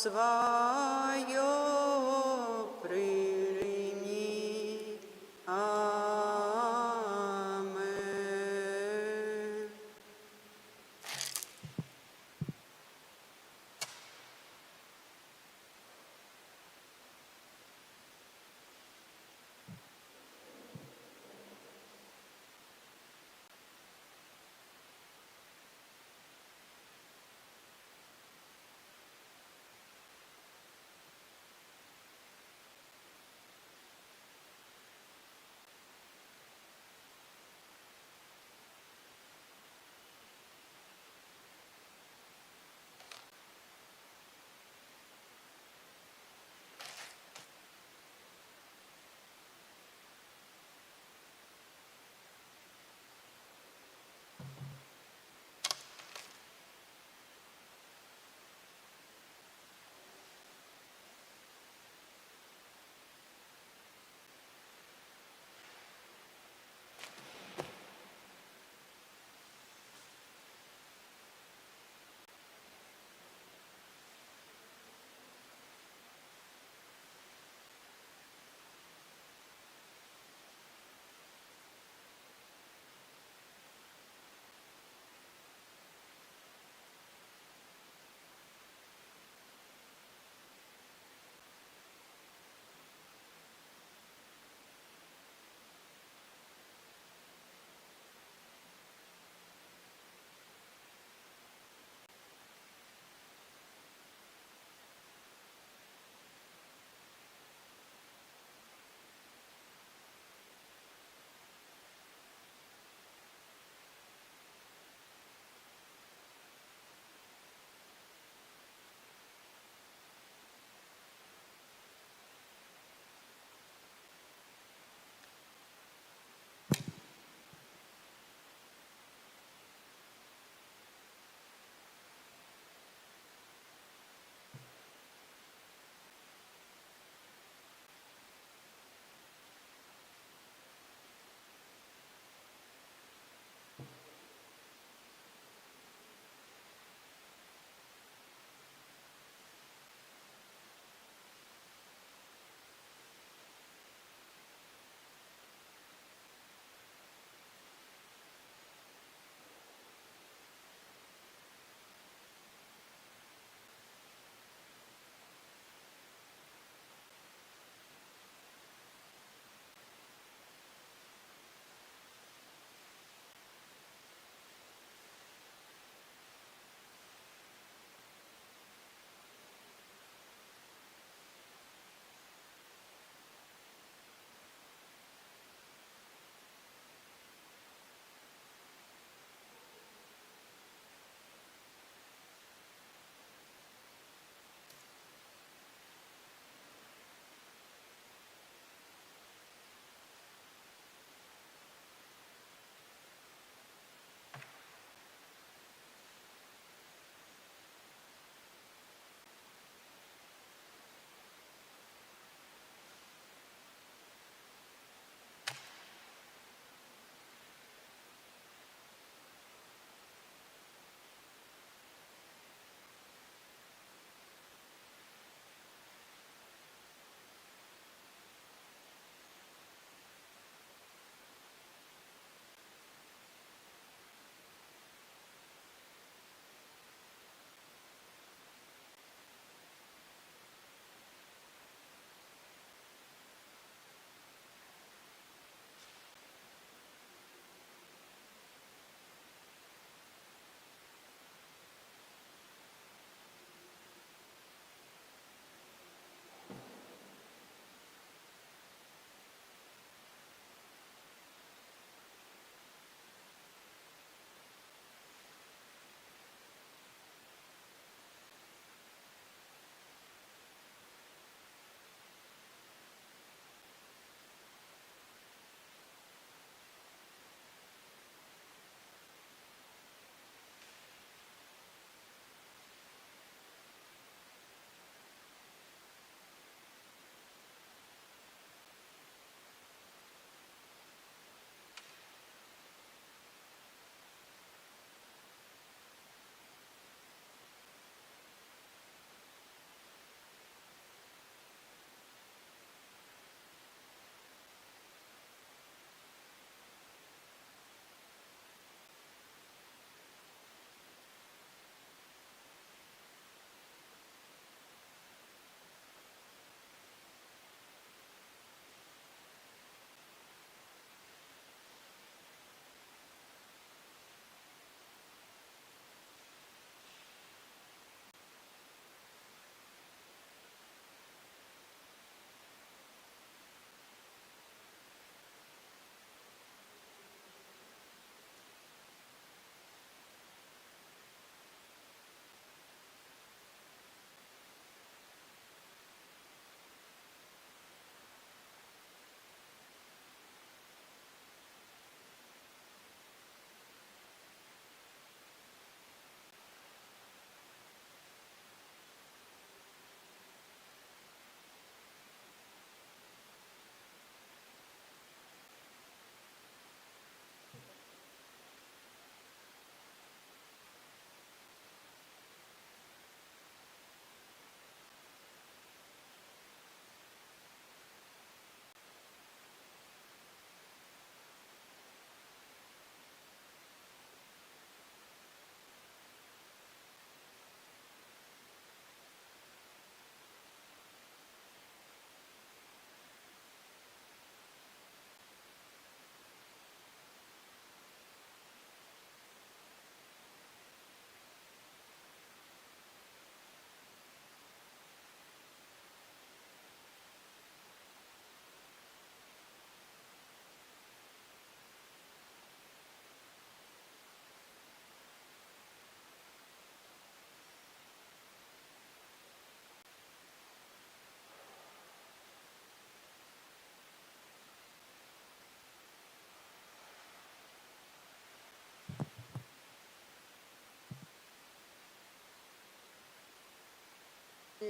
свое прими. Amen.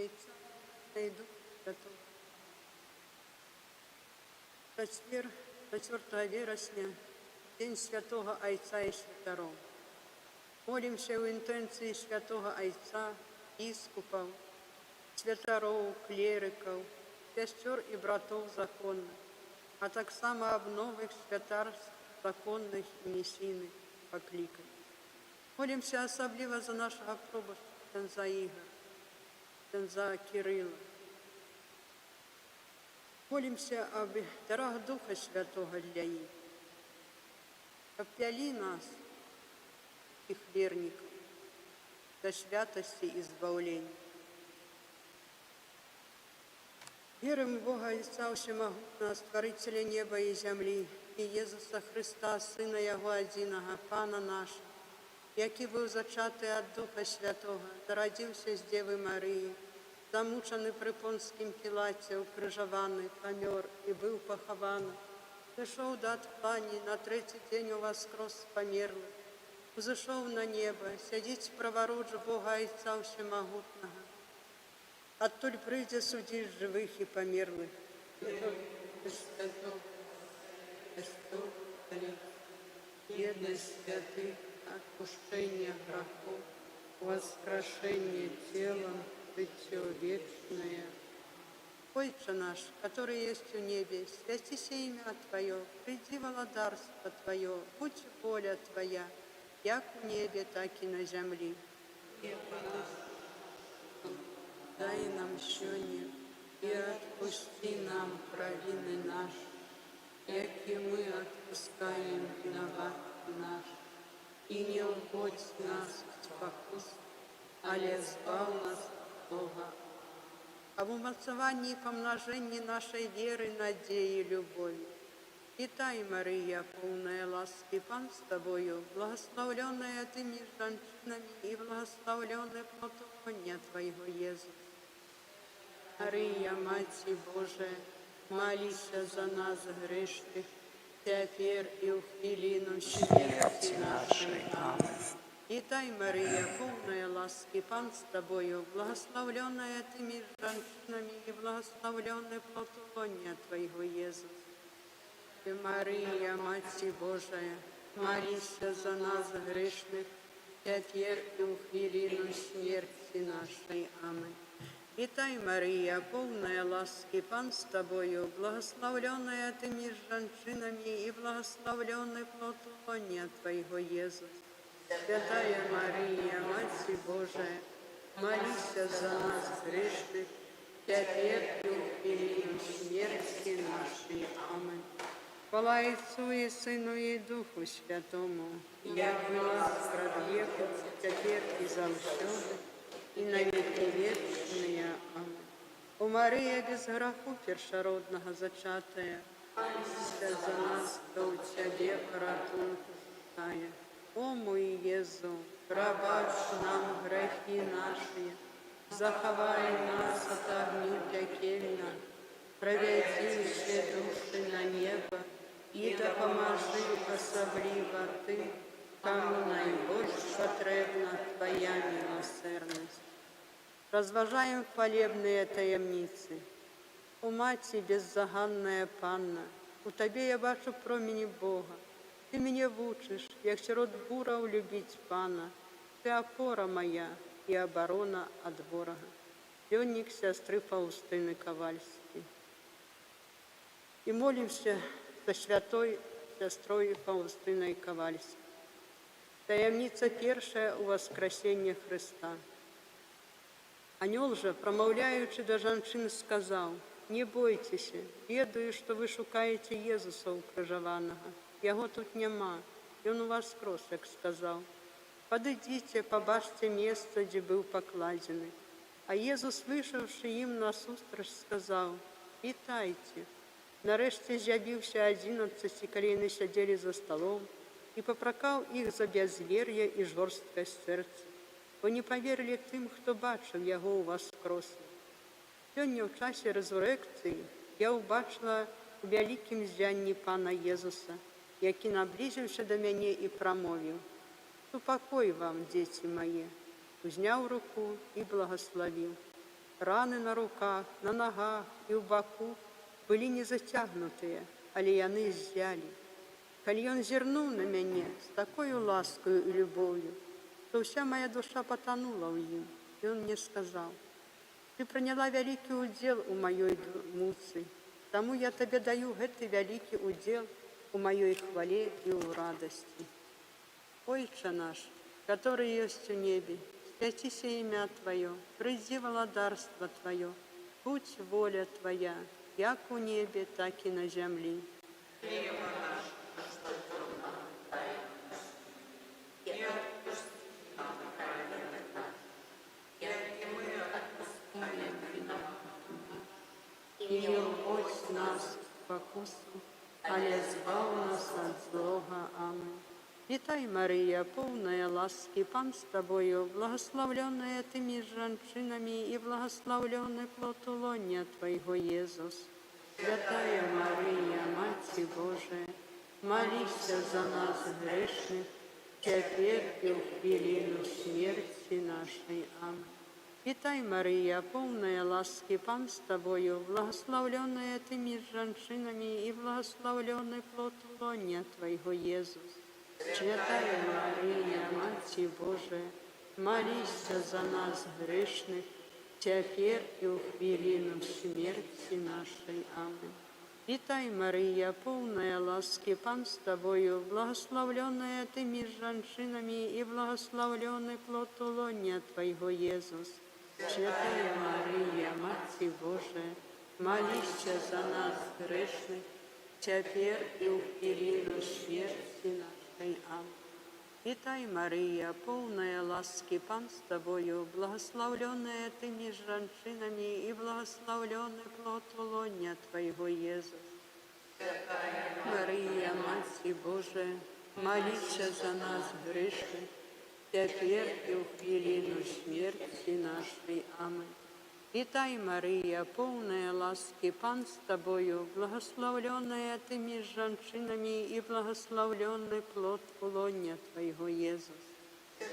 Отца и Духа Святого. Четверг, 4 вересня, День Святого Отца и Святоров. Молимся в интенции Святого Отца, искупов, святоров, клериков, сестер и братов законных, а так само об новых святарств законных и месійних покликаний. Молимся особливо за нашего пробоща, князя Ігоря, князя Кирила. Молимся об дарах Духа Святого для них, обвели нас, их верников, до святости и избавления. Веруем в Бога Отца Всемогутного, Створителя неба и земли, и Иисуса Христа, Сына Его Одиного, Пана нашего, який був зачатий от Духа Святого, народився з Деви Марії, замучений при Понтськім Пілаті, укрижований, помер и был похований, пришел до отклані, на третий день воскрес з померлих, взошел на небо, сидить праворуч Бога Отца Всемогутного. Оттуль прийде судить живых и померлых. Бедность святых, отпущение грехов, воскрешение телом, житие вечное. Отче наш, который есть в небе, святися имя Твое, приди володарство Твое, будь воля Твоя, як в небе, так и на земле. Дай нам сёння, и отпусти нам провины наши, яки мы отпускаем виноватым нашим. И не вводь нас в спокусу, але избав нас от Бога. Об умацовании и помножении нашей веры, надеи и любови. Витай, Мария, полная ласки, Пан с Тобою, благословленная Ты между женщинами, и благословленный плод лона Твоего, Иисус. Мария, Мать Божия, молись за нас грешных, теперь и в хвилину смерти нашей. Аминь. Витай, Мария, полная ласки, Пан с Тобою, благословленная Ты между женщинами, и благословленный плод лона Твоего, Иисус. Мария, Мать Божия, молись за нас грешных, теперь и в хвилину смерти нашей. Аминь. Витай, Мария, полная ласки, Пан с Тобою, благословленная Ты между женщинами, и благословленный плод лона Твоего, Иисус. Святая Мария, Мать Божия, молись за нас грешных, теперь и в хвилину смерти нашей. Аминь. Хвала Отцу и Сыну и Духу Святому, як была в веку, теперь и завсёды, и на веки вечные. Аминь. О Мария, без греху першородного зачатая, молися за нас, кто у Тебе ратунку шукає. О мой Єзу, пробачь нам грехи наши, заховай нас от огню пекельна, проведи все души на небо, и допоможи особливо Ты, кому найбільш потребна Твоя милосердность. Розважаємо хвалебные таємниці. О Маті беззаганная Панна, у Тебе я бачу промені Бога. Ти мене вучиш, як сирот бурав любить Пана. Ти опора моя і оборона від ворога. Пленник сестры Фаустины Ковальской. И молимся за святой сестрой Фаустиной Ковальской. Таємниця перша у воскресення Христа. Анёл же, промовляючи до женщин, сказав: «Не бойтеся, ведаю, що ви шукаєте Єзуса укрижованого. Його тут нема, і він воскрес, як сказав. Подойдите, побачте місце, де був покладений». А Єзус, вийшовши їм насустрач, сказав: «Вітайте». Нарешті з'явився 11, коли вони сиділи за столом, і попрокав їх за безвір'я і жорсткость серця. Бо не повірили тим, хто бачив його у воскресінні. Сьогодні в часі резурекції я убачила у великім зянні Пана Єзуса, який наблизився до мене і промовив: «Упокой вам, діти мої», узняв руку і благословив. Раны на руках, на ногах і ў баку былі не зацягнутыя, але яны ззялі. Калі ён зірнуў на мяне з такою ласкаю і любоўю, то ўся моя душа патанула ў ім. Ён мне сказаў: «Ты прыняла вялікі ўдзел у маёй муцы, таму я табе даю гэты вялікі ўдзел у маёй хвале і ў радасці. Отче наш, который есть у небе, святися імя Твое, придзі валадарство Твое, будь воля Твоя, як у небе, так і на зямлі. Хлеба наш насущный нам дай нас, и отпусти нам провины наши, и мы отпускаем виноватым нашим. И не вводь нас в покусу, але збав нас от злого. Аминь. Вітай, Марія, повная ласки, Пан з тобою, благословленная ты між женщинами, и благословленный плод лоня Твоего, Иисус. Святая Мария, Мать Божия, молись за нас грешных, теперь и в хвилину смерти нашей. Аминь. Вітай, Марія, повная ласки, Пан з тобою, благословленная ты між женщинами, и благословленный плод лоня Твоего, Иисус. Святая Мария, Мать Божия, молись за нас грешных, теперь и в хвилину смерти нашей. Аминь. Вітай, Мария, полная ласки, Пан с тобою, благословленная ты меж женщинами, и благословленный плод лоня Твоего, Иисус. Святая Мария, Мать Божия, молись за нас грешных, теперь и в хвилину смерти нашей. Аминь. Вітай, Мария, полная ласки, Пан с тобою, благословленная ты меж женщинами, и благословленный плод лоня Твоего, Иисус. Святая Мария, Мать Божия, молись за нас грешных, теперь и в хвилину смерти нашей. Аминь. Вітай, Мария, полная ласки, Пан с тобою, благословленная ты меж женщинами, и благословленный плод лоня Твоего, Иисус.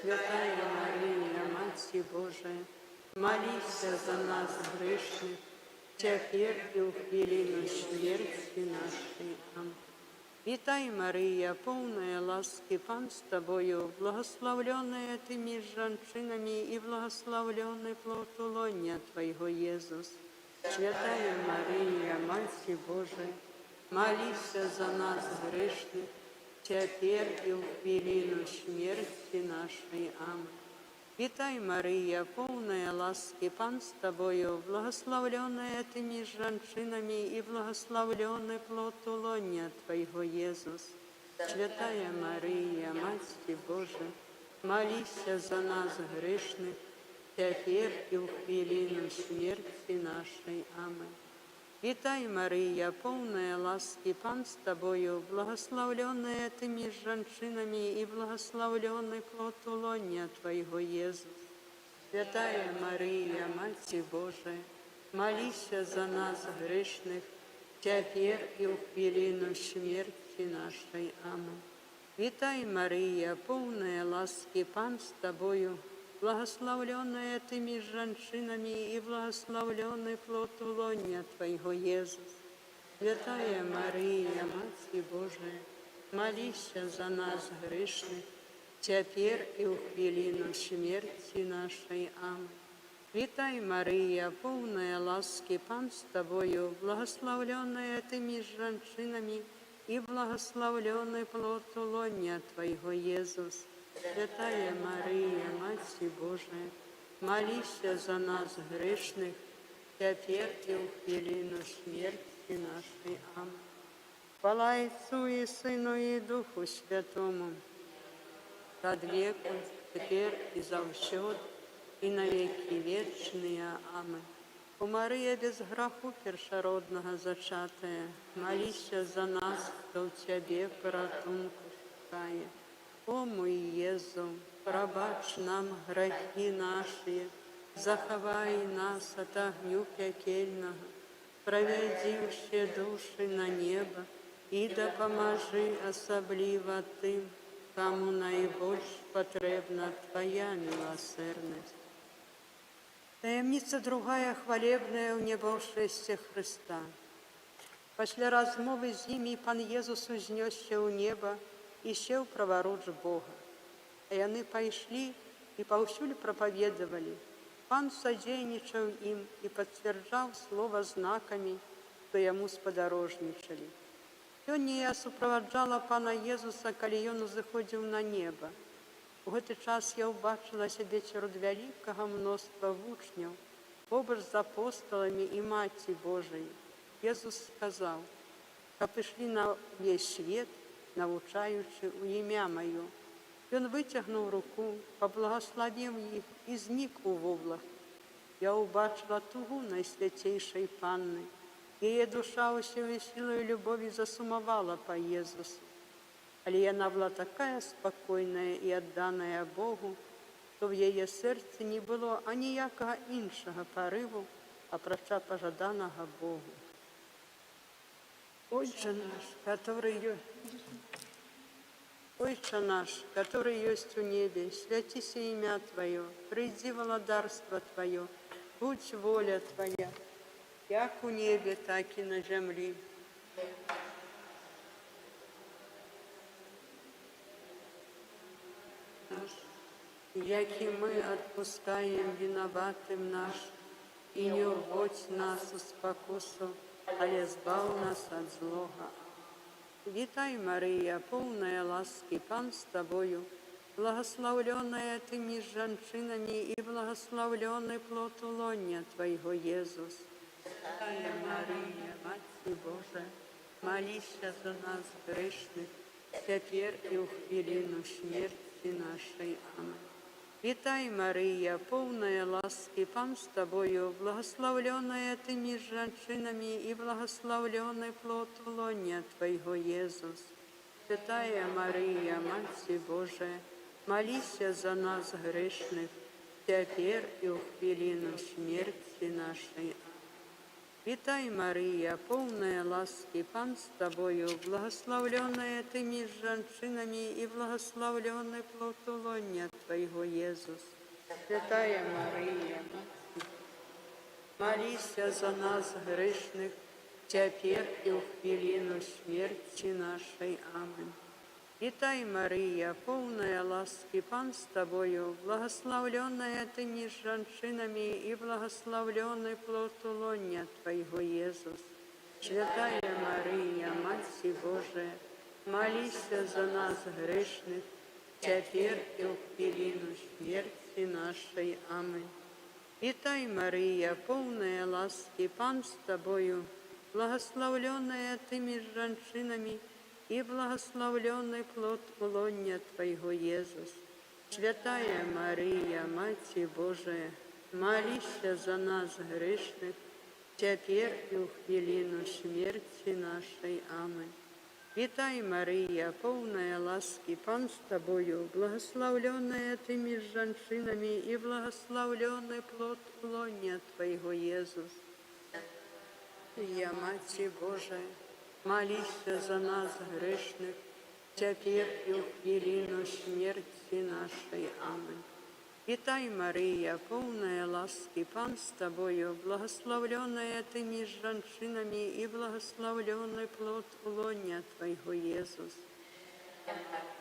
Святая Мария, Мать Божия, молись за нас грешных, теперь и в хвилину смерти нашей. Аминь. Вітай, Мария, полная ласки, Пан с тобою, благословленная ты меж женщинами, и благословленный плод лоня Твоего, Иисус. Святая Мария, Мать Божия, молись за нас грешных, теперь и в хвилину смерти нашей. Аминь. Вітай, Мария, полная ласки, Пан с тобою, благословленная ты меж женщинами, и благословленный плод лоня Твоего, Иисус. Святая Мария, Мать Божия, молись за нас грешных, теперь и в хвилину смерти нашей. Аминь. Вітай, Мария, полная ласки, Пан с тобою, благословленная ты меж женщинами, и благословленный плод лоня Твоего, Иисус. Святая Мария, Мать Божия, молись за нас грешных, теперь и в хвилину смерти нашей. Аминь. Вітай, Мария, полная ласки, Пан с тобою, благословленная ты меж женщинами, и благословленный плод лоня Твоего, Иисус. Святая Мария, Мать Божия, молись за нас грешных, теперь и в хвилину смерти нашей. Аминь. Вітай, Мария, полная ласки, Пан с тобою, благословленная ты меж женщинами, и благословленный плод лоня Твоего, Иисус. Святая Мария, Мать Божия, молись за нас грешных, теперь и в хвилину смерти нашей. Аминь. Хвала Отцу и Сыну и Духу Святому, пред веку, теперь и завсёд, и на веки вечные. Аминь. О Мария, без граху першородного зачатая, молись за нас, кто в Тебе поратунку шукає. О мой Єзу, пробач нам грехи наші, заховай нас от огню пекельного, проведи все души на небо и допоможи особливо тим, кому наибольш потребна Твоя милосердность. Таємниця другая хвалебная ў небаўшэсце Хрыста. Пасля размовы з імі пан Езус узнёсся ў неба і сеў праваруч Бога. А яны пайшлі і паўсюль прапаведавалі. Пан садзейнічаў ім і пацвярджаў слова знакамі, што яму спадарожнічалі. Сёння я суправаджала пана Езуса, калі ён узыходзіў на неба. У гэты час я ўбачыла сябе сярод вялікага мноства вучняў, побач з апосталамі і Маці Божай. Езус сказаў, каб ішлі на ўвесь свет, навучаючы ў імя маё. Ён выцягнуў руку, паблагаславіў іх і знік у воблах. Я ўбачыла тугу найсвяцейшай панны. Яе душа ўсёю сілою любові засумавала па Езусу. Але яна была такая спакойная і адданая Богу, што ў яе сэрцы не было аніякага іншага парыву, апрача пажаданага Богу. Отче наш, который есть у небе, святися имя Твое, приди владарство Твое, будь воля Твоя, як у небе, так и на земле. Як и мы отпускаем виноватым нашим, и не уводь нас у спокусу, але збав нас от злого. Вітай, Мария, полная ласки, Пан с Тобою, благословленная Ты меж женщинами, и благословленный плод лоня Твоего, Иисус. Святая Мария, Мать Божия, молись за нас грешных, теперь и в хвилину смерти нашей. Аминь. Вітай, Мария, полная ласки, Пан с Тобою, благословленная Ты меж женщинами, и благословленный плод лоня Твоего, Иисус. Святая Мария, Мать Божия, молись за нас грешных, теперь и в хвилину смерти нашей. Вітай, Мария, полная ласки, Пан с Тобою, благословленная Ты меж женщинами, и благословленный плод лоня Твоего, Иисус. Святая Мария, молись за нас грешных, теперь и в хвилину смерти нашей. Аминь. Вітай, Мария, полная ласки, Пан с Тобою, благословленная Ты меж женщинами, и благословленный плод лоня Твоего, Иисус. Святая Мария, Мать Божия, молись за нас грешных, теперь и в хвилину смерти нашей. Аминь. Вітай, Мария, полная ласки, Пан с Тобою, благословленная Ты меж женщинами, и благословленный плод лоня Твоего, Иисус. Святая Мария, Мать Божия, молись за нас грешных, теперь и в хвилину смерти нашей. Аминь. Вітай, Мария, полная ласки, Пан с Тобою, благословленная Ты меж женщинами, и благословленный плод лоня Твоего, Иисус. Я, Мать Божия, молись за нас грешных, теперь и в хвилину смерти нашей. Аминь. Вітай, Мария, полная ласки, Пан с Тобою, благословленная Ты меж женщинами, и благословленный плод лоня Твоего, Иисус.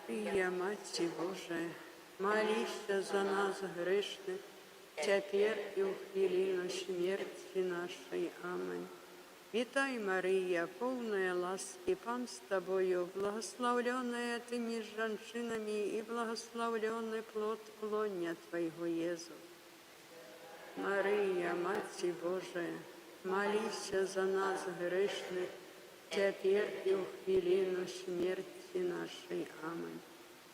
Я, Мать Божия, молись за нас грешных, теперь и в хвилину смерти нашей. Аминь. Вітай, Мария, полная ласки, Пан с Тобою, благословленная Ты меж женщинами, и благословленный плод лоня Твоего, Иисус. Мария, Мать Божия, молись за нас грешных, теперь и в хвилину смерти нашей. Аминь.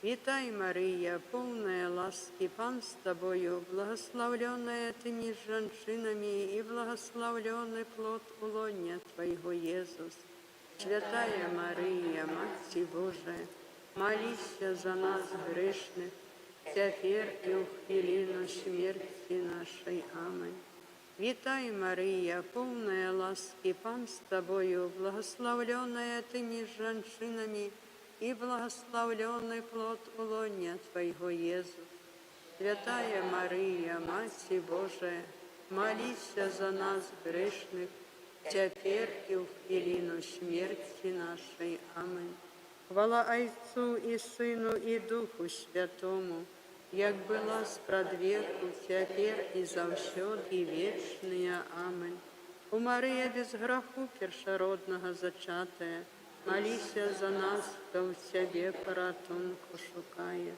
Вітай, Мария, полная ласки, Пан с Тобою, благословленная Ты меж женщинами, и благословленный плод лоня Твоего, Иисус. Святая Мария, Мать Божия, молись за нас грешных, теперь и в хвилину смерти нашей. Аминь. Вітай, Мария, полная ласки, Пан с Тобою, благословленная Ты меж женщинами, и благословленный плод лоня Твоего, Иисус. Святая Мария, Мать Божия, молися за нас грешных, теперь и в хвилину смерти нашей. Аминь. Хвала Отцу и Сыну и Духу Святому, як была спрадвеку, теперь и завсёд и вечная. Аминь. У Мария без граху першородного зачатая, молися за нас, хто в Тебе порятунку шукає.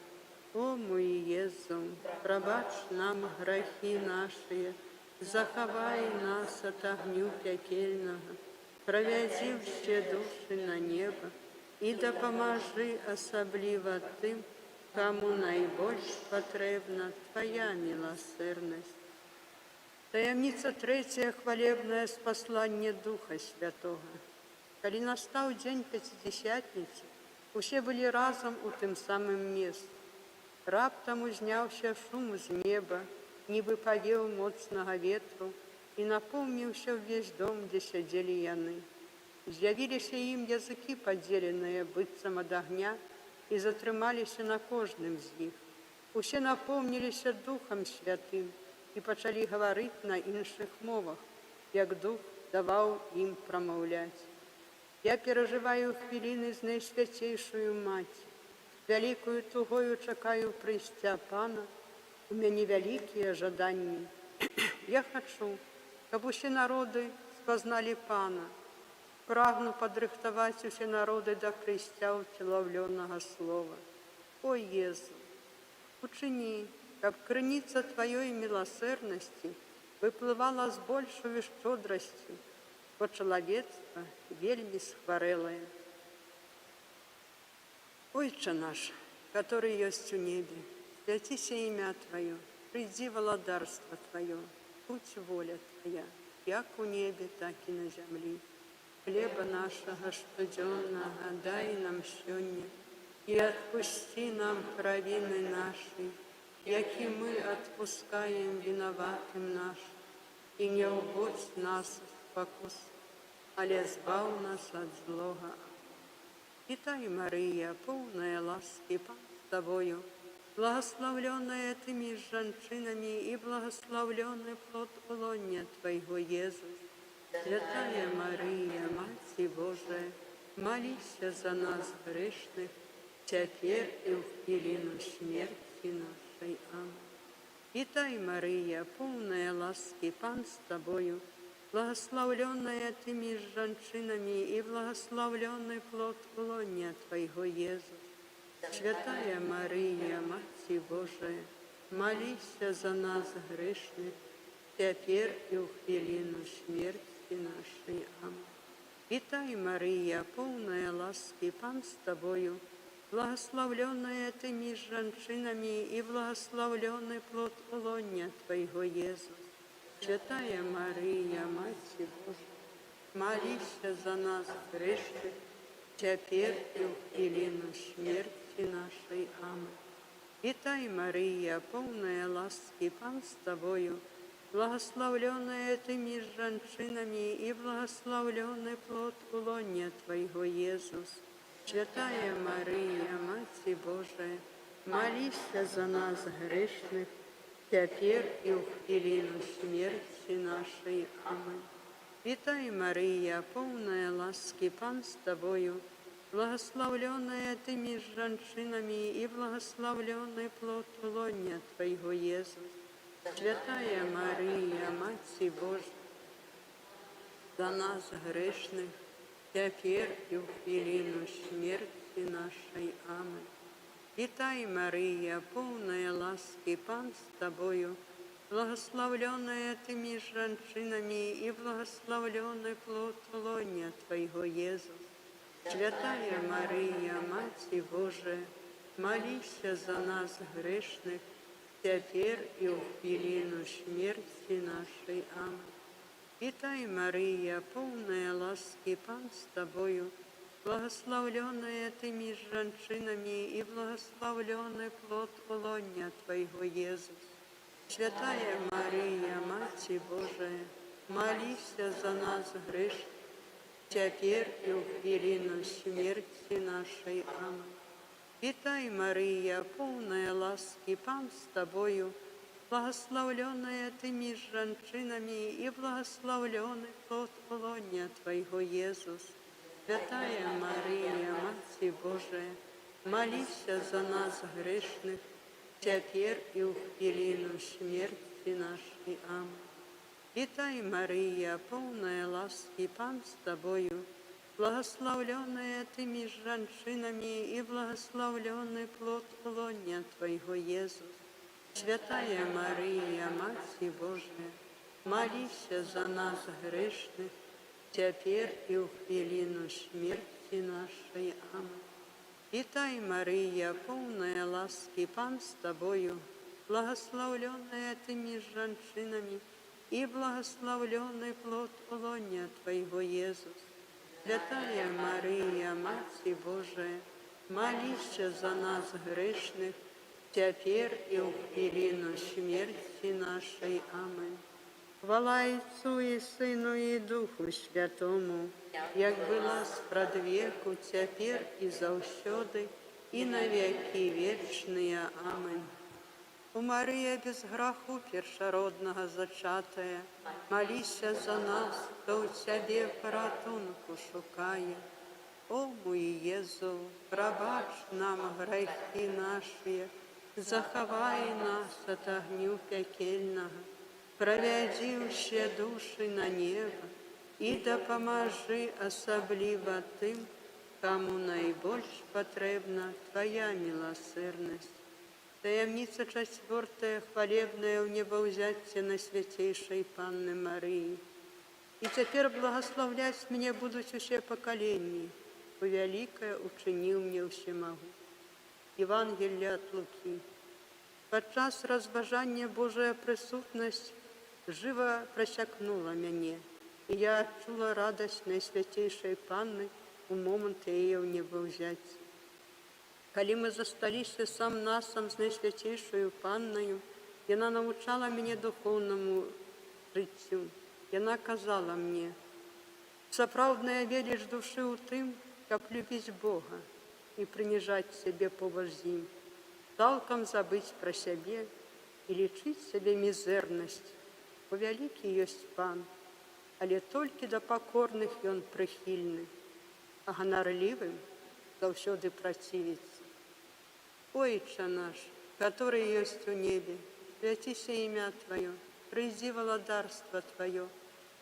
О мой Єзу, пробач нам грехи наші, заховай нас от огню пекельного, проведи все души на небо и допоможи особливо тим, кому найбільш потрібна Твоя милосердність. Таємниця третя, хвалебне спаслання Духа Святого. Коли настав день Пятидесятницы, усе были разом у тим самим месте. Раптом узнявся шум з неба, ніби повів моцного ветру, і наповнився весь дом, де сидели яны. З'явилися їм язики поділеные, быццам ад огня, і затрымалися на кожным з них. Усе наповнилися Духом Святым і почали говорити на інших мовах, як Дух давав їм промовляти. Я переживаю хвилини з найсвятейшою Маті. Великою тугою чекаю прийстя Пана. У мене великі ожидання. Я хочу, щоб усі народи спознали Пана. Прагну подрихтувати усі народи до прийстя утіловленого Слова. О, Єзу, учини, щоб криниця Твоєї милосердності випливала з більшою щедростю, бо чоловічство вельми схворелое. Отче наш, который есть у небе, святися имя Твое, приди володарство Твое, будь воля Твоя, як у небе, так и на земле. Хлеба нашего штоденного дай нам сёння, и отпусти нам провины наши, яки мы отпускаем виноватым нашим, и не уводь нас в покус, але збав нас от злого. Вітай, Мария, полная ласки, Пан с Тобою, благословленная Ты между женщинами, и благословленный плод лона Твоего, Иисус. Святая Мария, Мать Божия, молися за нас грешных, теперь и в хвилину смерти нашей. Аминь. Вітай, Мария, полная ласки, Пан с Тобою, благословленная Ты между женщинами, и благословленный плод лона Твоего, Иисус. Святая Мария, Мать Божия, молися за нас грешных, теперь и в хвилину смерти нашей. Аминь. Вітай, Мария, полная ласки, Пан с Тобою, благословленная Ты между женщинами, и благословленный плод лона Твоего, Иисус. Святая Мария, Мать Божия, молися за нас грешных, теперь и в хвилину смерти нашей. Аминь. Вітай, Мария, полная ласки, Пан с Тобою, благословленная Ты между женщинами, и благословленный плод лона Твоего, Иисус. Святая Мария, Мать Божия, молися за нас грешных, теперь и в хвилину смерти нашей. Аминь. Вітай, Мария, полная ласки, Пан с Тобою, благословленная Ты между женщинами, и благословленный плод лона Твоего, Иисус. Святая Мария, Мать Божия, за нас грешных, теперь и в хвилину смерти нашей. Аминь. Вітай, Мария, полная ласки, Пан с Тобою, благословленная Ты между женщинами, и благословленный плод лона Твоего, Иисус. Святая Мария, Мать Божия, молися за нас грешных, теперь и в хвилину смерти нашей. Аминь. Вітай, Мария, полная ласки, Пан с Тобою, благословленная Ты между женщинами, и благословленный плод лона Твоего, Иисус. Святая Мария, Мать Божия, молися за нас грешных, теперь и в хвилину смерти нашей. Аминь. Вітай, Мария, полная ласки, Пан с Тобою, благословленная Ты между женщинами, и благословленный плод лона Твоего, Иисус. Святая Мария, Матерь Божия, молись за нас грешных, теперь и в хвилину смерти нашей. Аминь. Вітай, Марія, повная ласки, Пан с Тобою, благословленная Ты между женщинами, и благословленный плод лона Твоего, Иисус. Святая Мария, Матерь Божия, молись за нас грешных, теперь и в хвилину смерти нашей. Аминь. Вітай, Мария, полная ласки, Пан с Тобою, благословленная Ты между женщинами, и благословленный плод лона Твоего, Иисус. Святая Мария, Матерь Божия, молись за нас грешных, теперь и в хвилину смерти нашей. Аминь. Хвала Отцу и Сыну и Духу Святому, як была спрадвеку, теперь и завсёды, и навеки вечные. Аминь. У Мария без граху першородного зачатая, молися за нас, хто у Тебе порятунку шукає. О мой Єзу, пробач нам грехи наші, заховай нас от огню пекельного, проведи все души на небо и допоможи особливо тим, кому найбільш потребна Твоя милосердность. Таємниця четвертая, хвалебная в небовзятие на святейшей Панны Марии. И теперь благословлять меня будут все поколения, по великое учинил мне всемогу. Евангелие от Луки. Подчас розважання Божия присутність живо просякнула мене, і я відчула радость найсвятейшей Панны у момент її небовзяття. Коли ми засталися сам насам з найсвятейшою Панною, вона навчала мене духовному життю. Вона казала мені: «Сапраўдная велич души у тым, как любить Бога и принижать себе побач з Ним, цалком забыть про себе и лечить себе мизерность. Бо великий есть Пан, але толькі да покорных Ён прихильны, а ганарлівым заўсёды противится. Отче наш, который есть у небе, святися имя Твое, приди владарство Твое,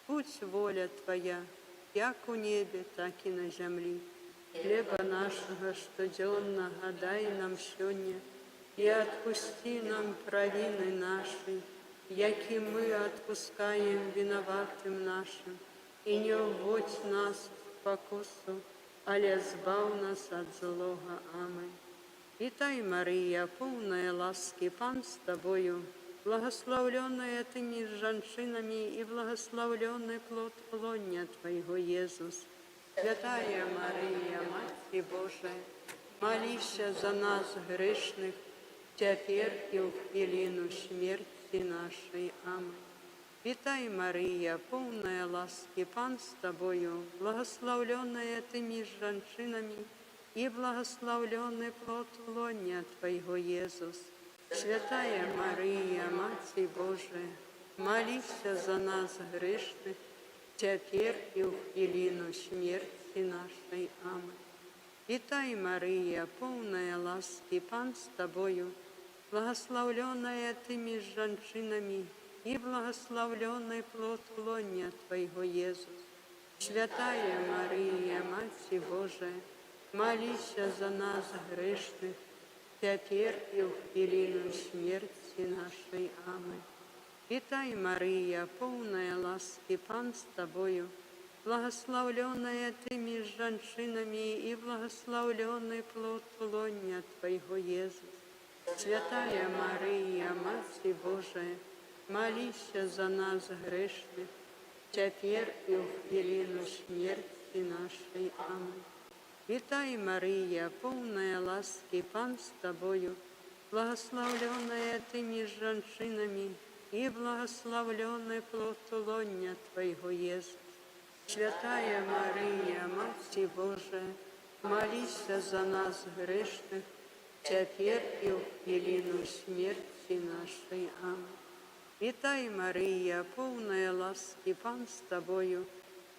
будь воля Твоя, як у небе, так и на земле. Хлеба нашего штоденного дай нам сегодня, и отпусти нам провины наши, яки мы отпускаем виноватым нашим, и не вводь нас в покусу, але збав нас от злого. Аминь. Вітай, Мария, полная ласки, Пан с Тобою, благословленная Ты между женщинами, и благословленный плод лона Твоего, Иисус. Святая Мария, Матерь Божия, молися за нас грешных, теперь и в хвилину смерти нашей. Аминь. Вітай, Мария, полная ласки, Пан с Тобою, благословленная Ты между женщинами, и благословленный плод лона Твоего, Иисус. Святая Мария, Матерь Божия, молися за нас грешных, теперь и в хвилину смерти нашей. Аминь. Вітай, Мария, полная ласки, Пан с Тобою, благословленная Ты между женщинами, и благословленный плод лона Твоего, Иисус. Святая Мария, Матерь Божия, молися за нас грешных, теперь и в хвилину смерти нашей. Аминь. Вітай, Мария, полная ласки, Пан с Тобою, благословленная Ты между женщинами, и благословленный плод лона Твоего, Иисус. Святая Мария, Матерь Божия, молися за нас грешных, теперь и в хвилину смерти нашей. Аминь. Вітай, Мария, полная ласки, Пан с Тобою, благословленная Ты между женщинами, и благословленный плод лона Твоего, Иисус. Святая Мария, Матерь Божия, молися за нас грешных, теперь и в хвилину смерти нашей. Аминь. Вітай, Марія, повная ласки, Пан с тобою,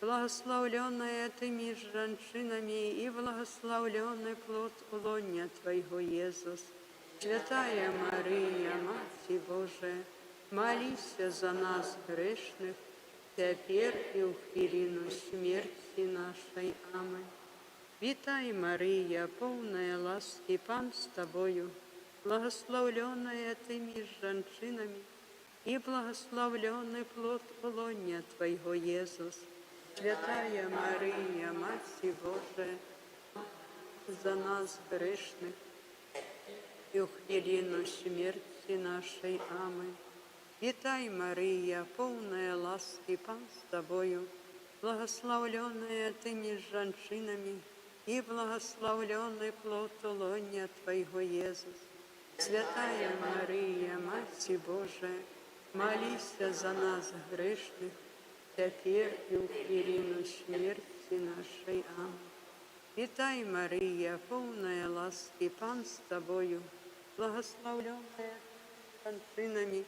благословленная ты меж женщинами, и благословленный плод лоня Твоего, Иисус. Святая Мария, Мать Божия, молись за нас грешных, теперь и в хвилину смерти нашей. Аминь. Вітай, Мария, полная ласки, Пан с тобою, благословленная ты меж женщинами, и благословленный плод лоня Твоего, Иисус. Святая Мария, Мать Божия, за нас грешных, и в хвилину смерти нашей. Аминь. Вітай, Мария, полная ласки, Пан с тобою, благословленная ты меж женщинами, и благословленный плод лоня Твоего, Иисус. Святая Мария, Мать Божия, молись за нас грешных, теперь и в хвилину смерти нашей. Аминь. Вітай, Мария, полная ласки, Пан с тобою, благословленная женщинами,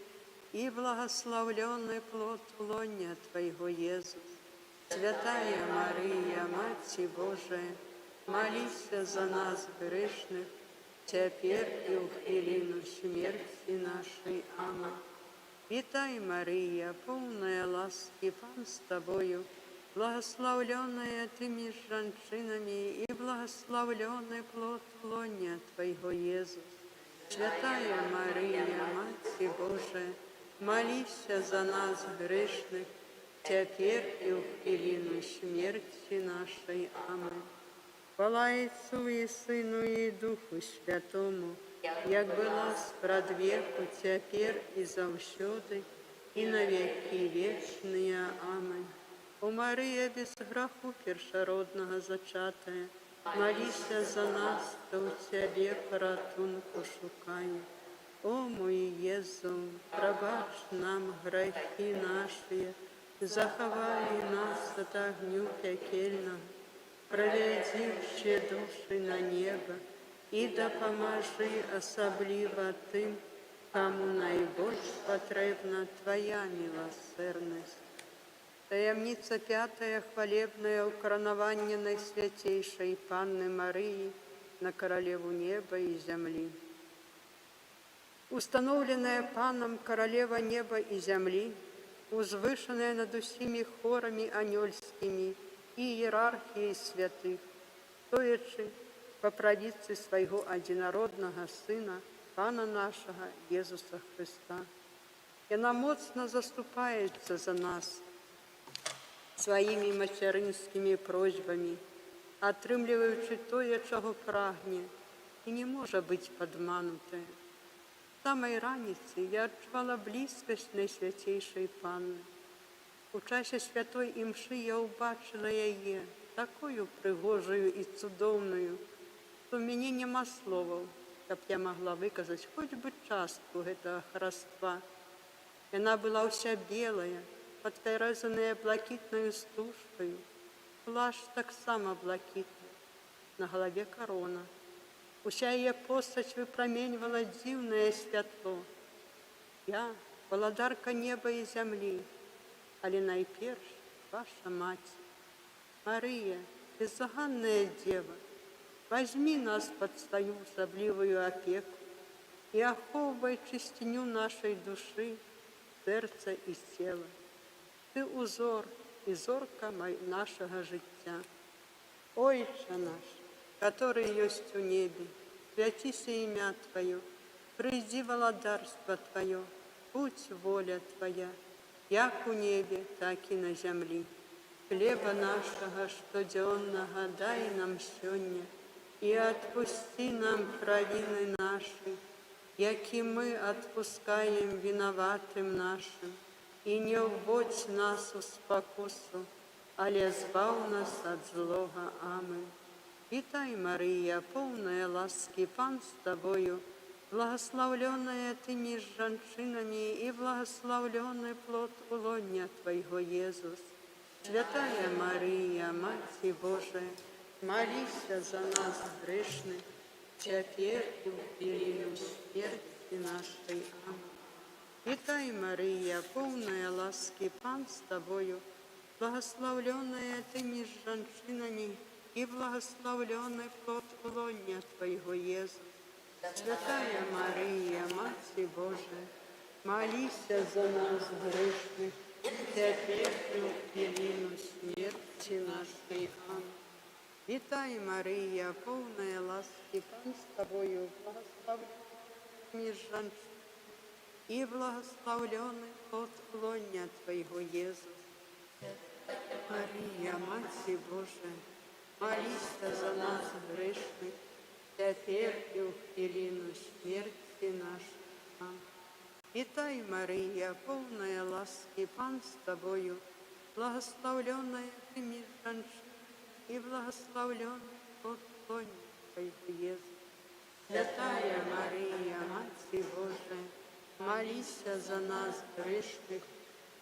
и благословленный плод лоня Твоего, Иисус. Святая Мария, Мать Божия, молись за нас грешных, теперь и в хвилину смерти нашей. Аминь. Вітай, Мария, полная ласки, Пан с тобою, благословленная ты меж женщинами, и благословленный плод лоня Твоего, Иисус. Святая Мария, Мать Божия, молись за нас грешных, теперь и в хвилину смерти нашей. Аминь. Хвала Отцу и Сыну и Духу Святому, як была спрадвеку, теперь и завсёды, и на веки вечные. Аминь. О Мария, без граху першородного зачатая, молись за нас, кто у Тебе порятунку шукає. О мой Єзу, пробач нам грехи наши, заховай нас от огню пекельного, проведи все души на небо, и допоможи особливо тим, кому найбільш потрібна Твоя милосердність. Таємниця п'ятая, хвалебное укоронование Наисвятейшей Панны Марии на королеву неба и земли. Установленная Паном королева неба и земли, узвышенная над усими хорами ангельскими и иерархией святых, стоячи по правице своего одинородного Сына, Пана нашего Иисуса Христа. И она моцно заступается за нас своими материнськими просьбами, отрымливаючи тое, чого прагне, и не може бути подмануте. В самой ранице я відчувала близькость Найсвятейшей Панни. У часі святой імши я убачила її, такою пригожою і цудовною, що в мені нема слов, щоб я могла виказати хоч би частку этого хорства. Она была вся белая, подперезанная блакитною стужкою, плащ так само блакитний, на голове корона. Уся її постать випромінювала дивне світло. Я, володарка неба і землі, але найперш ваша мать. Мария, беззаганная дева, возьми нас под свою особливую опеку и оховывай чистиню нашей души, сердца и тела. Ты узор и зорка нашего життя. Отче наш, который есть у небе, святися имя Твое, приди володарство Твое, будь воля Твоя, як у небе, так и на земли. Хлеба нашего штоденного дай нам сегодня, и отпусти нам провины наши, яки мы отпускаем виноватым нашим, и не вводь нас в спокусу, але збав нас от злого. Аминь. Вітай, Мария, полная ласки, Пан с тобою, благословленная ты меж женщинами, и благословленный плод лоня Твоего, Иисус. Святая Мария, Мать Божия, молись за нас грешных, теперь и в хвилину смерти нашей. Аминь. Вітай, Марія, повная ласки, Пан з тобою, благословленная ты меж женщинами, и благословленный плод лоня Твоего, Иисус. Святая Мария, Матерь Божия, молись за нас грешных, теперь и в хвилину смерти нашей. Аминь. Вітай, Марія, повная ласки, Пан з тобою, благословленная меж женщинами, и благословленный плод лоня Твоего, Иисус. Мария, Матерь Божия, молись за нас грешных, теперь и в хвилину смерти нашей. Аминь. Вітай, Мария, полная ласки, Пан с тобою, благословленная ты меж женщин, и благословленный плод лоня Твоего, Иисус. Святая Мария, Матерь Божия, молись за нас грешных,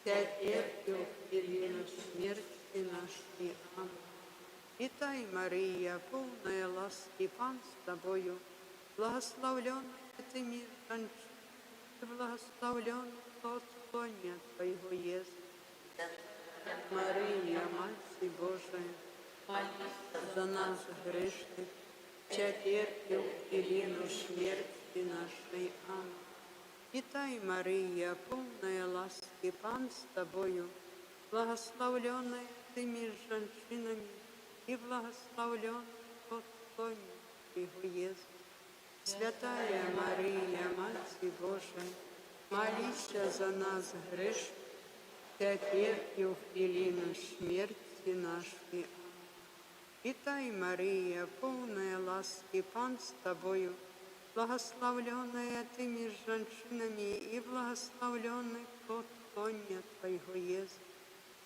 теперь и в хвилину смерти нашей. Аминь. Вітай, Мария, полная ласки, Пан с тобою, благословленная ты меж женщин, и благословленный плод лоня Твоего, Иисус. Мария, Матерь Божия, молись за нас грешных, теперь и в хвилину смерти нашей. Аминь. Вітай, Мария, полная ласки, Пан с тобою, благословленная ты меж женщинами, и благословленный плод лоня Твоего, Иисус. Святая Мария, Матерь Божия, молись за нас грешных, теперь и в хвилину смерти нашей. Вітай, Мария, полная ласки, Пан с тобою, благословленная ты меж женщинами, и благословленный плод лоня Твоего, Иисус.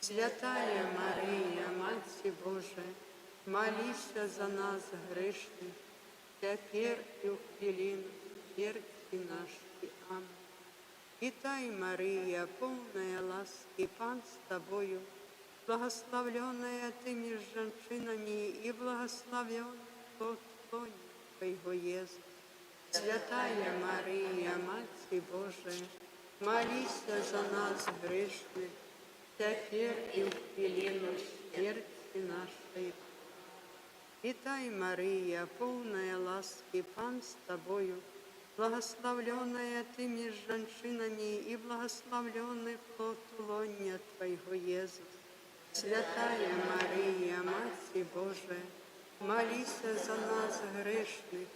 Святая Мария, Матерь Божия, молись за нас грешных, теперь и в хвилину смерти нашей. Аминь. Вітай, Мария, полная ласки, Пан с тобою, благословленная ты меж женщинами, и благословенный плод лоня Твоего, Иисус. Святая Мария, Матерь Божия, молись за нас грешных, теперь и в хвилину смерти нашей. Вітай, Мария, полная ласки, Пан с тобою, благословленная ты меж женщинами, и благословленный плод лоня Твоего, Иисус. Святая Мария, Матерь Божия, молись за нас грешных,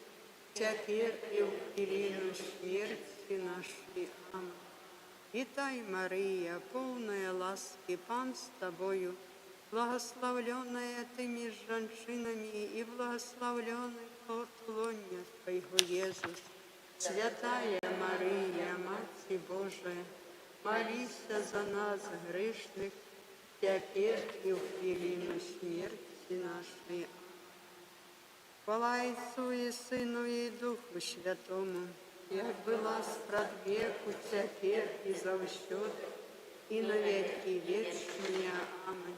теперь и в хвилину смерти нашей. Аминь. Вітай, Мария, полная ласки, Пан с тобою, благословленная ты меж женщинами, и благословленный плод лоня Твоего, Иисус. Святая Мария, Матерь Божия, молись за нас грешных, теперь и в хвилину смерти нашей. Хвала Отцу и Сыну и Духу Святому, як была спрад веку, теперь и завсёд, и на веки вечные. Аминь.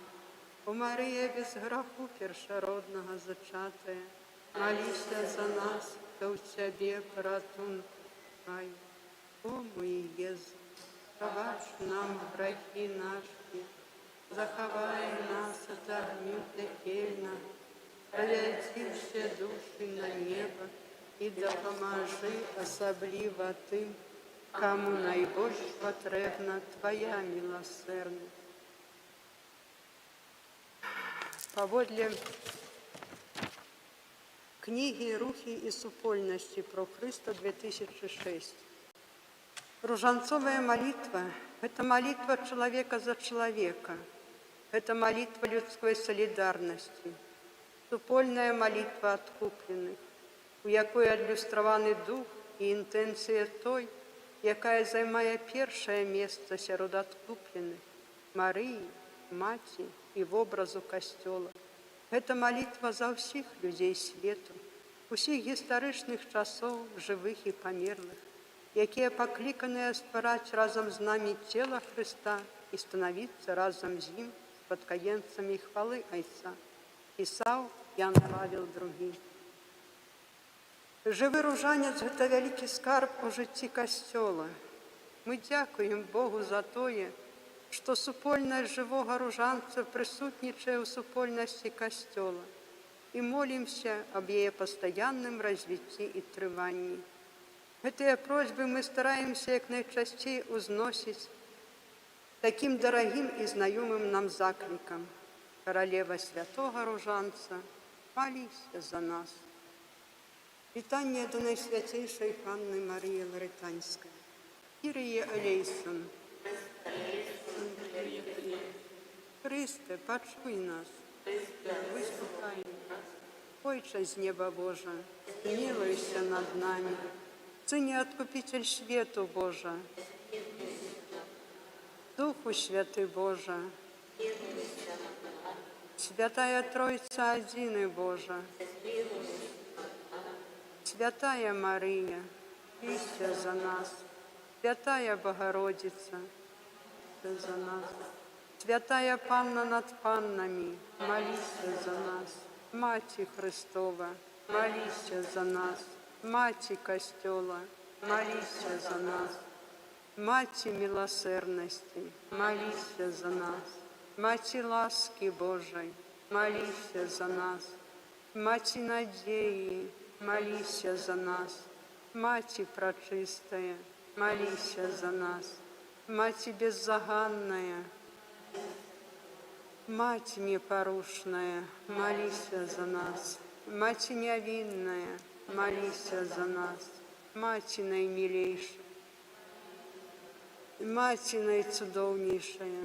О Мария, без граху першородного зачатая, молись за нас, кто в Тебе порятунок шукає. О мой Єзу, пробач нам грехи наші, заховай нас от огню пекельного, проведи все души на небо и допоможи особливо тим, кому найбільш потрібна Твоя милосердность. Поводле книги «Рухи и супольности» про Христа 2006. Ружанцовая молитва – это молитва человека за человека, это молитва людской солидарности, супольная молитва откупленных, у якої адлюстраваны дух і інтенція той, яка займає перше місце серед откуплених – Марії, Маті і в образу Костьола. Гэта молитва за всіх людей свету, усіх гістарычных часоў, живих і памерлых, якія пакліканыя ствараць разом з нами тіла Христа і становіцца разом з ім спадкаемцамі хвалы Айца. Пісаў Ян Павел II. Жывы ружанец – гэта вялікі скарб у жыцці касцёла. Мы дзякуем Богу за тое, што супольнасць жывога ружанца прысутнічае ў супольнасці касцёла і молімся аб яе пастаянным развіцці і трыванні. Гэтыя просьбы мы стараемся як найчасцей узносіць такім дарагім і знаёмым нам заклікам. Каралева святога ружанца, маліся за нас. Вітанне до Найсвятейшої Панни Марії Лаританської. Кіріє елейсон. Христе, почуй нас. Вислухай нас. Ойче з неба Божа, змилуйся над нами. Сыне Откупитель свету Божа, Духу Святый Божа, Святая Тройца Одины Божа, Святая Мария, молися за нас. Святая Богородица, за нас. Святая Панна над паннами, молися за нас. Мати Христова, молися за нас. Мати Костела, молися за нас. Мати милосердности, молися за нас. Мати ласки Божией, молися за нас. Мати надеи, молися за нас. Мати пречистая, молися за нас. Мати беззаганная, Мать непорушная, молися за нас. Мать невинная, молися за нас. Мать наимилейшая, Мать наицудовнейшая,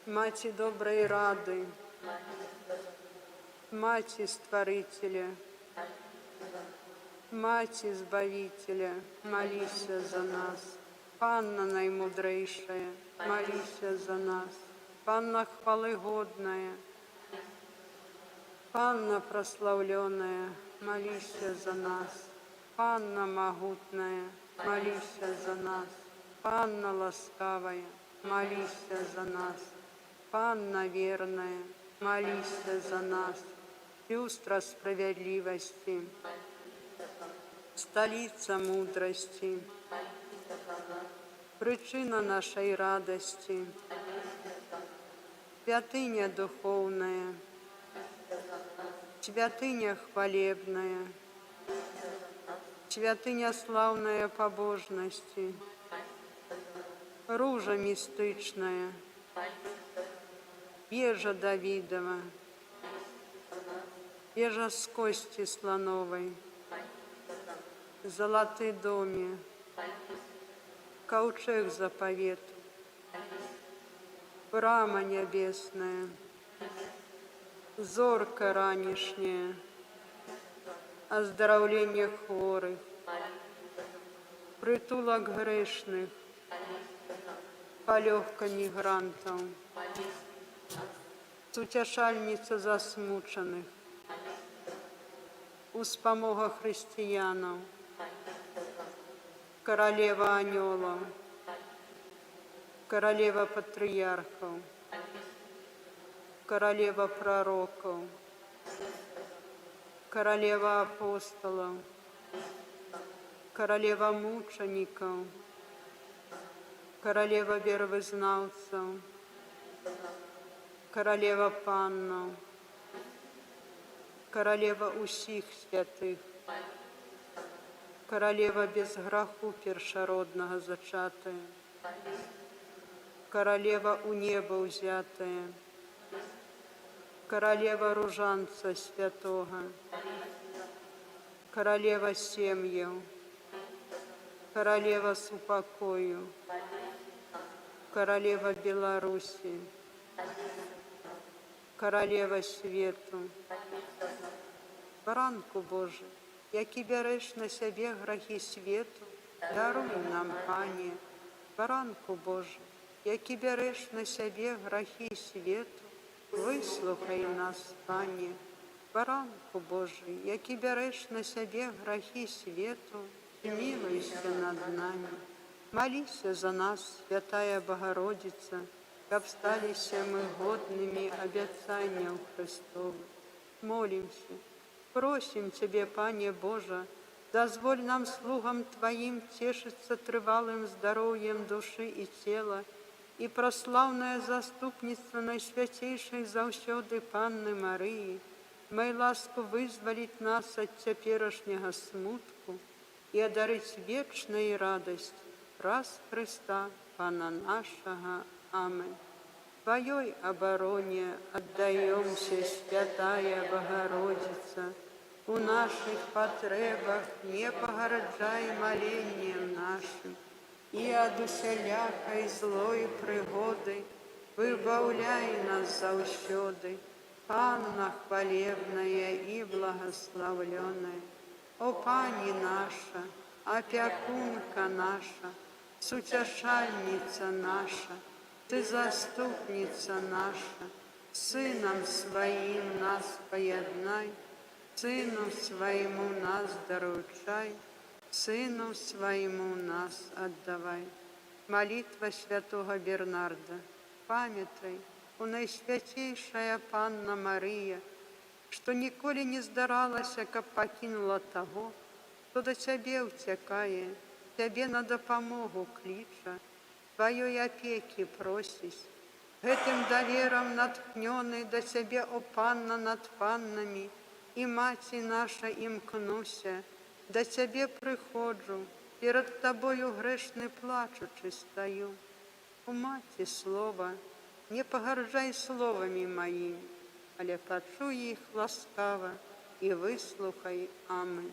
Мать доброй рады, Мать Створителя, Мать Избавителя, молися за нас. Панна наимудрейшая, молися за нас. Панна хвалыгодная, Панна прославленная, молися за нас. Панна могутная, молися за нас. Панна ласкавая, молися за нас. Панна верная, молися за нас. Люстра справедливости, столица мудрости, причина нашей радости, святыня духовная, святыня хвалебная, святыня славная побожности, ружа мистычная, вежа Давидова, вежа с кости слоновой, золотый доме, ковчег заповету, брама небесная, зорка ранешняя, оздоровление хворых, притулок грешных, полегка мигрантов, утешальница засмученных, успомога християнов, королева анелов, королева патриархов, королева пророков, королева апостолов, королева мучеников, королева веровызнавцев, королева паннов, королева усіх святых, королева без граху першородного зачатая, королева у неба узятая, королева ружанца святого, королева семьев, королева с упокою, королева Беларуси, королева свету, Баранку Божий, який береш на себе грахи світу, даруй нам, Пані. Баранку Божий, який береш на себе грахи світу, вислухай нас, Пані. Баранку Божий, який береш на себе грахи світу, змилуйся над нами. Молися за нас, Святая Богородица, как сталися мы годными обетованиям Христовым. Молимся. Просим Тебе, Пане Боже, дозволь нам, слугам Твоим, тешиться трывалым здоровьем души и тела, и прославное заступництво Найсвятейшей заўсёды Панны Марии, май ласку вызволить нас от теперешнего смутку и одарить вечной радость раз Христа, Пана нашего. Аминь. Твоей обороне отдаемся, Святая Богородица, у наших потребах не погорджай молением нашим, и от усялякой злой пригоды выбавляй нас заўсёды, Панна хвалебная и благословленная, о Пани наша, опекунка наша, сутешальница наша, Ты заступница наша, Сыном Своим нас поеднай, Сыну Своему нас доручай, Сыну Своему нас отдавай. Молитва святого Бернарда. Памятай, у Найсвятейшая Панна Мария, что николи не здаралася, каб покинула того, кто до Тебе утекае, Тебе на допомогу клича, Твоей опеки просись. Гэтым довером натхненный до Тебе, о Панна над паннами, и Маці наша імкнуся, до Тебе приходжу, перед Тобою грешный плачучи стою. У Маці слова, не погаржай словами моими, але почуй їх ласкаво і вислухай. Аминь.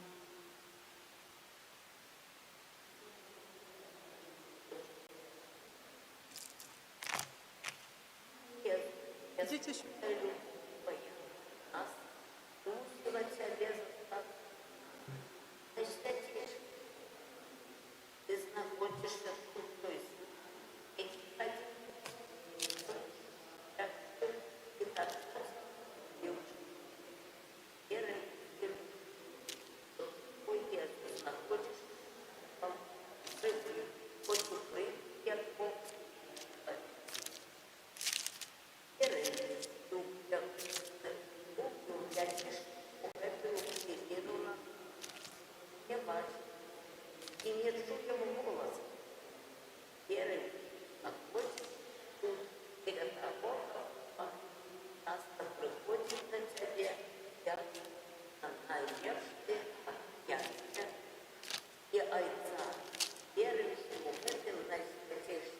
Идите сюда. Нас мусила Тебе Найсвятейший. Ты знаходишься тут, то есть, эти один, и так, и уже. Вера и вера. Ой, Иисус, находишься там, жители, хоть бы вы, я помню. Вера и дух, я не бачу и не чую ему голос. Веры находится тут, перед работой, нас приходит на Тебе, я наешь ты ясно и айца. Веры всему этим Найсвятейшим.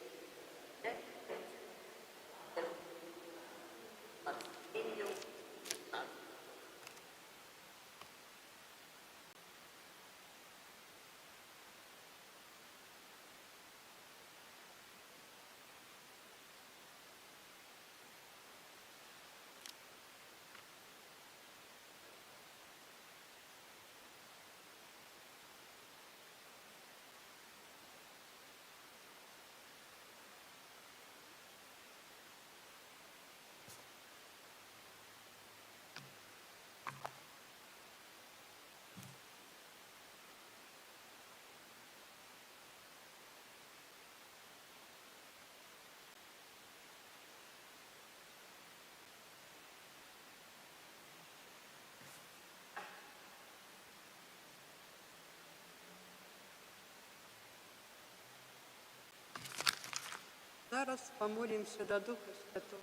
Зараз помолимся до Духа Святого.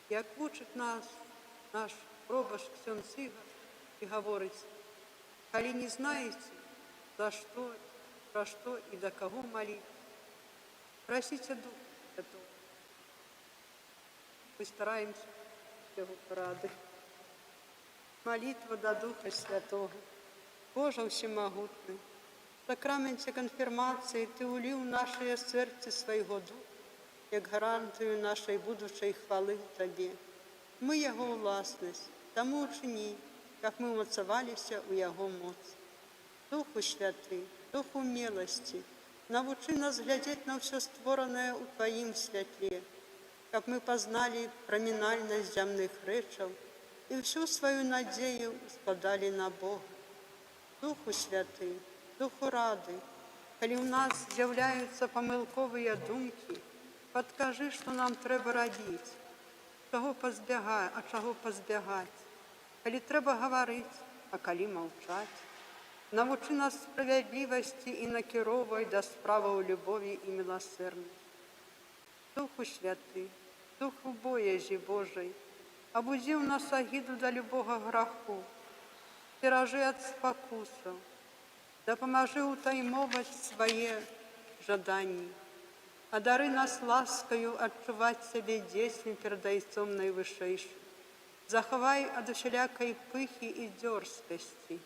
Як учить нас наш пробаш ксьондз Ігор і говорить: коли не знаете, за что, про что и до кого молить, просите Духа Святого. Мы стараемся его порады. Молитва до Духа Святого. Боже всемогутный, в сакраменте конфирмации Ты улил в наше сердце Своего Духа, як гарантію нашої будучої хвали Тобі. Ми Його власність, тому учини, як ми умацовалися у Його моці. Духу Святий, Духу милости, научи нас глядеть на все створенное у Твоим святле, как мы познали проминальность земных речев и всю свою надею складали на Бога. Духу Святий, Духу ради, коли у нас з'являються помилкові думки, подкажи, що нам треба робити, чого позбягати, а чого позбягати. Коли треба говорити, а калі маўчаць. Навучы нас справядлівасці і накіроўвай да справаў любові і міласэрнасці. Духу Святы, Духу боязі Божай, абудзі ў нас агіду да любога граху, сцеражы ад спакусаў, дапамажы ўтаймоваць свае жаданні, адары нас ласкаю адчуваць сябе дзецьмі перад Айцом Найвышэйшым. Захавай ад усялякай пыхі і дзёрзкасці.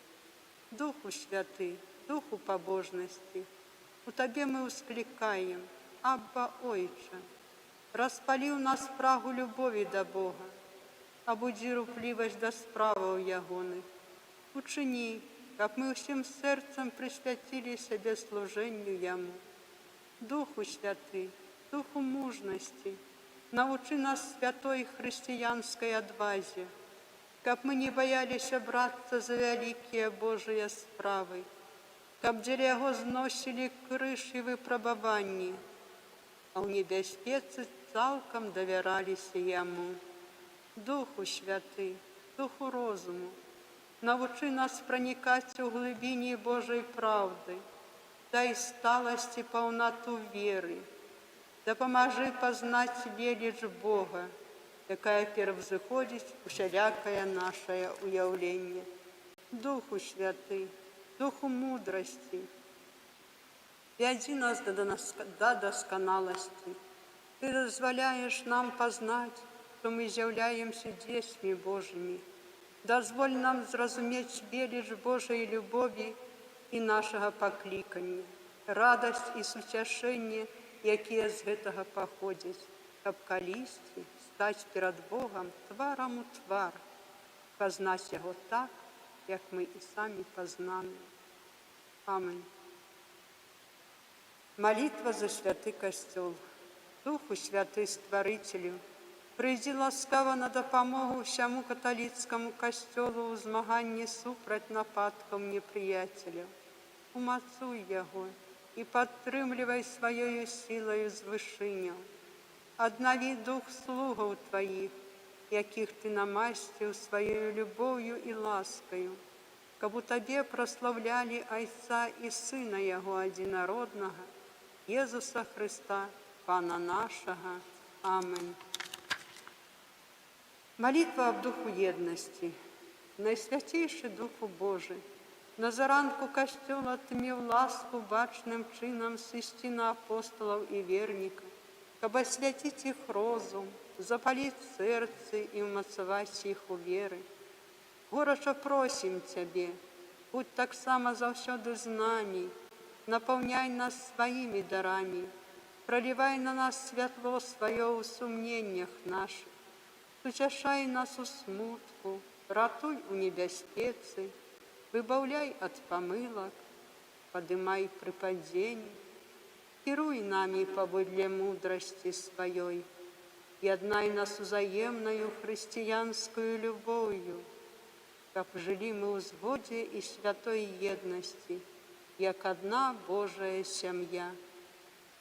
Духу Святы, Духу пабожнасці, у Табе мы ўсклікаем, Абба Ойча, распалі ў нас прагу любові да Бога, абудзі руплівасць да справаў ягоных, учыні, каб мы ўсім сэрцам прысвяцілі сябе служэнню Яму. Духу Святы, Духу мужнасці, навучы нас святой хрысціянскай адвазе, каб мы не баяліся брацца за вялікія Божыя справы, каб дзеля яго зносілі крыж і выпрабаванні, а ў небяспецы цалкам давяраліся Яму. Духу Святы, Духу розуму, навучы нас пранікаць у глыбіні Божай праўды, дай сталасць і паўнату веры, дапамажы пазнаць веліч Бога, якая пераўзыходзіць усялякае нашае ўяўленне. Духу Святы, Духу мудрасці, вядзі нас да дасканаласці. Ты дазваляеш нам пазнаць, што мы з'яўляемся дзецьмі Божымі. Дазволь нам зразумець веліч Божай любові і нашага паклікання, радасць і суцяшэнне, якія з гэтага паходзяць, каб калісьці стаць перад Богам тварам у твар, пазнаць яго так, як мы і самі пазнаныя. Амінь. Малітва за святы касцёл. Духу Святы Стварыцелю, прыйдзі ласкава на дапамогу ўсяму каталіцкаму касцёлу ў змаганні супраць нападкаў непрыяцеляў. Умацуй яго і падтрымлівай сваёю сілаю з вышыняў. Аднаві дух слугаў Тваіх, якіх Ты намасціў сваёю любоўю і ласкаю, каб у Табе праслаўлялі Айца і Сына Яго адзінароднага, Езуса Хрыста, Пана нашага. Амінь. Молитва об Духу єдності. Найсвятейший Духу Божий, на заранку костёла Ты мів ласку бачним чином сысці на апостолов и верников, каб освятить их розум, запалить сердце и умацаваць их у веры. Горача просим Тебе, будь так само заўсёды знаний, наполняй нас своими дарами, проливай на нас святло свое у сумнениях наших, суцяшай нас у смутку, ратуй у небяспецы, выбаўляй от помылок, подымай при падении, кіруй нами паводле мудрости своей, яднай нас узаемною христианскую любовью, каб жили мы ў згодзе и святой едности, як одна Божая сям'я.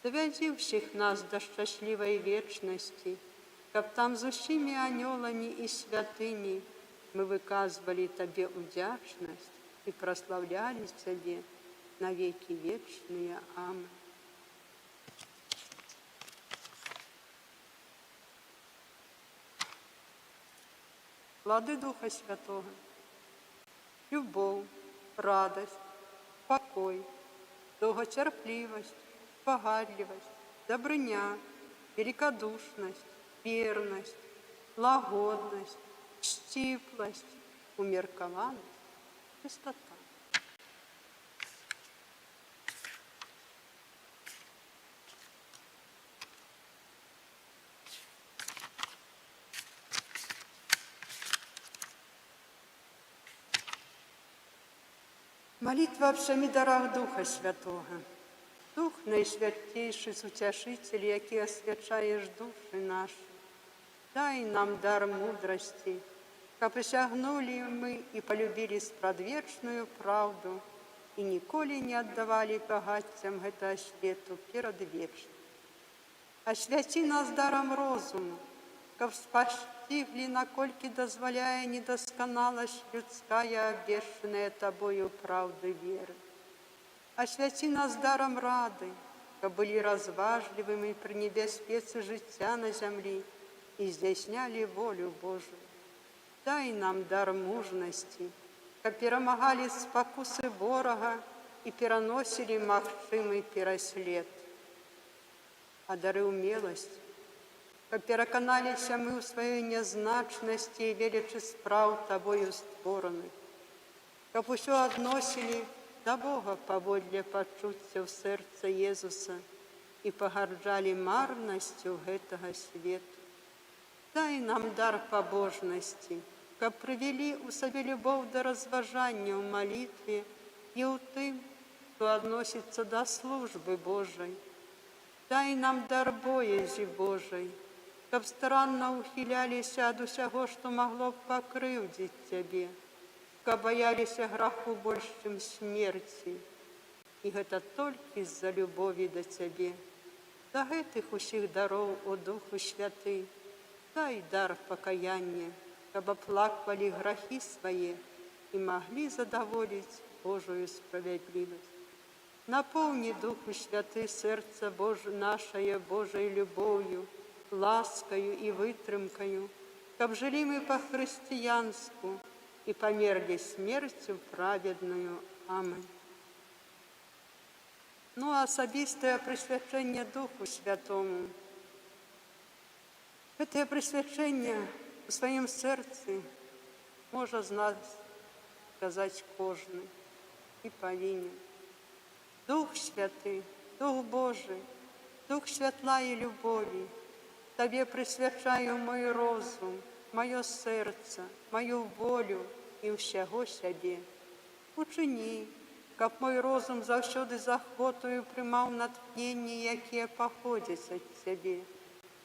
Довядзі всіх нас до шчаслівай вечности, каб там з усімі анёламі і святымі мы выказвалі Табе удзячнасць і праслаўлялі Цябе на веки вечныя. Аминь. Плоды Духа Святого: любовь, радость, покой, долготерпливость, погадливость, добрыня, великодушность, верность, лагодность, чтиплость, умеркованность, чистота. Молитва об всеми дарах Духа Святого. Дух найсвятейший сутяшитель, який освячаешь души наши. Дай нам дар мудрости, как присягнули мы и полюбили спрадвечную правду и николи не отдавали пагадцям гэтага свету перад вечным. Освяти нас даром розуму, как постигли, накольки дозволяя недосконалость людская, обвешенная Тобою правды веры. Освяти нас даром рады, как были разважливыми при небеспеці життя на землі и здійсняли волю Божию. Дай нам дар мужности, как перемагали спокусы ворога и переносили магчимый переслед. А дары умелости, как переконалися мы у своей незначности и величи справ Тобою створених, как усё относили до Бога паводле пачуццяў сэрца Езуса и погарджали марностью гэтага свету. Дай нам дар побожности, как привели у себе любовь до разважания в молитве и у тым, кто относится до службы Божией. Дай нам дар боязі Божией, как странно ухилялись от усяго, что могло б покрывдить Тебе, как боялись граху больше, чем смерти. И это только из-за любови до Тебе. До гэтых усіх даров, о Духу Святый, дай дар покаяния, как оплакивали грехи свои и могли задоволить Божию справедливость. Наполни, Духу Святый, сердце наше Божией любовью, ласкою и вытримкою, как жили мы по-християнску и померли смертью праведную. Аминь. Ну, а особистое присвячение Духу Святому. Это присвячение у своем сердце може з нас сказать кожний и повинен. Дух Святый, Дух Божий, Дух святла и любови, Тебе присвячаю мой розум, мое серце, мою волю і всього себе. Учини, как мой розум завсёды з охотою приймав натхнення, яке походять від Тебе,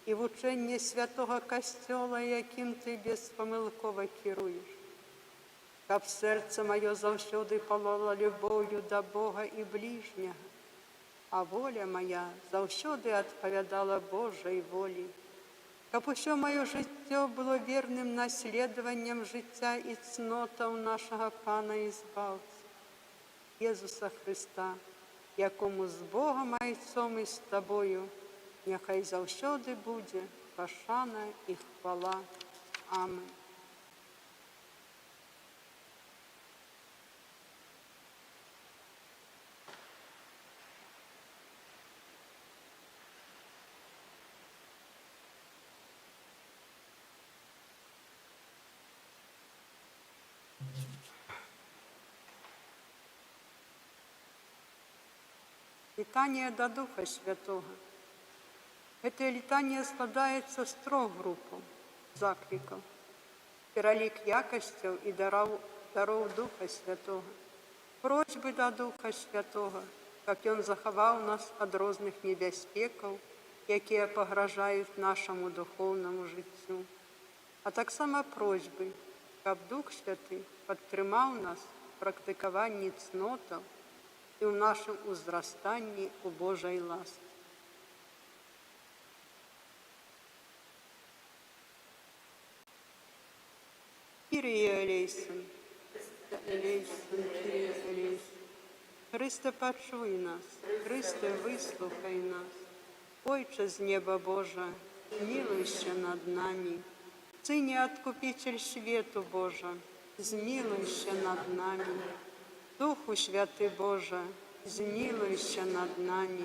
і в ученні святого Костьола, яким Ти безпомилково керуєш. Как серце моє завсёды палало любов'ю до Бога і ближнього, а воля моя завсёды відповідала Божій волі. Как усё моє життя було вірним наслідуванням життя і цнотаў нашого Пана і Збавця, Єсуса Христа, якому з Богом Отцом і з Тобою нехай завсёды буде пошана і хвала. Аминь. Летание до Духа Святого. Это летание складается с 3 групп закликов. Перелик якостей и даров Духа Святого. Просьбы до Духа Святого, как Он заховал нас от разных небезпеков, які погрожають нашому духовному життю. А так само просьби, щоб Дух Святий підтримав нас в практикуванні цнотів і в нашому узрастанні у Божій ласці. Kyrie eleison, eleison, Kyrie eleison. Христе, почуй нас, Христе, вислухай нас. Отче з неба Божа, змилуйся над нами. Сыне Откупитель свету Божа, змилуйся над нами. Духу Святый Божа, змилуйся над нами.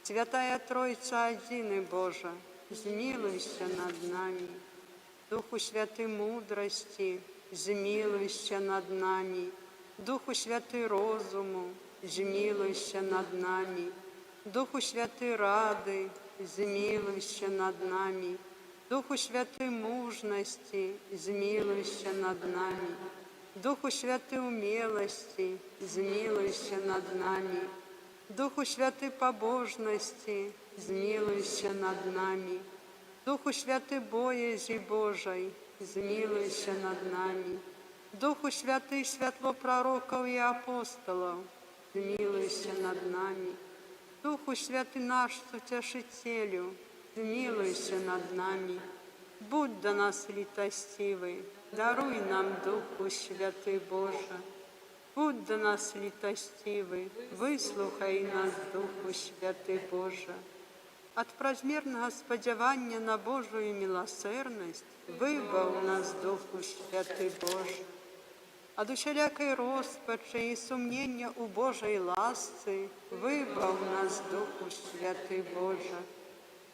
Святая Троица Одины Божа, змилуйся над нами. Духу Святый мудрости, змилуйся над нами. Духу Святый розуму, змилуйся над нами. Духу Святый рады, змилуйся над нами. Духу Святый мужности, змилуйся над нами. Духу Святый умелости, змилуйся над нами. Духу Святый побожности, змилуйся над нами. Духу Святый боязі Божій, змилуйся над нами. Духу Святый святло пророков и апостолов, змилуйся над нами. Духу Святый наш Утешителю, змилуйся над нами. Будь до нас літостивий, даруй нам Духу Святий Боже. Будь до нас літостивий, вислухай нас, Духу Святий Боже. От празмерного сподівання на Божую милосердність вибав нас, Духу Святий Боже. От усілякої розпачі і сумніння у Божій ласці вибав нас, Духу Святий Боже.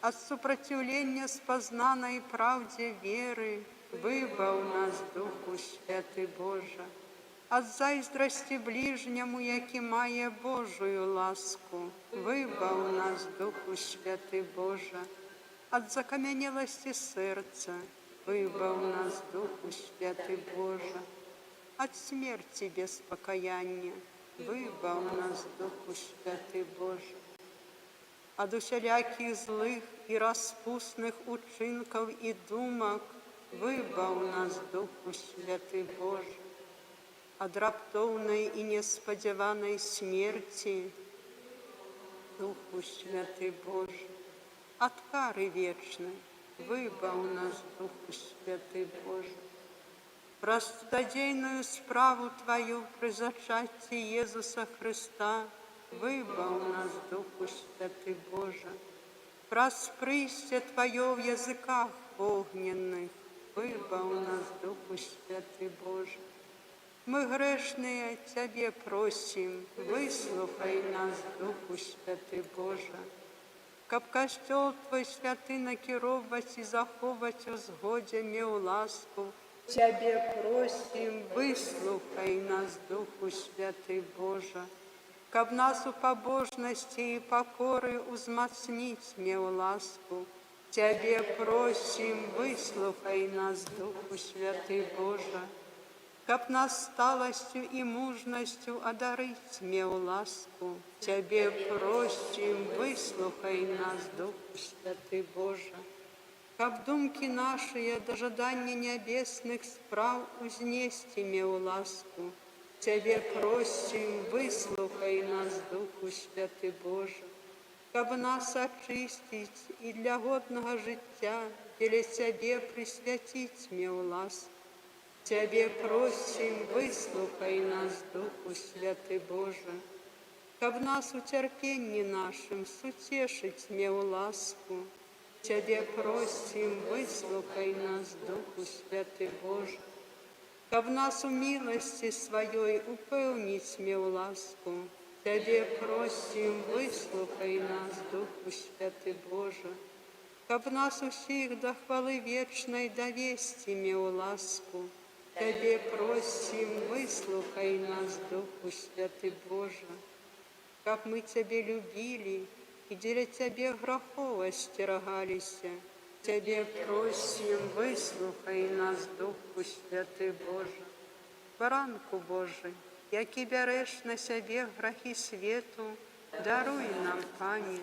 От супротивлення спознаній правді віри вибав нас, Духу Святий Боже. От зайздрості ближньому, який має Божую ласку, вибав нас, Духу Святий Боже. От закам'янілості серця вибав нас, Духу Святий Боже. От смерти без покаяння вибав нас, Духу Святий Боже. От усіляких злих і розпусних учинків і думок вибав нас, Духу Святий Боже. От раптовної і несподіваної смерті, Духу Святий Боже. От кари вічної вибав нас, Духу Святий Боже. Про студодійну справу Твою при зачатті Єсуса Христа вибав нас, Духу Святий Боже. Про спристя Твое в язиках огненных вибав нас, Духу Святий Боже. Мы грешные Тебе просим, выслухай нас, Духу Святий Боже. Каб костел Твой святий накеровать и заховать у згоді м'ю ласку, Тебе просим, выслухай нас, Духу Святий Боже. Каб нас у побожности и покоры узмацнить м'ю ласку, Тебе просим, выслухай нас, Духу Святий Боже. Каб нас сталостью и мужностью одарить м'ю ласку, Тебе просим, выслухай нас, Духу Святий Боже. Каб думки наши до ожидания небесных справ узнести м'ю ласку, Тебе просим, выслухай нас, Духу Святий Боже. Каб нас очистить и для годного життя для Тебе присвятить м'ю ласку, Тебе просим, выслухай нас, Духу Святий Боже. Каб нас у терпении нашим сутешить м'ю ласку, Тебе просим, выслухай нас, Духу Святий Боже. Каб нас у милости Своей упевнить м'ю ласку, Тебе просим, выслухай нас, Духу Святий Боже. Каб нас усіх до хвали вечной довести м'ю ласку, Тебе просим, выслухай нас, Духу Святий Боже. Каб мы Тебе любили и для Тебе грехов остерегалися, Тебе просим, выслухай нас, Духу Святий Боже. Баранку Божий, який береш на себе грехи світу, даруй нам, Пане.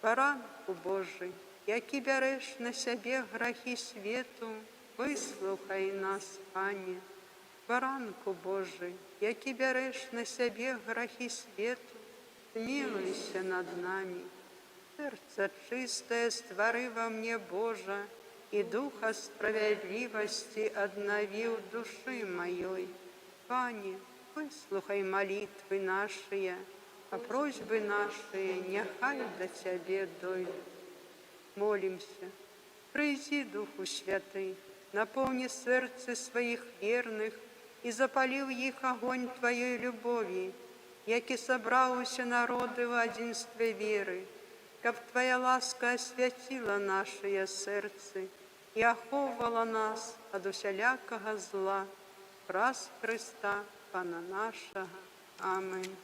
Баранку Божий, який береш на себе грехи світу, вислухай нас, Пане. Баранку Божий, який береш на себе грехи світу, змилуйся над нами. Серце чистое створи во мне, Боже, и духа справедливости обнови в души моей. Пане, выслухай молитвы наши, а просьбы наши нехай до Тебе дойдут. Молимся, прийди, Духу Святый, наполни сердце своих верных и запали в их огонь Твоей любови, яки собралися народы в одинстве веры, каб Твоя ласка освятила наше сердце и оховала нас от усялякого зла. Раз Христа, Пана нашего. Аминь.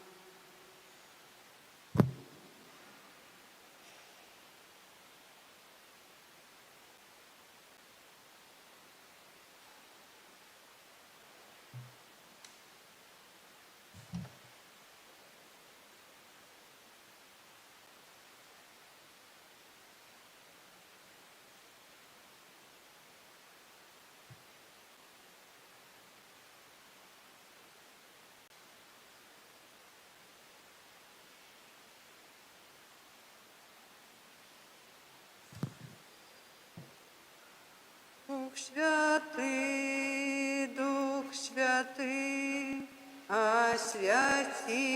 Дух Святый, освяти,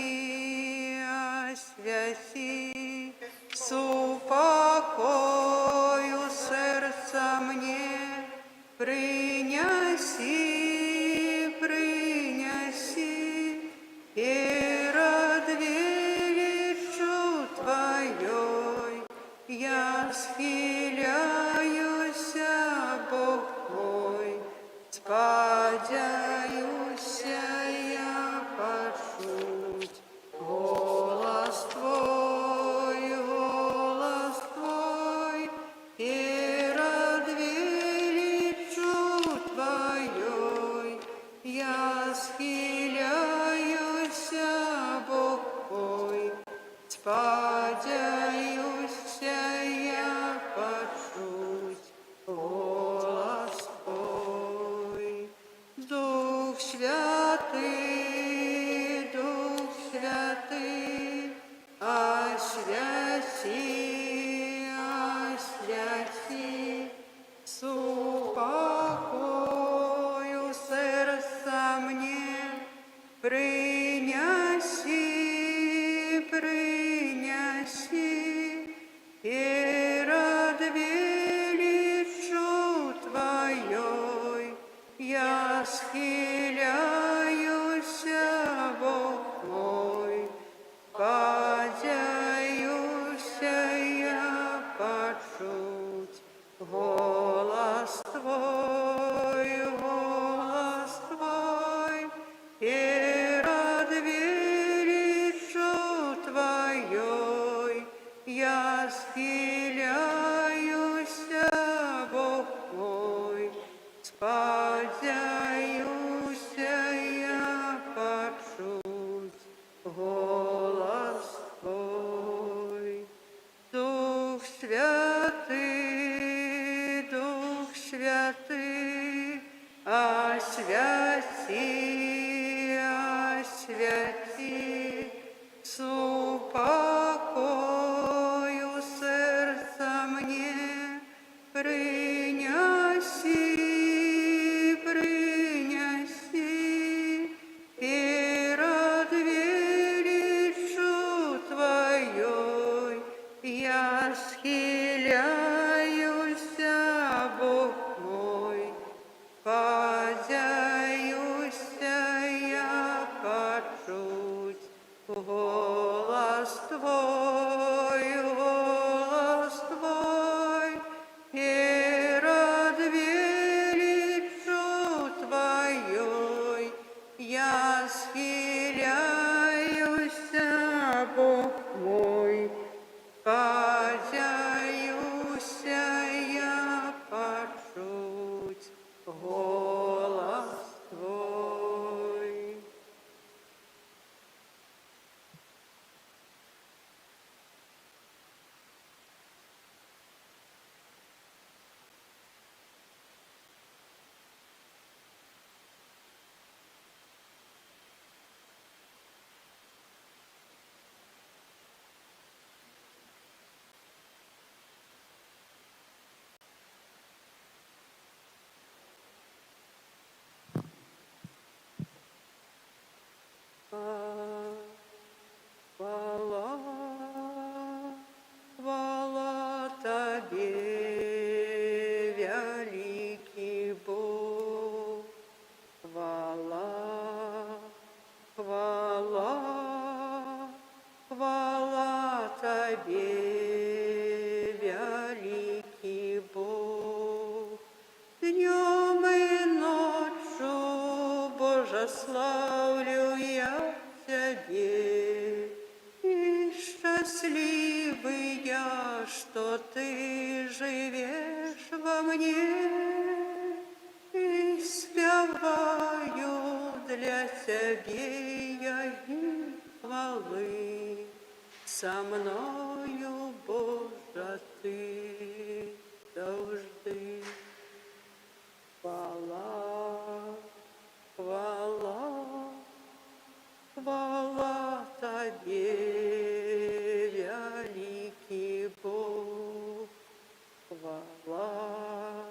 с упокою сердца мне, принеси, перед величию Твоей, я схиляюся, Бог мой, спадяюся я почуть голос Твой, перед величию Твоей, я схиляюся, Бог мой, спадяюся я почуть голос Твой. Дух Святый, освяти, с упокою сердца мне, принеси, перед величию Твоей, я схиляюся, Бог мой, спадяюся я почуть голос Твой, перед величию Твоей, я схиляюся, Бог мой, спадяюся я почуть голос Твой. Дух Святый, освяти, с упокою сердца мне, принеси, перед величию Твоей, я схиляюся, Бог мой, спадяюся я почуть голос Твой, перед величию Твоей, я схиляюся, Бог мой, спадяюся я почуть голос Твой. Хвала Тебе, великий Бог, хвала Тебе, великий Бог. Днем и ночью, Боже, славлю я Тебе, и счастливый я, что Ты живешь во мне, и спеваю для Тебе я и хвалы. Со мною, Боже, Ты завжди. Хвала Тебе, великий Бог, хвала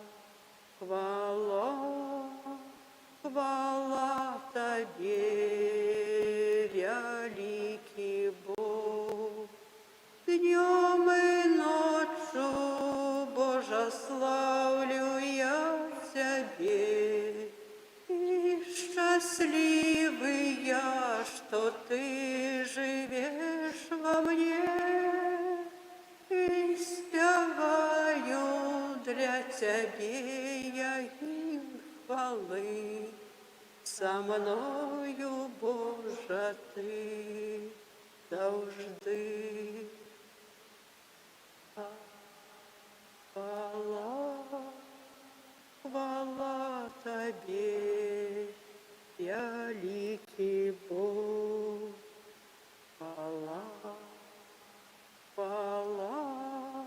Днем и ночью, Боже, славлю я Тебе. И счастливый я, что Ты живешь во мне, и спеваю для Тебе я гимн хвалы. Со мною, Боже, Ты завжди. Хвала Тебе, великий Бог. Хвала,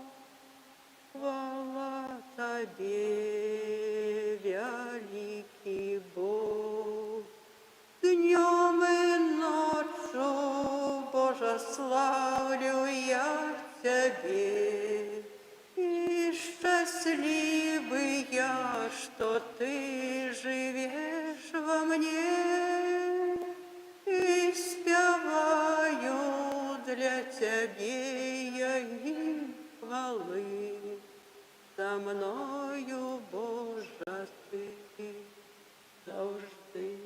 хвала Тебе, великий Бог. Днем и ночью, Боже, славлю я Тебе. И счастливый я, что Ты живешь во мне, и спеваю для Тебе я гимн хвалы. Со мною, Боже, Ты завжди.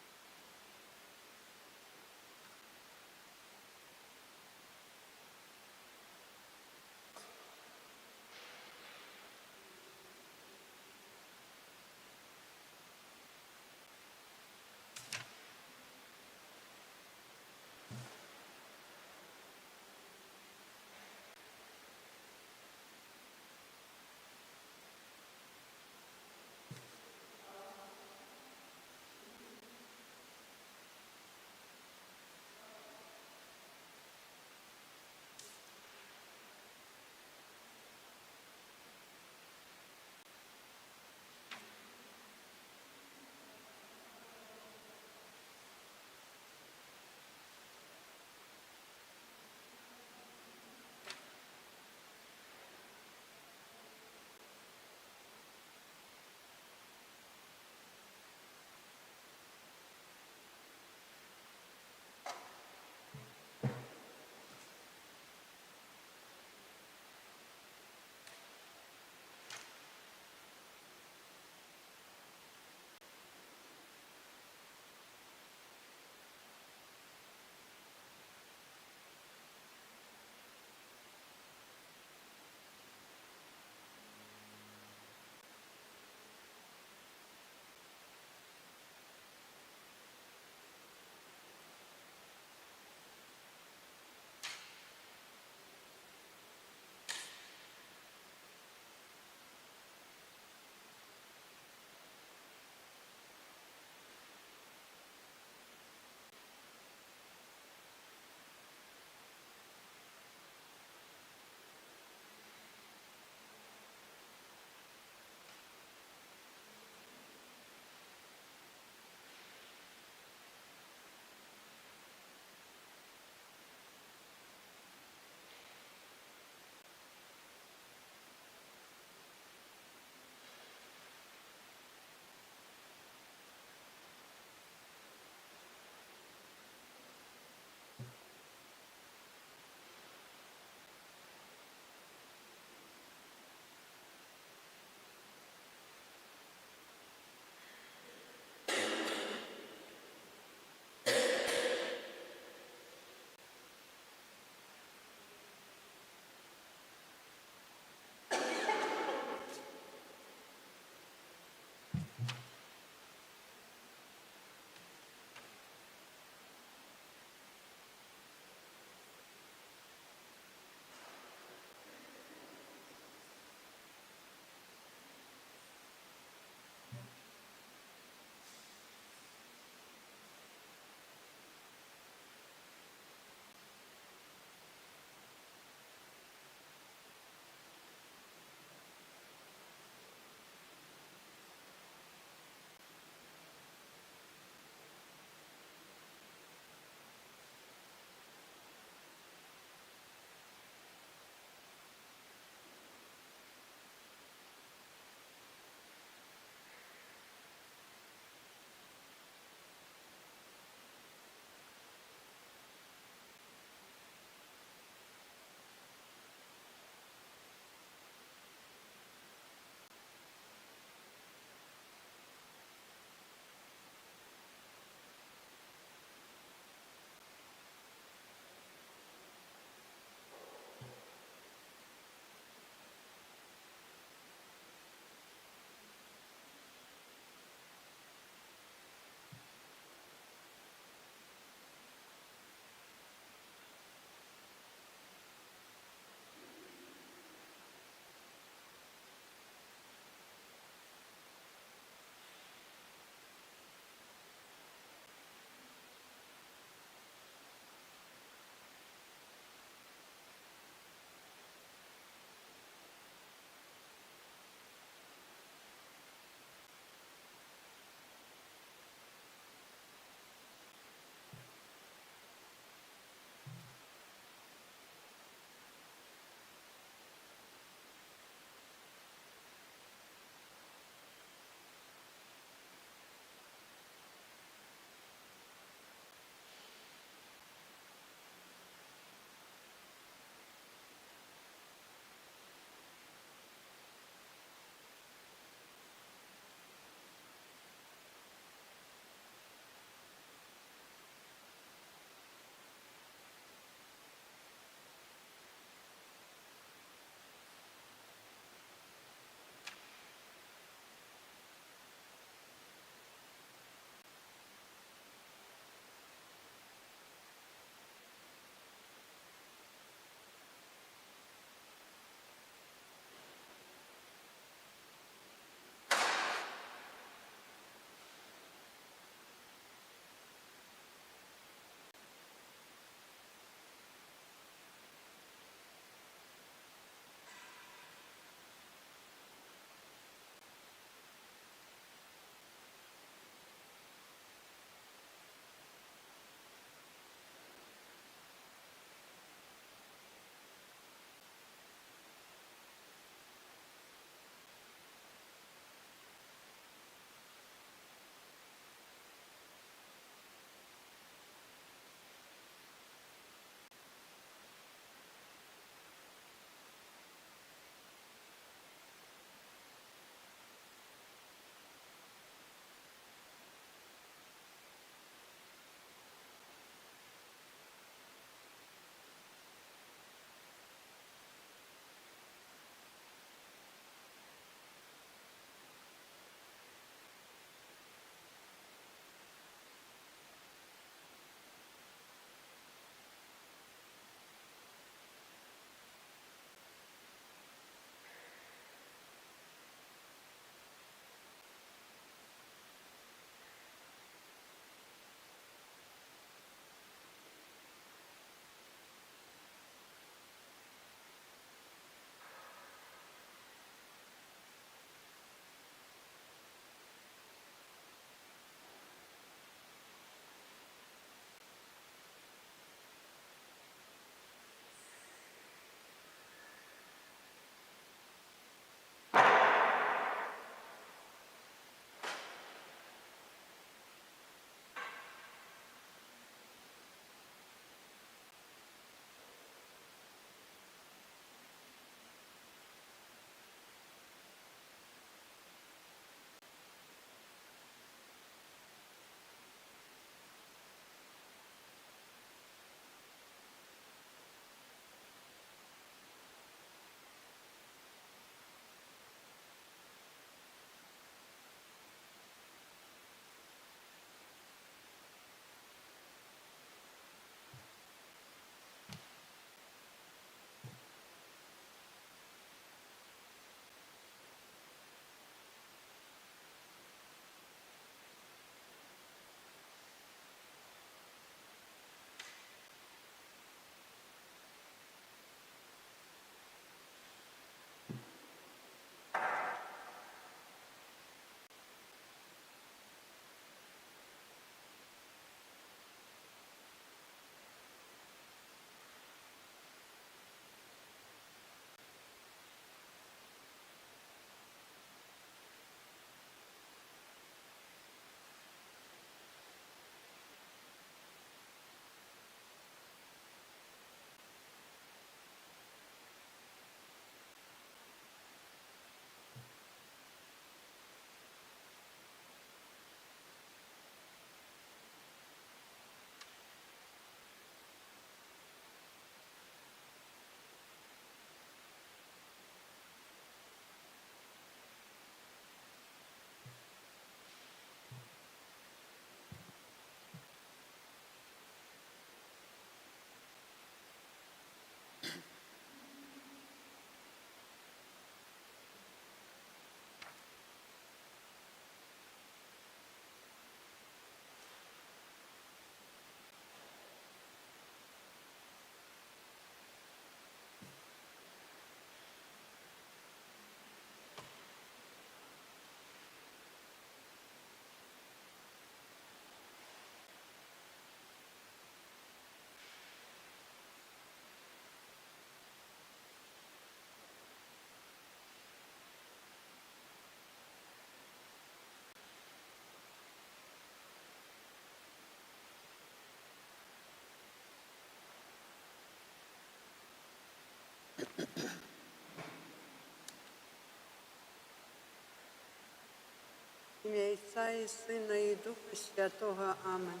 ім'я Отця і Сина і Духа Святого. Амен.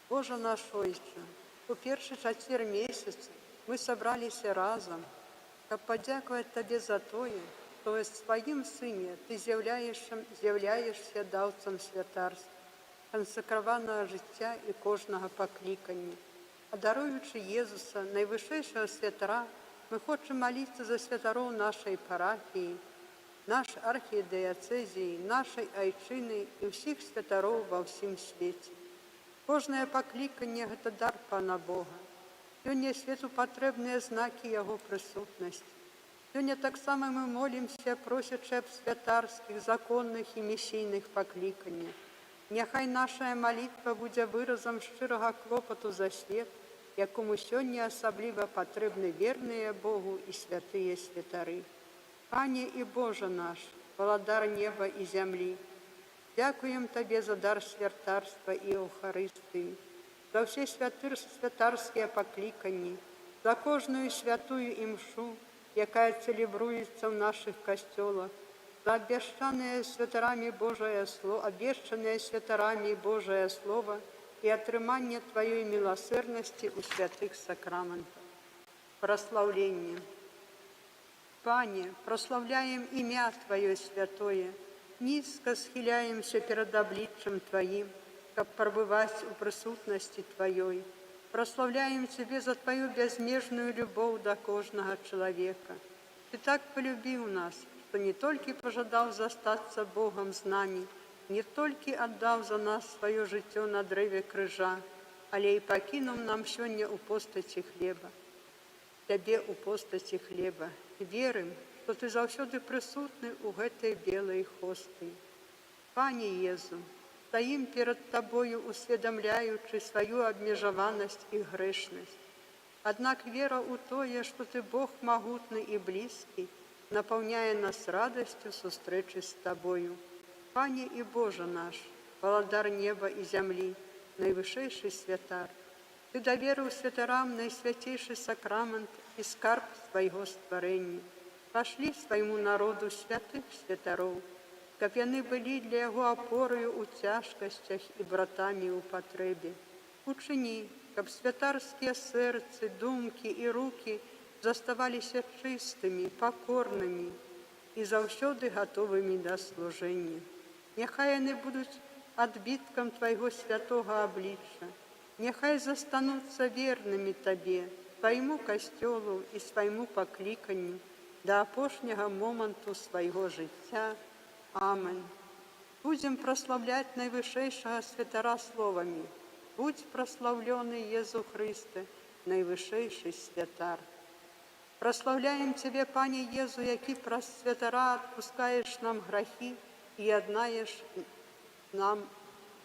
Боже наш Отче, у перший чацвер месяца мы собралися разом, каб подякувати Тобі за тое, што в Своїм Сыне Ты з'являєшся даўцам святарства, кансакраванага жыцця і кожнага паклікання. А даруючы Езуса, найвышэйшага святара, мы хочам маліцца за святароў нашай парафіі, нашай архідыяцэзіі, нашай айчыны і ўсіх святароў ва ўсім свеце. Кожнае пакліканне – гэта дар Пана Бога. Сёння свету патрэбныя знакі Яго прысутнасці. Сёння таксама мы молімся, просячы аб святарскіх, законных і місійных пакліканнях. Няхай нашая малітва будзе выразам шчырага клопату за свет, якому сёння асабліва патрэбны верныя Богу і святыя святары. Пане і Божа наш, валадар неба і зямлі, дзякуем Табе за дар святарства і Еўхарыстыі, за ўсе святарскія пакліканні, за кожную святую імшу, якая цэлебруецца ў нашых касцёлах, за абвешчанае святарамі Божае Слова і атрыманне Тваёй міласэрнасці ў святых сакраментах. Праслаўленне. Пане, праслаўляем імя Тваё святое, нізка схіляемся перад абліччам Тваім, каб прабываць у прысутнасці Тваёй. Праслаўляем Цябе за Тваю бязмежную любоў да кожнага чалавека. Ты так полюбіў нас, што не толькі пажадаў застацца Богам з намі, не толькі аддаў за нас сваё жыццё на дрэве крыжа, але і пакінуў нам сёння ў постаці хлеба. Цябе ў постаці хлеба. Верым, што Ты заўсёды прысутны ў гэтай белай хосты. Пане Езу, стаім перад Табою, усведамляючы сваю абмежаванасць і грэшнасць. Аднак вера ў тое, што Ты Бог магутны і блізкі, напаўняе нас радасцю сустрэчы з Табою. Пане і Божа наш, валадар неба і зямлі, найвышэйшы святар, Ты даверыў святарам найсвяцейшы сакрамент і скарб свайго стварэння. Пашлі свайму народу святых святароў, каб яны былі для яго апораю ў цяжкасцях і братамі ў патрэбе. Учыні, каб святарскія сэрцы, думкі і рукі заставаліся чыстымі, пакорнымі і заўсёды гатовымі да служэння. Няхай яны будуць адбіткам Твайго святога аблічча, няхай застануцца вернымі Табе, Твайму касцёлу і свайму пакліканню да апошняга моманту свайго жыцця. Амен. Будзем праслаўляць найвышэйшага святара словамі. Будь праслаўлёны Езу Хрысте, найвышэйшы святар. Праслаўляем Цябе, Пане Езу, які праз святара адпускаеш нам грахі і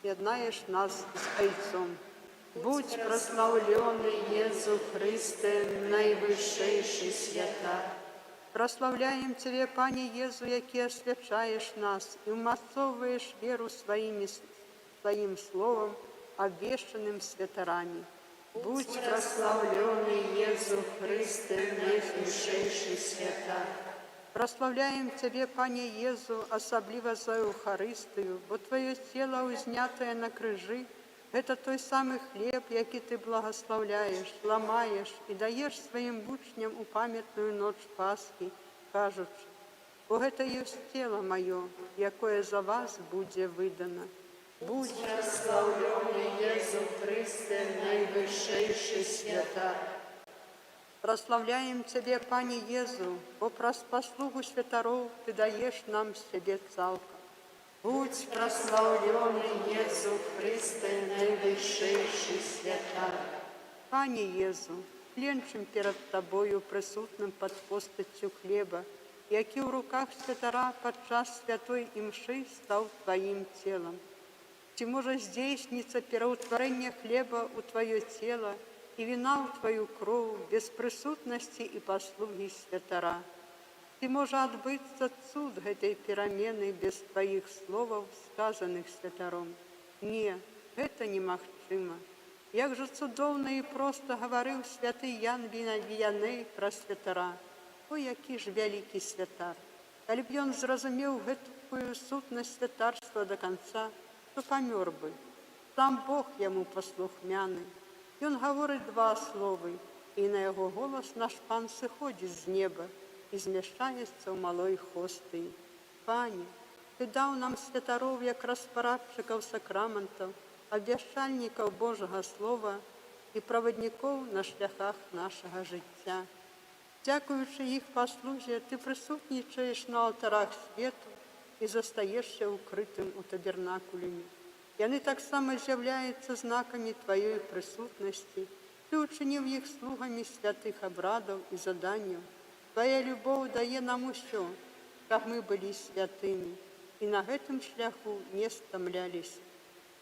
яднаеш нас з Айцом. Будь праслаўлёны Езу Хрысте, найвышэйшы святар. Праслаўляем Цябе, Пане Езу, які асвячаеш нас і ўмацоўваеш веру сваім словам, абвешчаным святарамі. Будь праслаўлёны Езу Хрысте, найвышэйшы святар. Праслаўляем Цябе, Пане Езу, асабліва за Еўхарыстыю, бо Тваё цела, узнятае на крыжы, гэта той самы хлеб, які Ты благаслаўляеш, ламаеш і даеш сваім вучням у памятную ноч Пасхі, кажучы: «Бо гэта ёсць цела маё, якое за вас будзе выдана». Будь праслаўлёны Езу Хрысте, найвышэйшы святар. Праслаўляем Цябе, Пане Езу, бо праз паслугу святароў Ты даеш нам сябе цалкам. Будь праслаўлёны Езу Хрысте, найвышэйшы святар. Пане Езу, кленчым перад Табою прысутным пад постаццю хлеба, які ў руках святара падчас святой імшы стаў Тваім целам. Ці можа здзейсніцца пераўтварэнне хлеба ў Тваё цела і віна ў Тваю кроў без прысутнасці і паслугі святара? Ці можа адбыцца цуд гэтай перамены без Тваіх словаў, сказаных святаром? Не, гэта немагчыма. Як жа цудоўна і проста гаварыў святы Ян Віяней пра святара. О, які ж вялікі святар! Калі б ён зразумеў высокую сутность святарства до конца, то помер бы. Сам Бог ему послухмяный. Ён гаворыць два словы, і на яго голас наш пан сыходзіць з неба і змяшчаецца ў малой хостыі. Пане, ты даў нам святароў як распарадчыкаў сакраментаў, абвяшчальнікаў Божага слова і праваднікоў на шляхах нашага жыцця. Дзякуючы іх паслузе, ты прысутнічаеш на алтарах свету і застаешся ўкрытым у табернакулюме. Яны таксама з'яўляюцца знакамі тваёй прысутнасці. Ты учыніў іх слугамі святых абрадаў і заданняў. Твая любоў дае нам усё, каб мы былі святымі, і на гэтым шляху не стамляліся.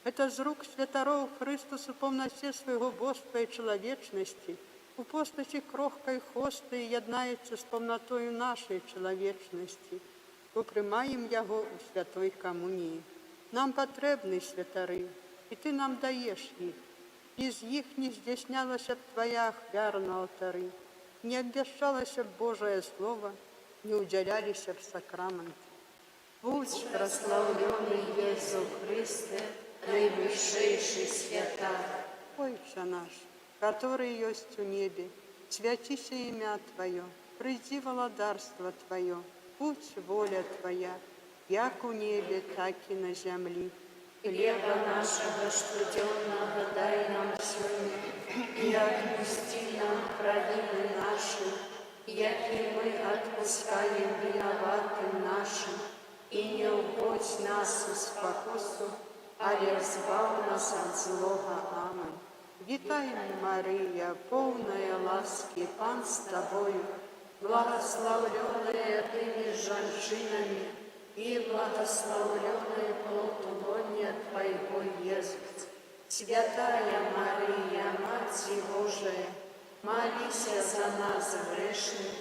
Гэта з рук святароў Христос у паўнаце свайго боства і чалавечнасці у постаці крохкай хосты яднаецца з паўнатою нашай чалавечнасці, бо прымаем яго ў святой камуніі. Нам патрэбны святары, і ты нам даеш іх. Без іх не здзяйснялася б твая ахвяра на алтары, не абвяшчалася б Божае слово, не ўдзяляліся б сакраманты. Будь прославленный Иисус Христе, наивысшейший святар. Отче наш, который есть у небе, святися имя Твое, приди владарство Твое, будь воля Твоя, як у небе, так и на земле. Хлеба нашего штоденного дай нам сегодня, и отпусти нам провины наши, яки мы отпускаем виноватым нашим, и не угодь нас в спокусу, але избав нас от злого. Аминь. Вітай, Мария, полная ласки, Пан с Тобою, Благословленная ты между женщинами, и благословленный плод лона Твоего, Иисус. Святая Мария, Матерь Божия, молись за нас грешных,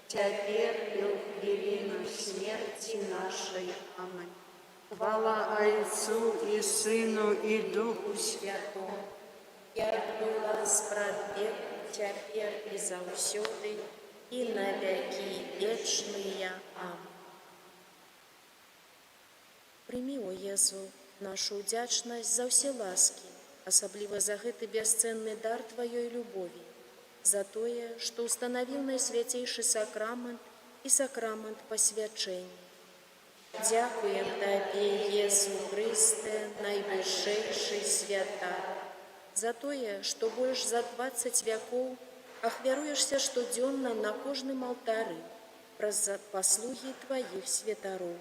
теперь и в хвилину смерти нашей. Аминь. хвала Отцу и Сыну и Духу Святому, як была справед, теперь и заўсёды, и на веки вечные. Аминь. Прымі, о Езу, нашу удзячнасць за ўсе ласкі, асабліва за гэты бясцэнны дар Тваёй любові, за тое, што ўстанавіў найсвяцейшы сакрамент і сакрамент пасвячэння. Дзякуем Табе, Езу Хрысте, найвышэйшы святар, за тое, што больш за 20 вякоў ахвяруешся штодзённа на кожным алтары праз паслугі Тваіх святароў.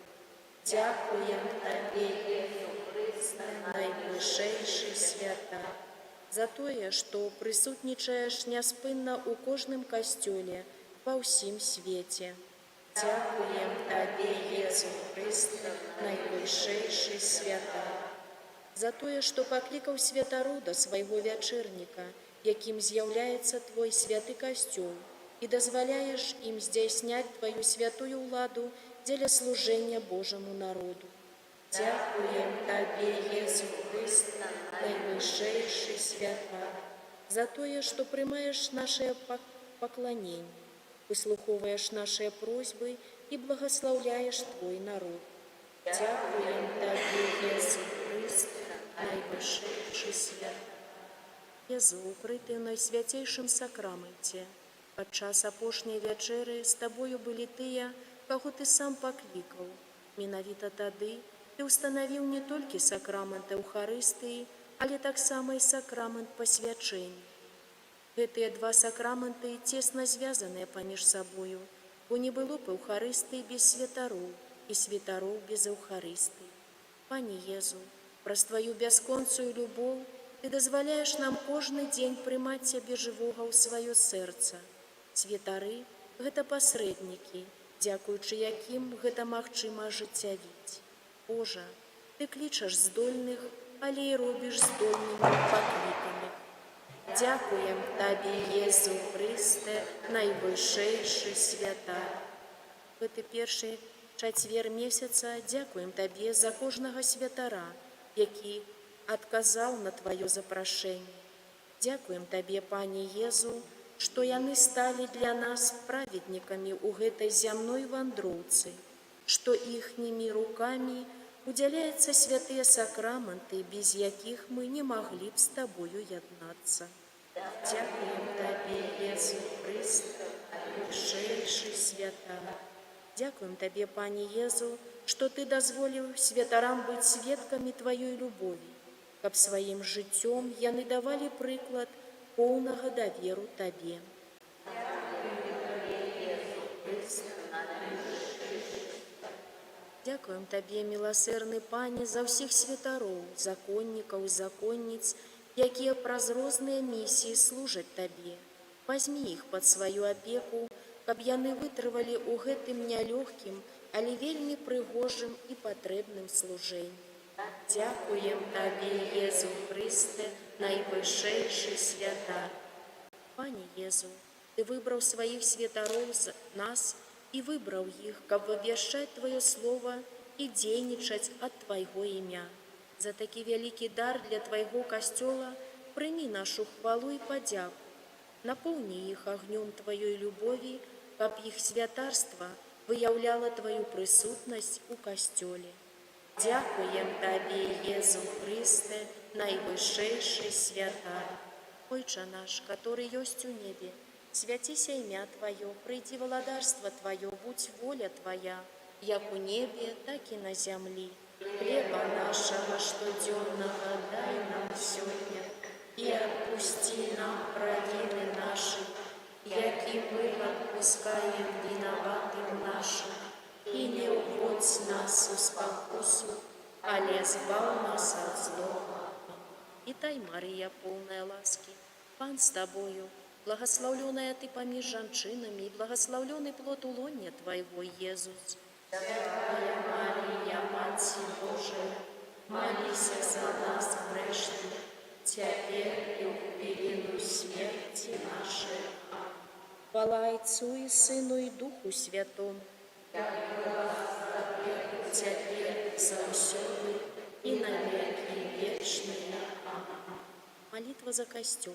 Дзякуем Табе, Езу Хрысте, найвышэйшы святар, за тое, што прысутнічаеш няспынна ў кожным касцёле па ўсім свеце. Дзякуем Табе, Езу Хрысте, найвышэйшы святар, за тое, што паклікаў святароў да свайго вячэрніка, якім з'яўляецца Твой святы касцёл, і дазваляеш ім здзяйсняць Тваю святую ўладу дзеля служэння Божаму народу. Дзякуем Табе, Езу Хрысте, найвышэйшы святар, за тое, што прымаеш нашае пакланенне, выслухоўваеш нашыя просьбы і благаслаўляеш Твой народ. Дзякуем Табе, Езу Хрысте, найвышэйшы святар. Езу, укрыты ў найсвяцейшым сакраменце, падчас апошняй вячэры з Табою былі тыя, каго Ты сам паклікаў. Менавіта тады Ты ўстанавіў не толькі сакрамент Эўхарыстыі, але таксама і сакрамент пасвячэння. Гэтыя два сакраменты цесна звязаныя паміж сабою, бо не было б Эўхарыстыі без святароў і святароў без Эўхарыстыі. Пане Езу, праз Тваю бясконцую любоў Ты дазваляеш нам кожны дзень прымаць Цябе жывога ў сваё сэрца. Святары – гэта пасрэднікі, дзякуючы якім гэта магчыма ажыццявіць. Божа, Ты клічаш здольных, але і робіш здольнымі пакліканых. Дзякуем Табе, Езу Хрысте, найвышэйшы святар. Гэты першы чацвер месяца дзякуем Табе за кожнага святара, які адказаў на Тваё запрашэнне. Дзякуем Табе, Пане Езу, што яны сталі для нас праведнікамі ў гэтай зямной вандроўцы, что ихними руками уделяются святые сакраменты, без яких мы не могли б с Тобою єднаться. Дякуем Тебе, Єсу Христ, вышедший свята. Дякуем Тебе, Пане Єзу, что Ты дозволил святарам быть свідками Твоей любови, каб своим життем яны давали приклад полного доверу Тебе. Дякуем Табе, милосердный Пане, за всех святароў, законников и законниц, якія праз розныя миссии служат Табе. Возьми их под свою опеку, каб яны вытрывалі ў гэтым нялёгкім, але вельмі прыгожым і патрэбным служэнні. Дякуем Табе, Єзу Христе, найвышэйшы святар. Пане Єзу, Ты выбраў сваіх святароў з нас и выбрал их, как вывешать Твое Слово и дейничать от Твоего имя. За таки великий дар для Твоего Костела прими нашу хвалу и подяку. Наполни их огнем Твоей любови, как их святарство выявляло Твою присутность у Костеле. Дякуем Тебе, Єзу Христе, найвышэйший святар. Отче наш, который есть у небе, святися імя Твое, прийди владарство Твое, будь воля Твоя, як у небе, так и на земле. Хлеба нашего штоденного дай нам сегодня, и отпусти нам провины наши, яки мы отпускаем виноватым нашим, и не уводь нас в спокусу, але избав нас от злого. Итай, Мария, полная ласки, Пан с Тобою, благословленная Ты поміж жанчинами, и благословленный плод улонья Твоего, Иисус. Святая Мария, Мать Божия, молись за нас грешных, теперь и в велину смерти нашей. Хвала Отцу и Сыну и Духу Святому, теперь заўсёды и на веки вечные. Молитва за Костел.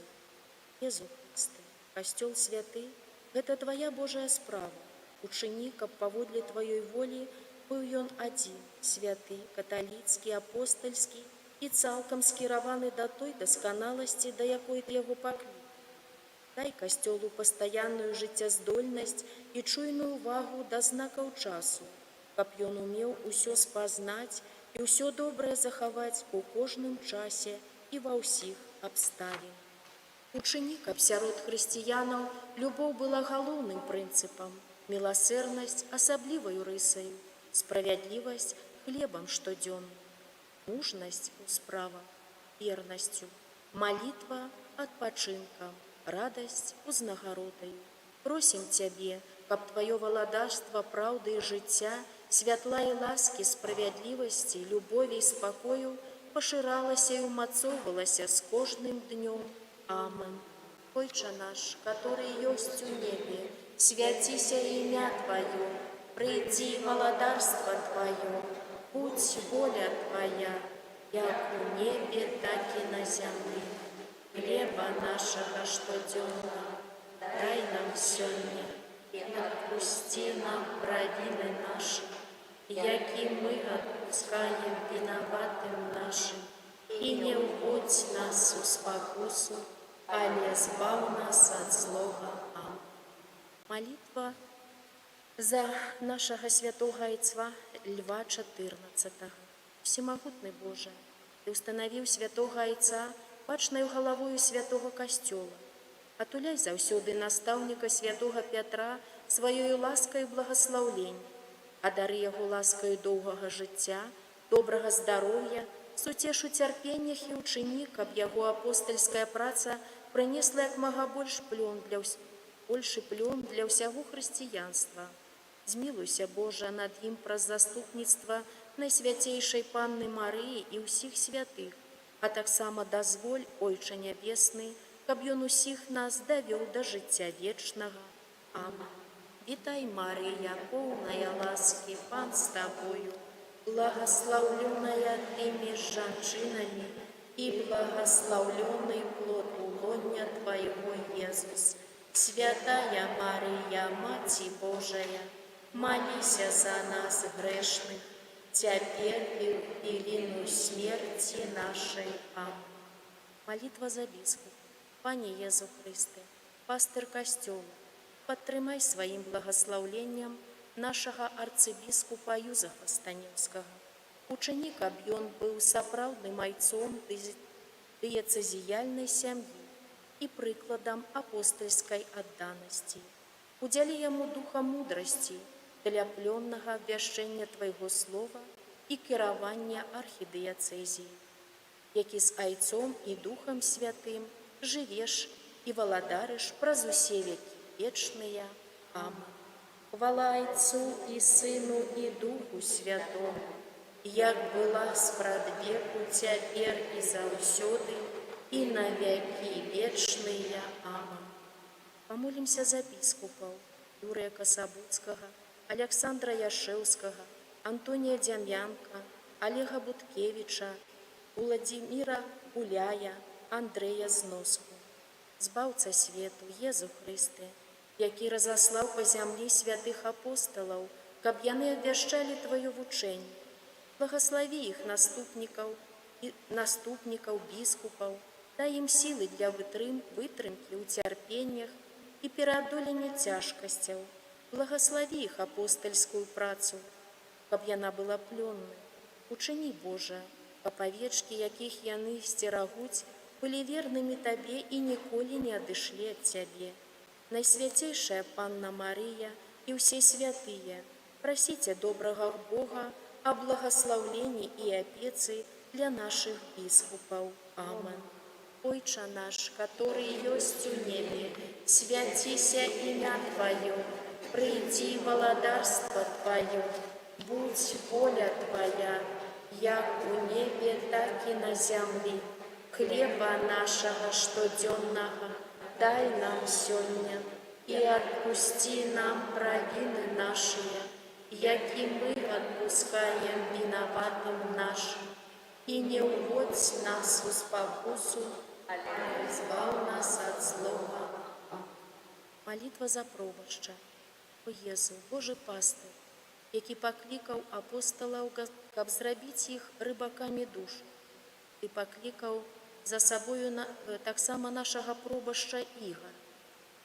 Єзу Христе, Костел святый, это Твоя Божия справа. Учини, каб паводле Твоей воли быў ён один, святый, католицкий, апостольский и цалкам скіраваны до той досконалости, до якой Ты яго паклікаў. Дай Костелу постоянную жыццяздольнасць и чуйную увагу до знакаў часу, каб ён умеў усё спазнаць и усё добрае захаваць у кожным часе и ва ўсіх абставінах. Учини, каб сярод хрысціянаў любоў была галоўным прынцыпам, милосердность асаблівай рысай, справядлівасць хлебам штодзённым, мужнасць у справах вернасцю, молитва адпачынкам, радасць узнагародаю. Просім Цябе, каб Твоё валадарства праўды і жыцця, святла і ласкі, справядлівасці, любові і спакою пашыралася і умацоўвалася з кожным днём. Амин. Отче наш, который есть у небе, святися имя Твое, приди владарство Твое, будь воля Твоя, як у небе, так и на земле. Хлеба нашего штоденного дай нам сегодня, и отпусти нам провины наши, яки мы отпускаем виноватым нашим, и не уводь нас в спокусу, але избав нас от злого. Аминь. Молитва за нашего святого Отца Льва XIV. Всемогутный Боже, Ты установил святого Отца бачною головою святого Костела. Отуляй заўсёды наставника святого Петра своєю ласкою благословлень, а дары яго ласкою доўгага жыцця, добрага здароўя, суцешу цярпеннях і ўчыні, каб яго апостольская праца прынесла як мага большы плён для ўсяго хрысціянства. Змілуйся, Божа, над ім праз заступніцтва Найсвяцейшай Панны Марыі і ўсіх святых, а таксама дазволь, Ойче Нябесны, каб ён усіх нас давёў да жыцця вечнага. Аминь. Вітай, Мария, полная ласки, Пан с Тобою, благословленная Ты меж жанчинами, и благословленный плод улонья Твоего, Иисус. Святая Мария, Мать Божия, Молися за нас грешных, теперь и в хвилину смерти нашей. Аминь. Молитва за біскупа. Пане Єзу Христе, пастир костёла, падтрымай сваім благословленням нашага арцыбіскупа Юзефа Станіўскага. Учыні, каб ён быў сапраўдным айцом дыяцэзіяльнай сям'і і прыкладам апостальскай адданасці. Удзялі яму духа мудрасці для плённага абвяшчэння Твайго слова і кіравання архідыяцэзіі, які з айцом і духам святым жывеш і валадарыш праз усе векі вечныя. Аминь. Хвала Отцу і Сыну і Духу Святому, як была спрадвеку, цяпер і заўсёды, і на векі вечныя. Аминь. Помолимся за біскупаў Юрыя Касабуцкага, Александра Яшэўскага, Антонія Дзям'янка, Олега Буткевича, Владимира Гуляя, Андрея Зноску. Збаўца свету, Езу Христе, які разаслаў па зямлі святых апосталаў, каб яны абвяшчалі Тваё вучэнне. Благослови іх наступнікаў, біскупаў, дай ім сілы для вытрымкі ў цярпеннях і пераадолення цяжкасцяў. Благослови іх апостальскую працу, каб яна была плённай. Учыні, Божа, каб авечкі, якіх яны сцерагуць, былі вернымі Табе і ніколі не адышлі ад Цябе. Найсвяцейшая Панна Марыя і ўсе святыя, прасіце добрага Бога о благословлении и опеце для наших біскупаў. Аминь. Ойче наш, который есть у небе, святися имя Твое, приди владарство Твое, будь воля Твоя, як у небе, так и на земле. Хлеба нашего штоденного дай нам сегодня, и отпусти нам провины наши, яки мы отпускаем виноватым нашим, и не уводь нас в спокусу, а избав нас от злого. Молитва за пробашча. О Єзу, Божий пастир, які покликав апостолів, каб зробити їх рибаками душ. Ти покликав за собою так само нашого пробашча Ігоря.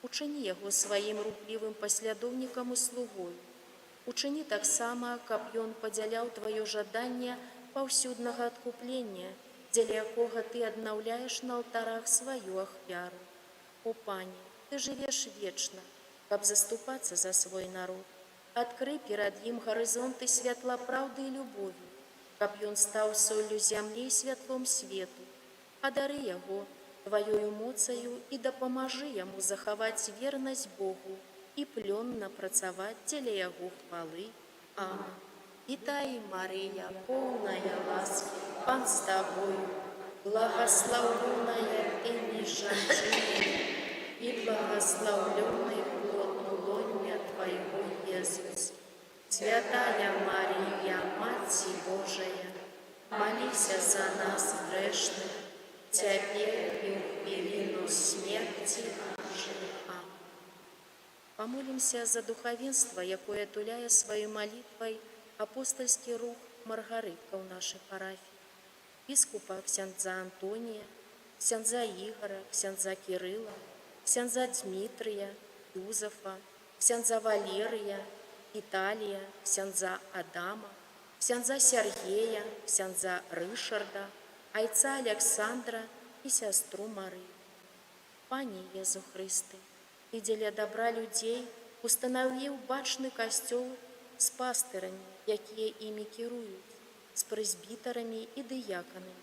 Учини його своїм рухливим послідовником і слугою. Учини так само, каб ён падзяляў Твоё жаданне паўсюднага адкуплення, дзеля якога Ты аднаўляеш на алтарах сваю ахвяру. О Пане, Ты жывеш вечна, каб заступацца за свой народ. Адкрый перад ім гарызонты святла праўды і любові, каб ён стаў соллю зямлі і святлом свету. Адары яго Тваёю моцаю і дапамажы яму захаваць вернасць Богу і плённа працаваць дзеля яго хвалы. Аминь. Вітай, Марія, полная ласки, Пан с Тобою, благословенная Ты меж женщинами, и благословленный плод лоня Твоего, Иисус. Святая Мария, Мать Божия, молись за нас грешных, теперь и в хвилину смерти нашей. Аминь. Помолимся за духовенство, якое туляе своей молитвой апостольский рух Маргаритка в нашей парафии, біскупа ксяндза Антонія, ксяндза Ігора, ксяндза Кирилла, ксяндза Дмитрия, Юзефа, ксяндза Валерия, Италия, ксяндза Адама, ксяндза Сергея, ксяндза Рышарда, айца Александра и сестру Марию. Пане Езу Христе, Ты дзеля добра людей установіў бачны касцёл з пастырамі, якія імі кіруюць, з прэзбітарамі і дыяканамі,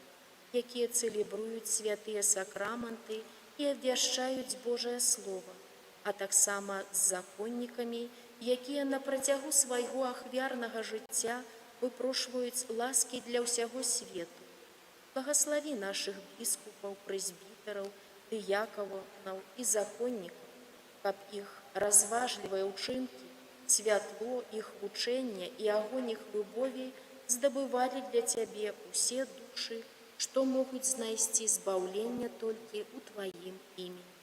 якія цэлебруюць святыя сакраманты і абвяшчаюць Божае Слово, а таксама з законнікамі, якія на працягу свайго ахвярнага жыцця выпрошваюць ласкі для ўсяго свету. Благослови наших біскупаў, прэзбітараў, дыяканаў і законнікаў, каб іх разважлівыя ўчынкі, святло іх вучэння і агонь іх любові здабывалі для Цябе ўсе душы, што могуць знайсці збаўленне толькі ў Тваім імені,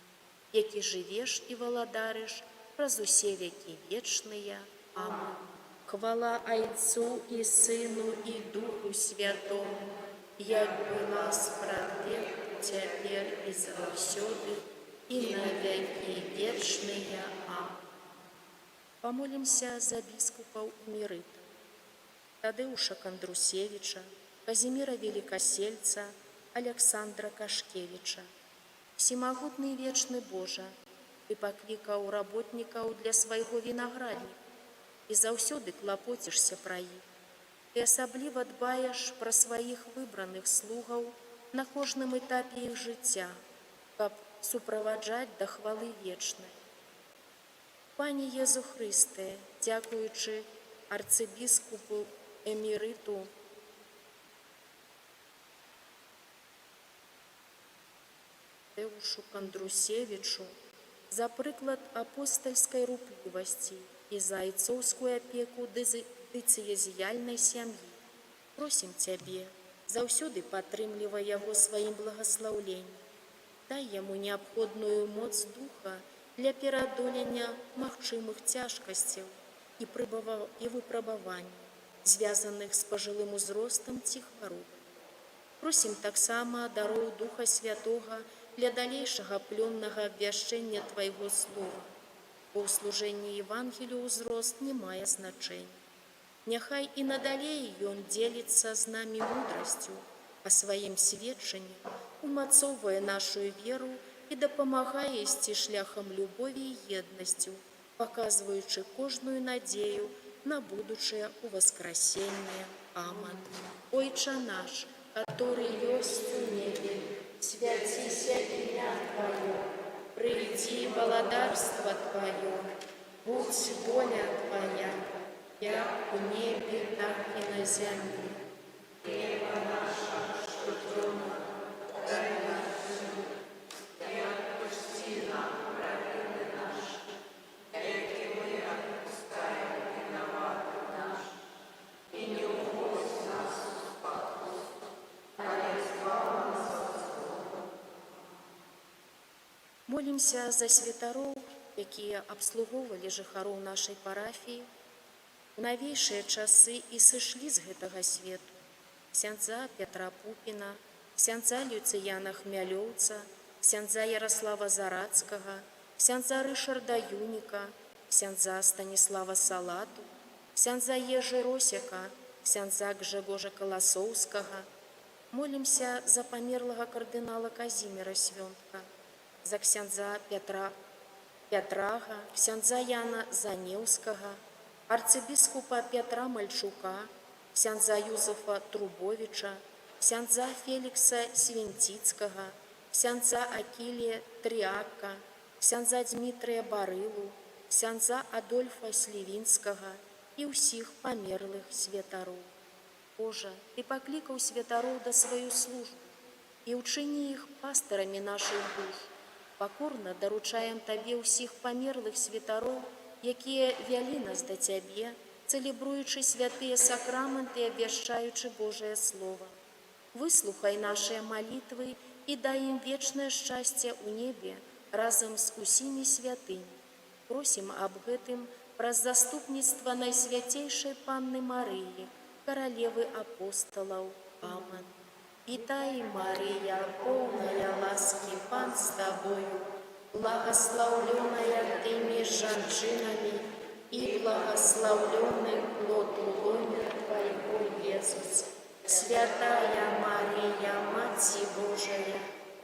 які жывеш і валадарыш праз усе векі вечныя. Аминь. Хвала Отцу и Сыну и Духу Святому, як была спрадвек, цяпер і заўсёды, и на веки вечные. Аминь. Помолимся за біскупаў эмерыта Тадеуша Кандрусевича, Казимира Великосельца, Александра Кашкевича. Всемогутный вечный Божа, Ты покликаў работникаў для свайго виноградника и заўсёды клапоцішся пра іх. Ты асабліва дбаеш пра сваіх выбраных слугаў на кожным этапе іх жыцця, каб суправаджаць да хвалы вечнай. Пане Езу Христе, дякуючи арцыбіскупу эмерыту Тадеушу Кандрусевичу за прыклад апостальскай руплівасці і за айцоўскую апеку дыцыезіяльнай сям'і. Просім Цябе, заўсёды падтрымлівай яго сваім благаслаўленнем. Дай яму неабходную моц духа для пераадолення магчымых цяжкасцяў і выпрабаванняў, звязаных з пажылым узростам ці хваробай. Просім таксама дароў Духа Святога для далейшага плённага абвяшчэння Твайго слова, бо ў служэнні Евангелію ўзрост не мае значэння. Няхай і надалей ён дзеліцца з намі мудрасцю, а сваім сведчаннем умацоўвае нашу веру і дапамагае ісці шляхам любові і еднасцю, паказваючы кожную надзею на будучае уваскрасенне. Аминь. Ойче наш, который есть в небе, святися имя Твое, приди володарство Твое, будь воля Твоя, як в небе, так и на земле. Хлеба наша, что днем, дай нам сегодня, и отпусти нам провины наши, яки мы отпускаем виноватым нашим, и не уводь нас в спокойствие, а избавь нас от злого. Молимся за святароў, якія абслугоўвалі жыхароў нашай парафіі, у навейшыя часы і сышлі з гэтага свету. Ксяндза Петра Пупіна, ксяндза Люцыяна Хмялёўца, ксяндза Ярослава Зарацкага, ксяндза Рышарда Юніка, ксяндза Станіслава Салату, ксяндза Ежы Росяка, ксяндза Гжегожа Каласоўскага. Молимся за памерлага кардынала Казіміра Свёнтка, за ксяндза Пятрага, ксяндза Яна Занеўскага, арцыбіскупа Петра Мальчука, ксяндза Юзефа Трубовича, ксяндза Фелікса Свінціцкага, ксяндза Акілія Трыака, ксяндза Дмітрыя Барылу, ксяндза Адольфа Слівінскага і ўсіх памерлых святароў. Божа, Ты паклікаў святароў да сваю службу і ўчыні іх пастарамі нашых душ. Пакорна даручаем Табе ўсіх памерлых святароў, якія вялі нас да Цябе, цэлебруючы святыя сакрамэнты і абвяшчаючы Божае Слова. Выслухай нашыя малітвы і дай ім вечнае шчасце ў небе разам з усімі святымі. Просім аб гэтым праз заступніцтва Найсвяцейшай Панны Марыі, каралевы апосталаў. Аминь. Вітай, Мария, полная ласки, Пан с Тобою, благословленная Ты меж женщинами, и благословленный плод лона Твоего, Иисус. Святая Мария, Мать Божия,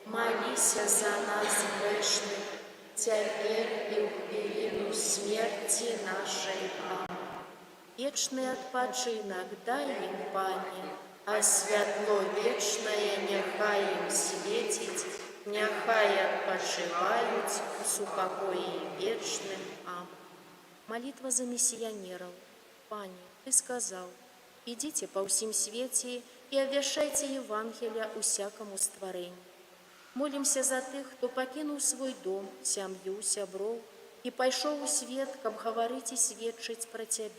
молись за нас грешных, теперь и в хвилину смерти нашей. Аминь. Вечный отпочинок дай им, Пане, а святло вечное нехай им светить, нехай отпочивают в супокое вечным. Аминь. Молитва за миссионеров. Пане, Ты сказал, идите по всем свете и обвящайте Евангелие усякому створению. Молимся за тех, кто покинул свой дом, сям'ю, сяброў и пошел у свет, каб говорить и сведчить про Тебе.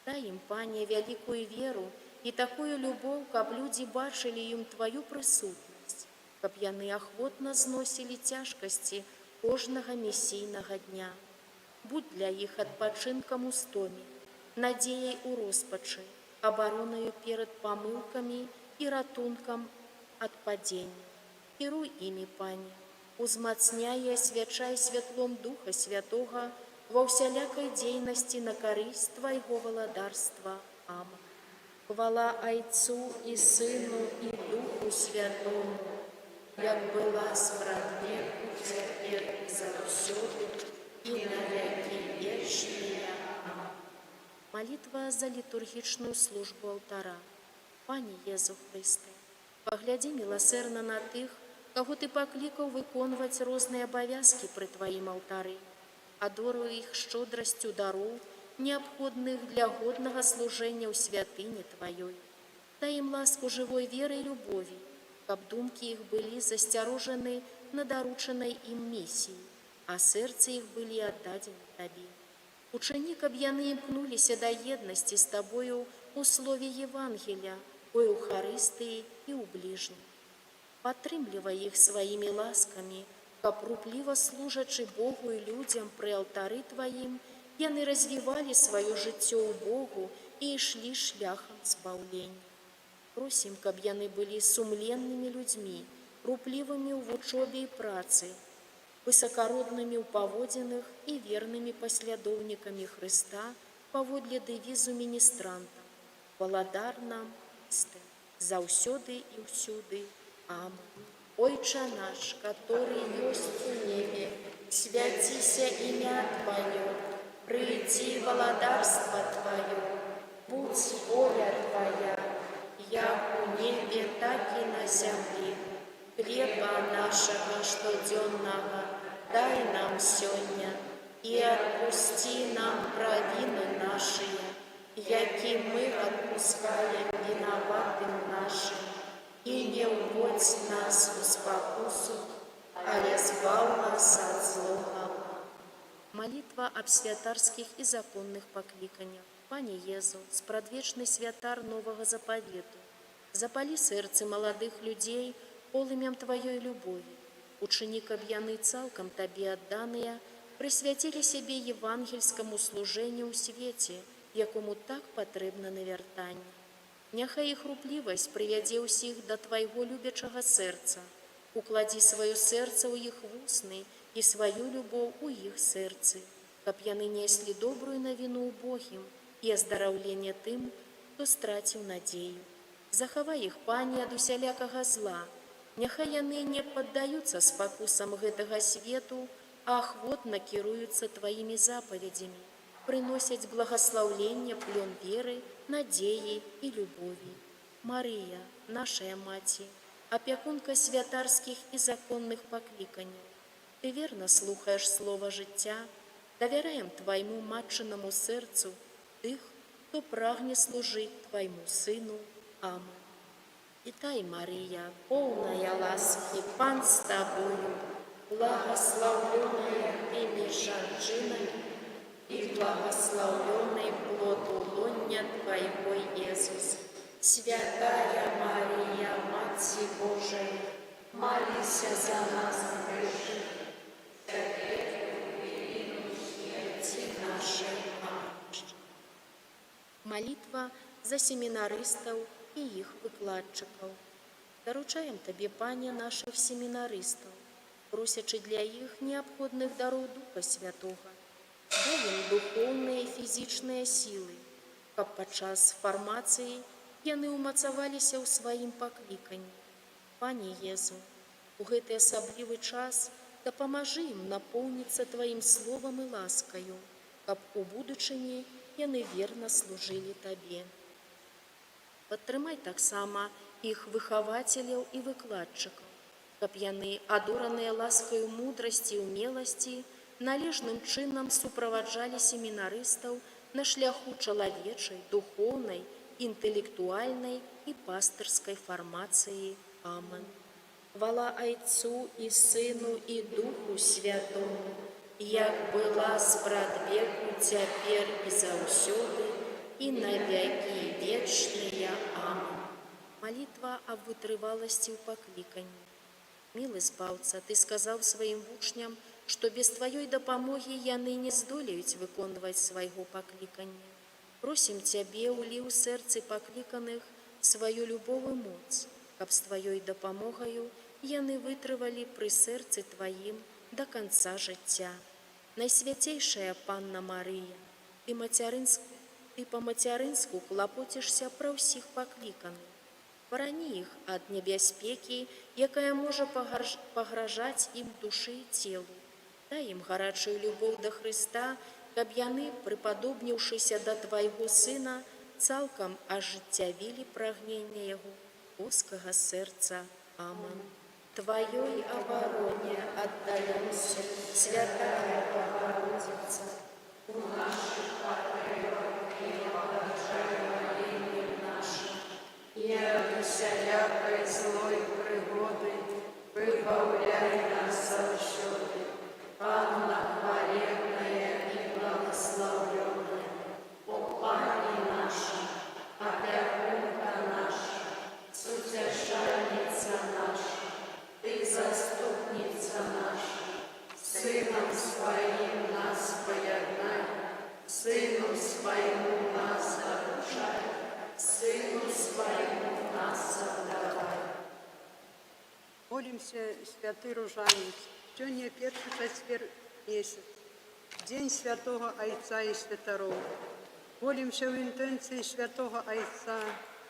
Дай им, Пане, великую веру и такую любовь, каб люди бачили им Твою присутность, каб яны охотно зносили тяжкости кожного мессийного дня. будь для іх адпачынкам у стоме, надзеяй у роспачы, абаронаю перад памылкамі і ратункам ад падзення. Кіруй імі, Пане, узмацняй і асвячай святлом Духа Святога ва ўсялякай дзейнасці на карысць Твайго валадарства. Амин. Хвала Айцу і Сыну і Духу Святому, як была спрадвеку, цяпер і заўсёды, і на векі вечныя. Амин. Молитва за літургічную службу алтара. Пане Езу Христе, паглядзі міласэрна на тых, каго Ты паклікаў выконваць розныя абавязкі пры Тваім алтары. Адоруй іх шчодрасцю дароў, неабходных для годнага служэння ў святыні Тваёй. Дай ім ласку жывой веры і любові, каб думкі іх былі засцярожаны на даручанай ім місіі, а сэрцы іх былі аддадзены Табе. Учыні, каб яны імкнуліся да еднасці з Табою ў слове Евангелія, у Еўхарыстыі і ў бліжнім. Падтрымлівай іх сваімі ласкамі, каб рупліва служачы Богу і людзям пры алтары Тваім, яны развівалі сваё жыццё ў Богу і ішлі шляхам збаўлення. Просім, каб яны былі сумленнымі людзьмі, руплівымі ў вучобе і працы, высакароднымі ў паводзінах і вернымі паслядоўнікамі Хрыста паводле дэвізу міністранта. Валадар нам, заўсёды і ўсюды. Амин. Ойче наш, который есть у небе, святися имя Твое, приди владарство Твое, будь воля Твоя, як у небе, так и на земле. Хлеба нашего штоденного дай нам сегодня, и отпусти нам провины наши, яки мы отпускаем виноватым нашим. И не уводь нас в спокусу, але збав нас от злого. Молитва об святарских и законных покликаниях. Пане Езу, спрадвечный святар нового заповету, запали сердце молодых людей полымем Твоей любови. Учини, каб яны цалкам Табе отданные, присвятили себе евангельскому служению у свете, якому так потребно навертание. Няхай іх руплівасць прывядзе ўсіх да Твайго любячага сэрца. Укладзі сваё сэрца ў іх вусны і сваю любоў у іх сэрцы, каб яны неслі добрую навіну убогім і аздараўленне тым, хто страціў надзею. Захавай іх, Пане, ад усялякага зла. Няхай яны не паддаюцца спакусам гэтага свету, а ахвотна кіруюцца Тваімі запаведзямі, прыносяць благаслаўленне плён веры, надзеі і любові. Марыя, нашая Маці, опекунка святарских и законных покликаний, Ты верно слухаешь слово життя, доверяем Твоему матчиному сердцу тых, кто прагне служить Твоему Сыну. Амин. Вітай, Марія, полная ласки, Пан с Тобою, благословленная Ты меж женщинами, и благословленный плод лоня Твоего, Иисус. Святая Мария, Матерь Божия, молись за нас грешных, теперь и в смерти нашей. Аминь. Молитва за семинаристов и их выкладчиков. Доручаем Тебе, Пане, наших семинаристов, просячи для их необходных даров Духа Святого, дай им духовные и физичные силы, каб падчас фармацыі яны ўмацаваліся ў сваім пакліканні. Пане Езу, у гэты асаблівы час дапамажы ім напоўніцца Тваім словам і ласкаю, каб у будучыні яны верна служылі Табе. Падтрымай таксама іх выхавацеляў і выкладчыкаў, каб яны, адораныя ласкаю мудрасці і ўмеласці, належным чынам суправаджалі семінарыстаў на шляху чалавечай, духоўнай, інтэлектуальнай і пастырскай фармацыі. Амин. Хвала Айцу і Сыну і Духу Святому, як была спрадвеку, цяпер і заўсёды, і на векі вечныя. Амин. Молитва об вытрываласці ў пакліканні. Милый Збаўца, Ты сказаў сваім вучням, што без Тваёй дапамогі яны не здолеюць выконваць свайго паклікання. Просім Цябе, улі ў сэрцы пакліканых сваю любовь і моц, каб з Тваёй дапамогаю яны вытрывалі пры сэрцы Тваім да канца жыцця. Найсвяцейшая Панна Марыя, Ты па-мацярынску клапоцішся пра ўсіх пакліканых. Барані іх ад небяспекі, якая можа пагражаць ім душы і целу. Дай ім гарачую любоў да Хрыста, каб яны, прыпадобніўшыся да Твайго Сына, цалкам ажыццявілі прагненне Яго боскага сэрца. Амэн. Тваёй абароне аддаёмся, святая Богородица, у наших потребах и благословением нашим, и от всякой злой пригоды выбавляй нас заўсёды. Панна хвалебная и благословленная, Пани наша, опекунка наша, Утешальница наша, Ты заступница наша, Сыном Своим нас поеднай, Сыну Своему нас обучай, Сыну Своему нас отдавай. Молимся, святый Ружанец, сегодня первый четверг месяц, День Святого Отца и Святоров. Молимся в интенции Святого Отца,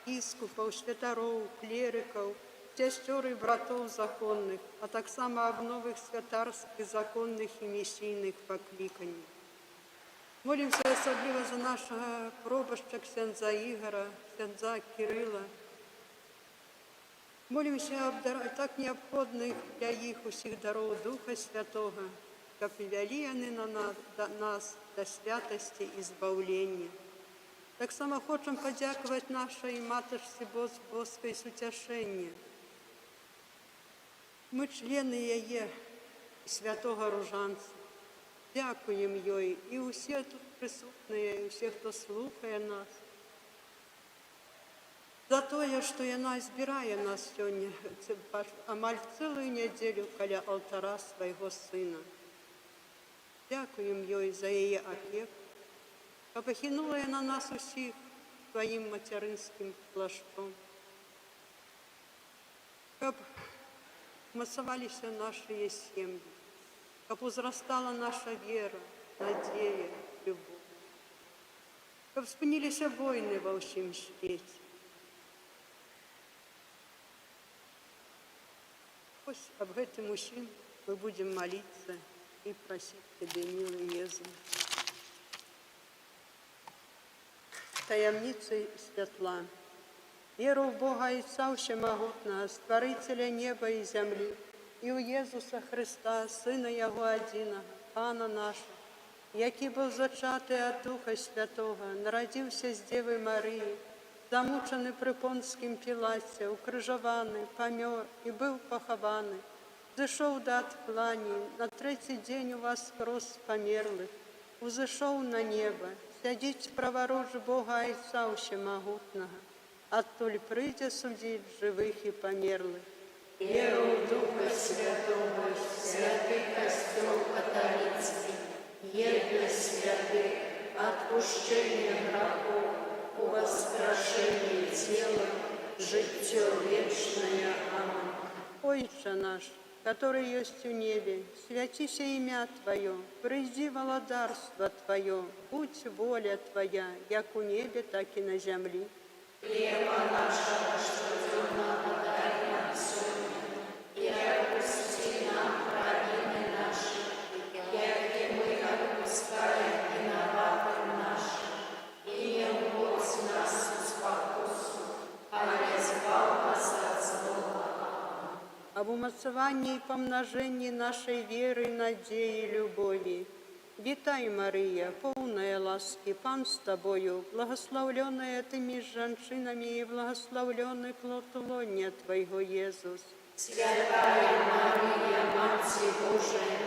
епископов, святоров, клериков, сестер и братов законных, а так само об новых святарских, законных и мессийных покликаний. Молимся особливо за нашего пробоща ксяндза Игора, ксяндза Кирилла. Молимся об так необходных для их усіх даров Духа Святого, как ввели они на нас до святости и избавления. Так само хочем подяковать нашей Матушці Боской Сутяшенні. Мы члены яе святого Ружанца. Дякуем ёй и все тут присутные, и все, кто слухає нас, за тое, што яна збірае нас сёння амаль цэлую нядзелю каля алтара свайго Сына. Дякуем ёй за яе апеку, каб ахінула яна нас усіх сваім мацярынскім плашчом, каб мацаваліся нашыя сем'і, каб узрастала наша вера, надзея, любоў, каб спыніліся войны ва ўсім свеце. Ось об гэтым усім мы будем молиться и просить Тебе, милый Иисус. Таямницей святла. Веру в Бога Отца Всемогутного, Створителя неба и земли, и у Иисуса Христа, Сына Его Одиного, Пана нашего, який был зачатый от Духа Святого, народился с Девы Марии, замучений при Понтськім Пілаті, укрижований, помер і був похований, зійшов до отклані, на третій день воскрес померлих, узійшов на небо, сидить праворуч Бога Отця Всемогутного, оттуль прийде судить живих і померлих. Віру в Духа Святого, святий костел католицький, єдність святих, отпущення грехов, у воскрешении тела, житье вечное. Аминь. Отче наш, который есть в небе, святися имя Твое, приди володарство Твое, будь воля Твоя, як у небе, так и на земле. Хлеба нашего ежедневного дай нам сегодня, и отпусти нам провины наши, яки мы отпускаем виноватым нашим, и не вводь нас в спокусу, а избавь нас от злого. Об умацовании и помножении нашей веры, надеи и любови. Вітай, Мария, полная ласки, Пан с Тобою, благословленная Ты меж женщинами и благословленный плод лоня Твоего, Иисус. Святая Мария, Мать Божия,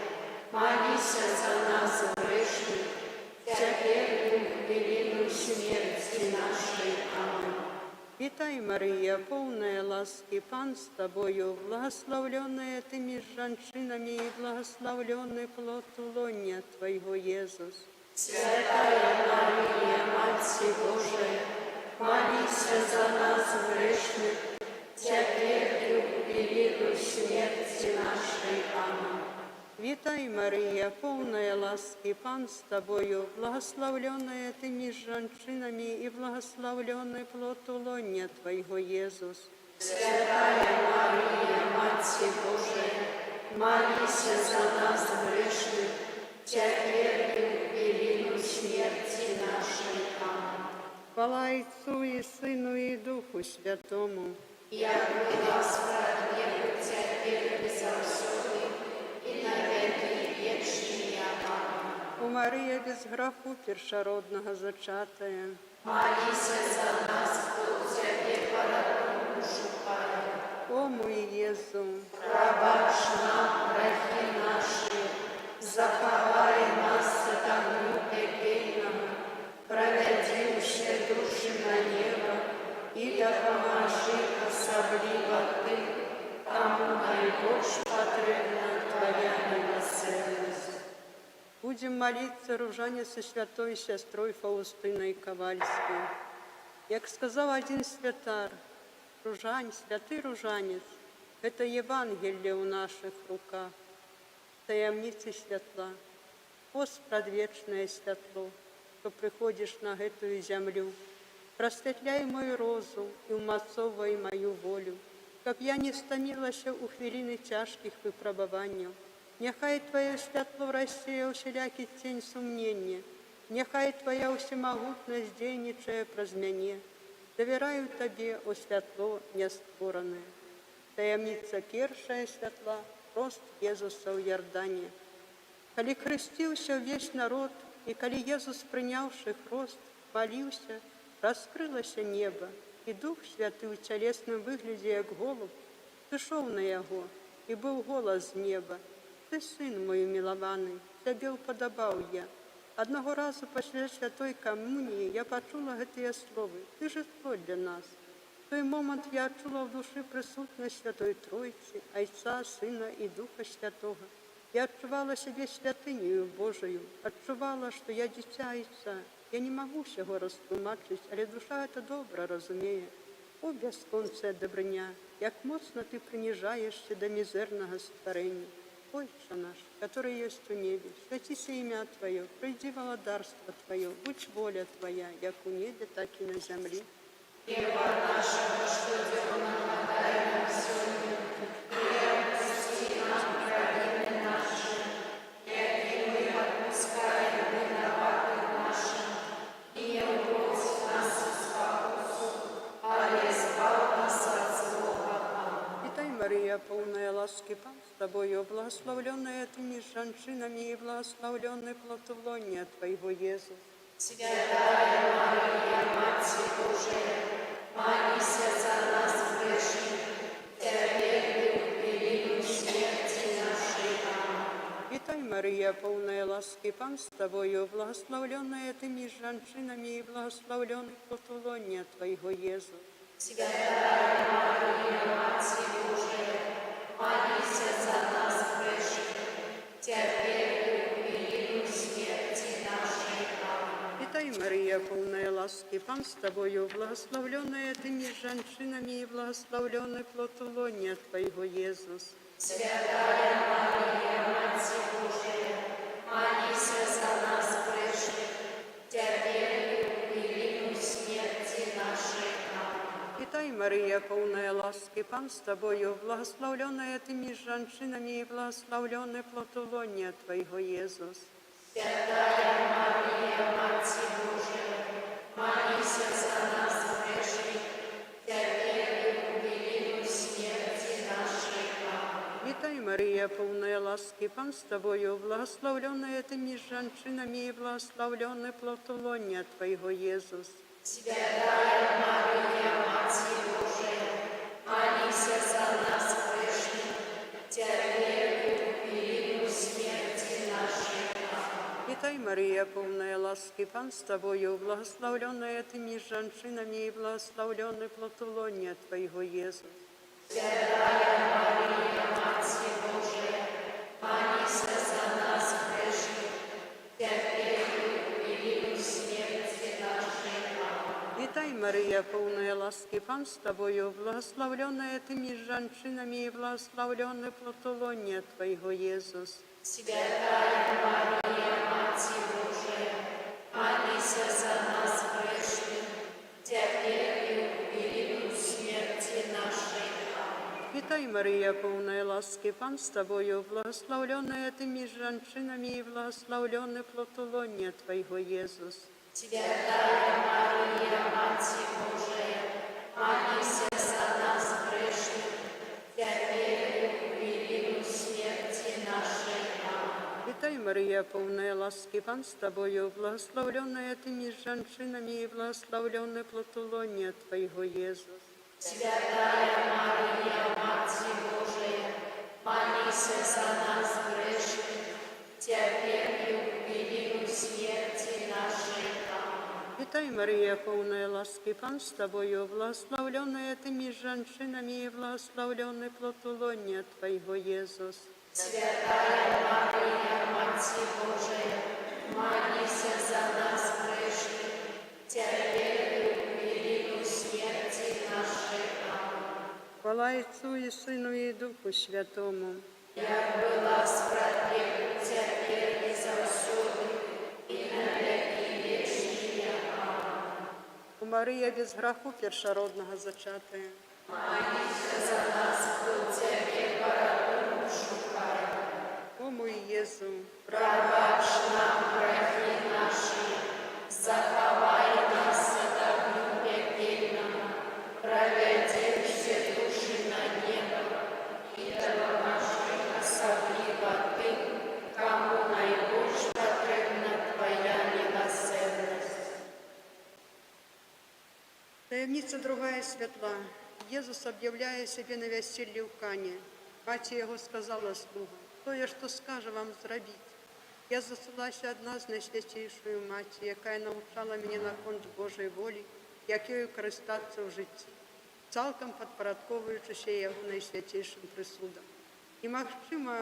молись за нас грешных, теперь и в великую смерти нашей. Аминь. Вітай, Марія, повна ласки, Пан з тобою, благословленная ты між женщинами, и благословленный плод лоня Твоего, Иисус. Святая Мария, Мать Божия, молись за нас грешных, теперь и в великую смерти нашей. Аминь. Вітай, Марія, повна ласки, Пан з тобою, благословленная ты між женщинами, и благословленный плод лоня Твоего, Иисус. Святая Мария, Мать Божия, молись за нас грешных, теперь и в великую смерти нашей. Аминь. Хвала Отцу и Сыну и Духу Святому. Як была справедливо теперь и за всюду, и на веки вечные. Аминь. О Марія, без граху першородного зачатая, Молись за нас, кто у Тебя пороком шукает. о мой Иисус, Пробачь нам грехи наши, заховай нас от огню пекельного, проведи все души на небо, и допоможи особливо Ты, кому найбольш потребна Твоя милосердность. будем молиться ружанице святой сестрой Фаустиной Ковальської. Як сказав один святар, ружань, святий ружанець, це Євангеліє у наших руках, таємниці святла. Пост предвечное святло, що приходиш на эту землю, просветляй мою розум і умацовуй мою волю, щоб я не стомилася у хвилини тяжких випробувань. Нехай Твое святло рассеял всякий тень сумнения, нехай Твоя всемогутность дейничая праз мяне. Доверяю Тебе, о святло нестворенное. Таємниця першая святла, рост Єзуса у Йордані. Коли хрестился весь народ, и коли Єзус, принявший хрост, молился, раскрылось небо, и Дух Святый в телесном выгляде, як голуб, сошел на Його, и был голос з неба: «Ты, Сын мой милованный, Тебе уподобал я». Одного разу після Святой Комунії я почула ці слова: «Ти же хто для нас?» В той момент я відчула в душі присутність Святої Тройці, Отця, Сина і Духа Святого. Я відчувала себе святинею Божою, відчувала, що я дитя Отця. Я не можу всього розтлумачити, але душа це добре розуміє. О, безконце добриня, як моцно ти принижаєшся до мізерного створення. Отче наш, который есть у небе, святися имя Твое, прийди володарство Твое, будь воля Твоя, як у небе, так и на земле. Хлеба нашего, что дневного дай нам сегодня, и отпусти нам провины наши, яки мы отпускаем виноватым нашим, и не вводь нас в спокусу, але избав нас от злого. Аминь. Вітай, Марія, повна ласки, Пан з Тобою, благословленная Ты між женщинами, и благословленный плод лоня Твоего, Иисус. Святая Мария, Мать Божия, молись за нас грешных, теперь и в великую смерти нашей. Аминь. Вітай, Марія, повна ласки, Пан з Тобою, благословленная Ты між женщинами, и благословленный плод лоня Твоего, Иисус. Святая Мария, Мать Божия, молись за нас грешных, теперь и в великую смерти нашей. Аминь. Вітай, Марія, повна ласки, Пан з Тобою, благословленная Ты між женщинами, и благословленный плод лоня Твоего, Иисус. Святая Мария, Мать Божия, молись за нас грешных, теперь и в великую смерти нашей. Аминь. Вітай, Марія, повна ласки, Пан з Тобою, благословленная Ты між женщинами, и благословленный плод лоня Твоего, Иисус. Святая Мария, Мать Божия, молись за нас грешных, теперь и в великую смерти нашей. Аминь. Вітай, Марія, повна ласки, Пан з Тобою, благословленная Ты між женщинами, и благословленный плод лоня Твоего, Иисус. Святая Мария, Мать Божия, молись за нас грешных, теперь и в великую смерти нашей. Аминь. Вітай, Марія, Мария, полная ласки, Пан с тобою, благословленная ты между женщинами, и благословленный плод лона Твоего, Иисус. Святая Мария, Матерь Божия, молись за нас грешных, теперь и в минуту смерти нашей. Аминь. Витай, Мария, полная ласки, Пан с тобою, благословленная ты между женщинами, и благословленный плод лона Твоего, Иисус. Святая Мария, Матерь Божия, молись за нас грешных, теперь и в минуту смерти нашей. Аминь. Витай, Мария, полная ласки, Пан с тобою, благословленная ты между женщинами, и благословленный плод лона Твоего, Иисус. Святая Мария, Матерь Божия, молись за нас грешных, теперь и в минуту смерти нашей. Аминь. Витай, Мария, полная ласки, Пан с тобою, благословленная ты между женщинами, и благословленный плод лона Твоего, Иисус. Святая Мария, Матерь Божия, молись за нас грешных, теперь и в минуту смерти нашей. Аминь. Витай, Мария, полная ласки, Пан с тобою, благословленная ты между женщинами, и благословленный плод лона Твоего, Иисус. Святая Мария, Матерь Божия, молись за нас грешных, теперь и в минуту смерти нашей. Аминь. Хвала Отцу и Сыну и Духу Святому. Як была справедливо, теперь и завсюду, и на веки вечные. Аминь. У Мария без граху першородного зачатая. Молись за нас, кто тебе порабу шукает. О мой Иисус, Пробачь нам грехи наши, заховай нас от огню пекельного, проведи все души на небо, и допоможи особливо тим, кому найбільш потрібна Твоя милосердность. таємниця другая святла. Єсус, об'являє себе на весіллі в Кані. Мати його сказала слугам: «Хто я, що скаже вам зробити? Я засилася одна з найсвятішою Маті, яка навчала мене на конт Божої волі, якою користатися в житті, цілком підпорядковуючися його найсвятішим присудам. І магчимо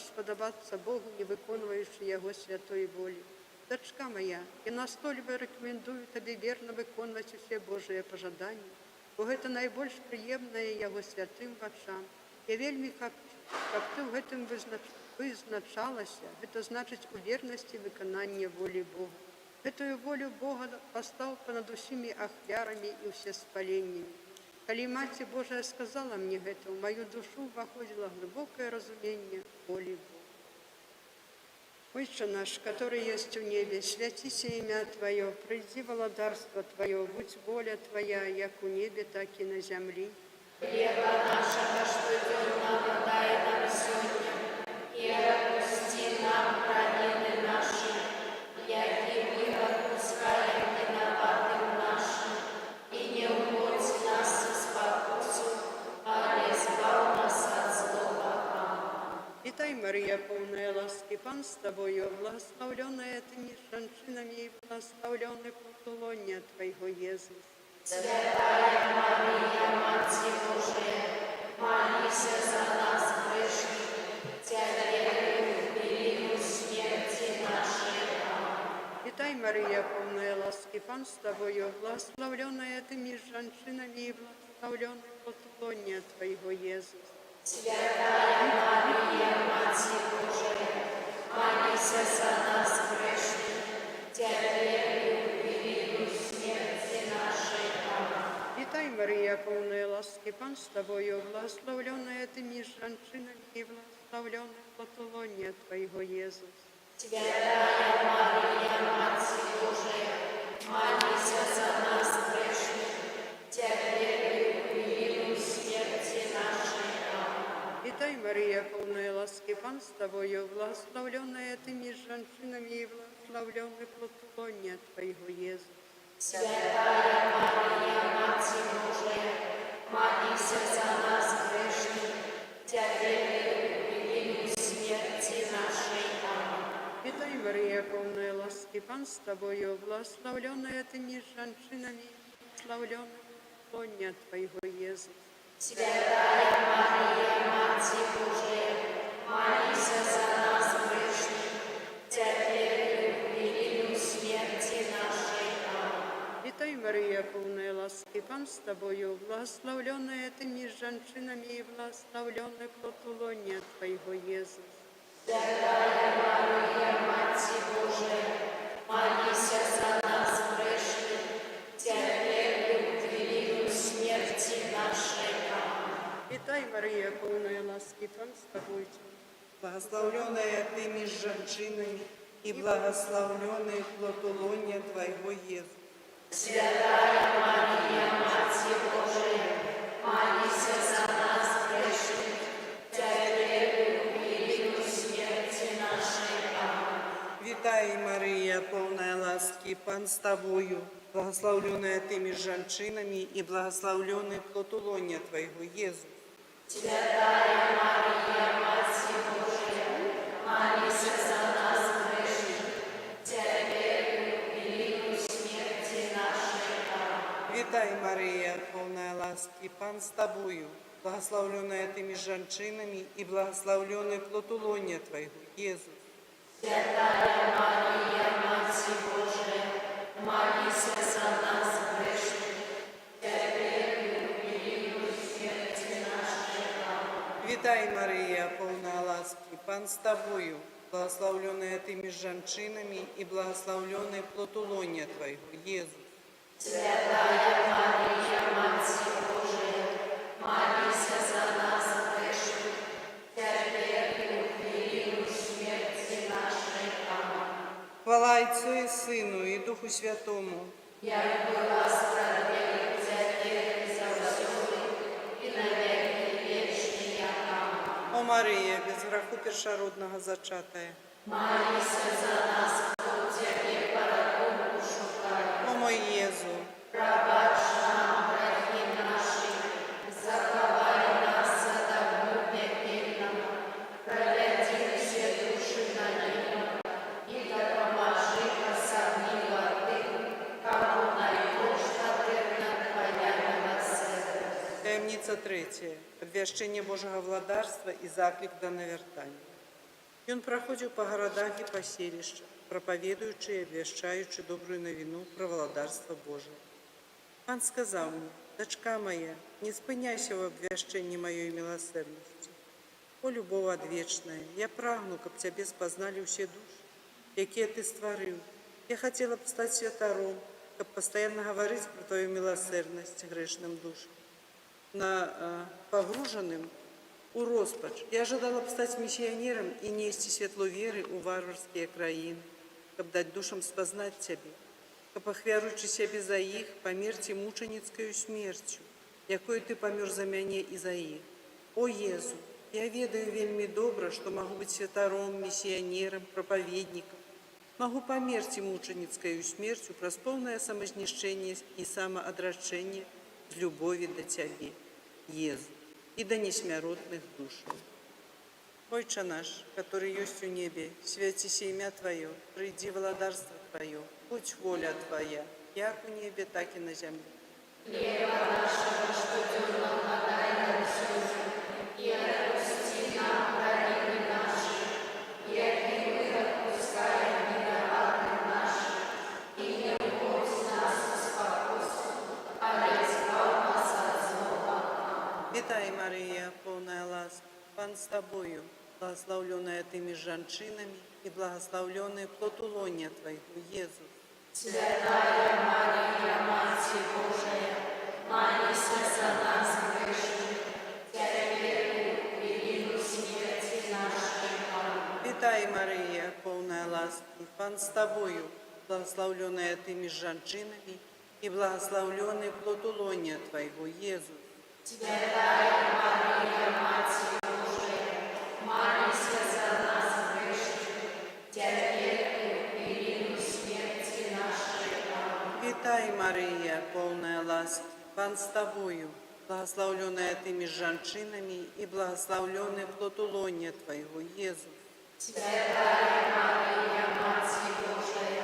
сподобатися Богу, не виконуючи його святої волі. Дочка моя, я настойчиво рекомендую тобі вірно виконувати всі Божі пожадання, бо це найбільш приємне його святим очам. Я вельми хочу, щоб ти в гэтым визначалася, це значить у вірності виконання волі Бога. Эту волю Бога постав понад усіми ахвярами і всеспаленнями. Коли Мати Божия сказала мне это, в мою душу входило глубокое разумение воли Бога. Отче наш, который есть в небе, святися имя Твое, приди володарство Твое, будь воля Твоя, як у небе, так и на земле. Хлеба нашего штоденного дай нам сегодня, и отпусти нам провины наши, яки мы отпускаем виноватым нашим, и не уводь нас в спокусу, а избавь нас от злого. Аминь. Витай, Мария, полная ласки, Пан с Тобою, благословленная Ты между женщинами, и благословленный плод лона Твоего, Иисус. Святая Мария, Матерь Божия, молись за нас грешных, теперь и в минуту смерти нашей. Аминь. Витай, Мария, полная ласки, Пан с Тобою, благословленная Ты между женщинами, и благословленный плод лона Твоего, Иисус. Святая Мария, Матерь Божия, молись за нас грешных, теперь и в минуту смерти нашей. Аминь. Витай, Мария, полная ласки, Пан с Тобою, благословленная Ты между женщинами, и благословленный плод лона Твоего, Иисус. Святая Мария, Матерь Божия, молись за нас грешных, теперь и в минуту смерти нашей. Аминь. Витай, Мария, полная ласки, Пан с Тобою, благословленная Ты между женщинами, и благословленный плод лона Твоего, Иисус. Святая Мария, Матерь Божия, молись за нас грешных, теперь и в минуту смерти нашей. Аминь. Витай, Мария, полная ласки, Пан с тобою, благословленная ты между женщинами, благословленный плод Твоего, Иисус. Святая Мария, Мати Божия, молись за нас грешных, теперь и в минуту смерти нашей. Аминь. Вітай, Марія, повна ласки, Пан з тобою, благословленная ты между женщинами, и благословленный плод лона Твоего, Иисус. Святая Мария, Мати Божия, молись за нас грешных, теперь и в минуту смерти нашей. Аминь. Вітай, Марія, повна ласки, Пан з тобою, Благословленная ты между женщинами, и благословленный плод лона Твоего, Иисус. Святая Мария, Мати Божия, молись за нас грешных, теперь и в минуту смерти нашей. Аминь. Витай, Мария, полная ласки, Пан с тобою, благословленная ты между женщинами, и благословленный плод лона Твоего, Иисус. Святая Мария, Мати Божия, молись за нас грешных, теперь и в минуту смерти нашей. Аминь. Витай, Мария, полная ласки, Пан с тобою, благословленная ты между женщинами, и благословленный плод лона Твоего, Иисус. Святая Мария, Мати Божия, молись за нас грешных, теперь и в минуту смерти нашей. Аминь. Витай, Мария, полная ласки, Пан с тобою, благословленная ты между женщинами, и благословленный плод лона Твоего, Иисус. Святая Мария, Мати Божия, молись за нас грешных, теперь и в минуту смерти нашей. Аминь. Хвала Отцу и Сыну, и Духу Святому. Я была скорбела, теперь и завсёды, и на веки вечные. Аминь. О Мария, без греху першородного зачатая. Молись за нас, кто тебе пороком шукает. О мой Иезу, Пробачь нам грехи наши, заховай нас от огню пекельного, проведи все души на небо, и допоможи посадни воды, кому найдешь потребна Твоя милосердие. таємниця третя, обвящення Божого владарства і заклик до навертання. Ён проходив по городах і по селищах, проповедуючи і обвящаючи добрую новину про владарство Божие. Пан сказав мені: «Дочка моя, не спиняйся в обвященні моєї милосердності. О, любов одвечная, я прагну, каб тебе спознали всі душі, які ти створив. Я хотела б стати святаром, каб постоянно говорити про твою милосердність грешним душам. Погруженным у роспач. Я ожидала б стать миссионером и нести светло веры у варварские краины, каб дать душам спознать Тебе, каб охвяручи себе за их, померти мученицкою смертью, якою Ты помер за мяне и за их. О, Иезу, я ведаю вельми добро, что могу быть святаром, миссионером, проповедником. Могу померти мученицкою смертью праз полное самознищение и самоодрачение в любови до Тебе, Иезу, и до несмяротных душ. Отче наш, который есть в небе, святися имя Твое, приди владарство Твое, будь воля Твоя, як в небе, так и на земле. Хлеба нашего штодневного подай нам сегодня, и отпусти нам грехи наши, яки мы отпускаем виноватым нашим, и не вводь нас в спокойствие, а избавь нас от злого. Витай, Мария, полная ласка, Пан с Тобою, благословленная Ты между женщинами, и благословленный плод лона Твоего, Иисус. Святая Мария, Мати Божия, молись за нас грешных, теперь и в минуту смерти нашей. Аминь. Витай, Мария, полная ласки, Пан с Тобою, благословленная Ты между женщинами, и благословленный плод лона Твоего, Иисус. Святая Мария, Мати Божия, молись за нас грешных, теперь и в минуту смерти нашей. Аминь. Витай, Мария, полная ласки, Пан с Тобою, благословленная Ты между женщинами, и благословленный плод лона Твоего, Иисус. Святая Мария, Мати Божия,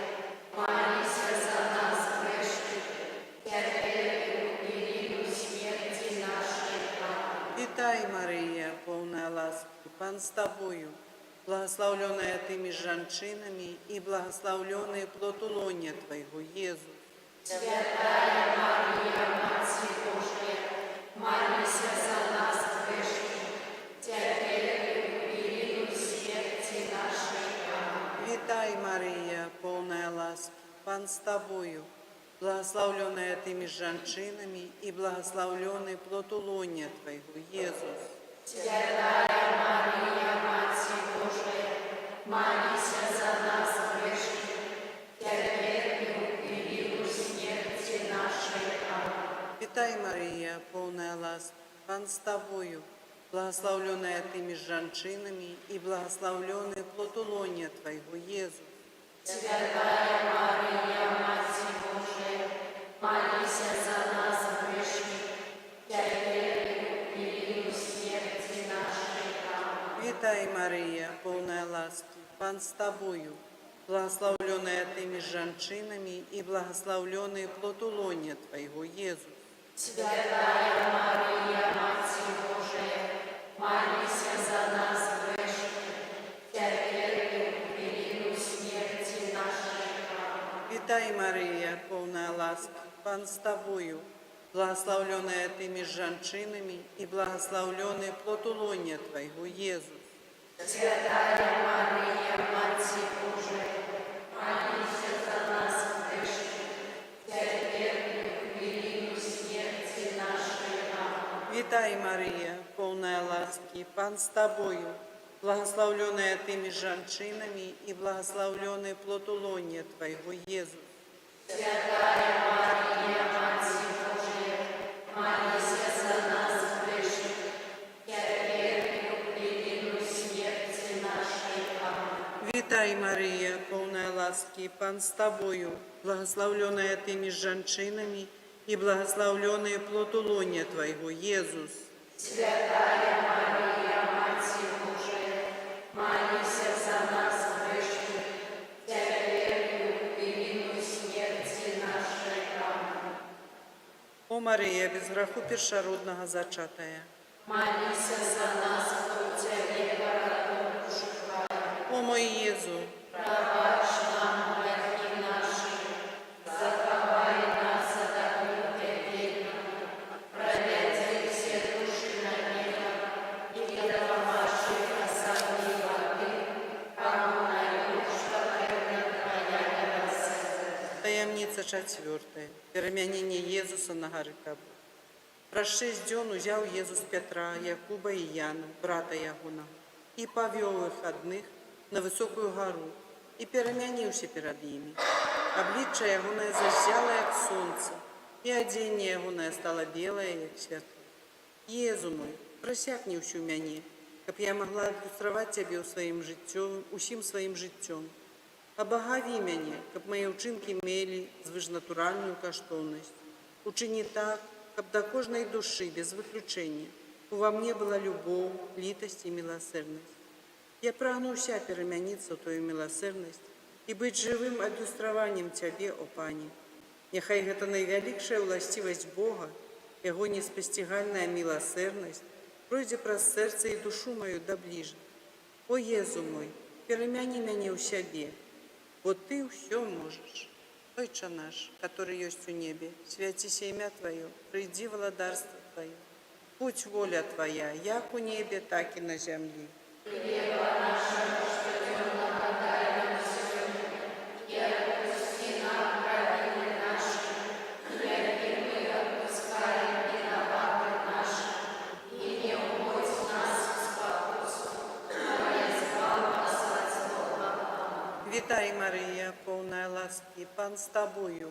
Вітай, Марія, повна ласки, Пан з тобою, благословленная ты меж женщинами, и благословленный плод лоня Твоего, Иисус. Святая Марія, Мати Божия, молися за нас грешних, теперь и в годину смерти нашей. Аминь. Вітай, Марія, повна ласки, Пан з тобою, благословленная ты меж женщинами, и благословленный плод лоня Твоего, Иисус. Святая Марія, Мати Божия, молися за нас грешних, теперь и в годину смерти нашей. Аминь. Вітай, Марія, повна ласки, Пан з тобою, благословленная ты меж женщинами, и благословленный плод лоня Твоего, Иисус. Святая Марія, Мати Божия, молися за нас грешних, теперь и в годину смерти нашей. Аминь. Вітай, Марія, повна ласки, Пан з тобою, благословленная ты меж женщинами, и благословленный плод лоня Твоего, Иисус. Святая Марія, Мати Божия, молися за нас грешних, теперь и в годину смерти нашей. Аминь. Вітай, Марія, повна ласки, Пан з тобою, благословленная ты меж женщинами, и благословленный плод лоня Твоего, Иисус. Святая Марія, Мати Божия, молися за нас грешних, теперь и в годину смерти нашей. Аминь. Вітай, Марія, повна ласки, Пан з тобою, благословленная ты меж женщинами, и благословленный плод лоня Твоего, Иисус. Святая Марія, Мати Божия, молися за нас грешних, теперь и в годину смерти нашей. Аминь. Вітай, Марія, повна ласки, Пан з тобою, благословленная ты меж женщинами, и благословленный плод лоня Твоего, Иисус. Святая Марія, Мати Божия, молися за нас грешних, теперь и в годину смерти нашей. Аминь. О Марія, без граху першородного зачатая, Молися за нас, будь века родом душу Твою. о мой Єзу, Пробачь нам грехи наши, заховай нас от огня пекельного, проведи все души на небо, и допоможи особливо Ты, кому найдешь покорна Твоя милосердие. таємниця четвертая, перемянение Єзуса на горы Табор. Про 6 дён узял Єзус Петра, Якуба и Яна, брата Ягона, и повел их одних на высокую гору, и перемянился перед ими. Обличчя Ягоне зазяло, як сонце, и одение Ягоне стало белое, як світло. Єзу мой, просякни всю мяне, каб я могла ілюструвати Тебе усім своїм життям. Обагави мяне, каб мої учинки мели звышнатуральную каштовность. Учини так, каб до кожной души, без выключения, во мне была любовь, литость и милосердность. Я прагну вся перемяниться в Твою милосердность и быть живым адлюстраванием Тебе, о Пане. Нехай гэта найвялікшая ўласцівасць Бога, Яго неспасцігальная милосердность, пройдзе праз сэрца і душу мою да бліжа. О Езу мой, перемяни мяне ў сябе, вот Ты ўсё можешь. Отче наш, который есть у небе, святися имя Твое, приди владарство Твое. Будь воля Твоя, як у небе, так и на земле. Вітай, Марія, повна ласки, Пан з тобою,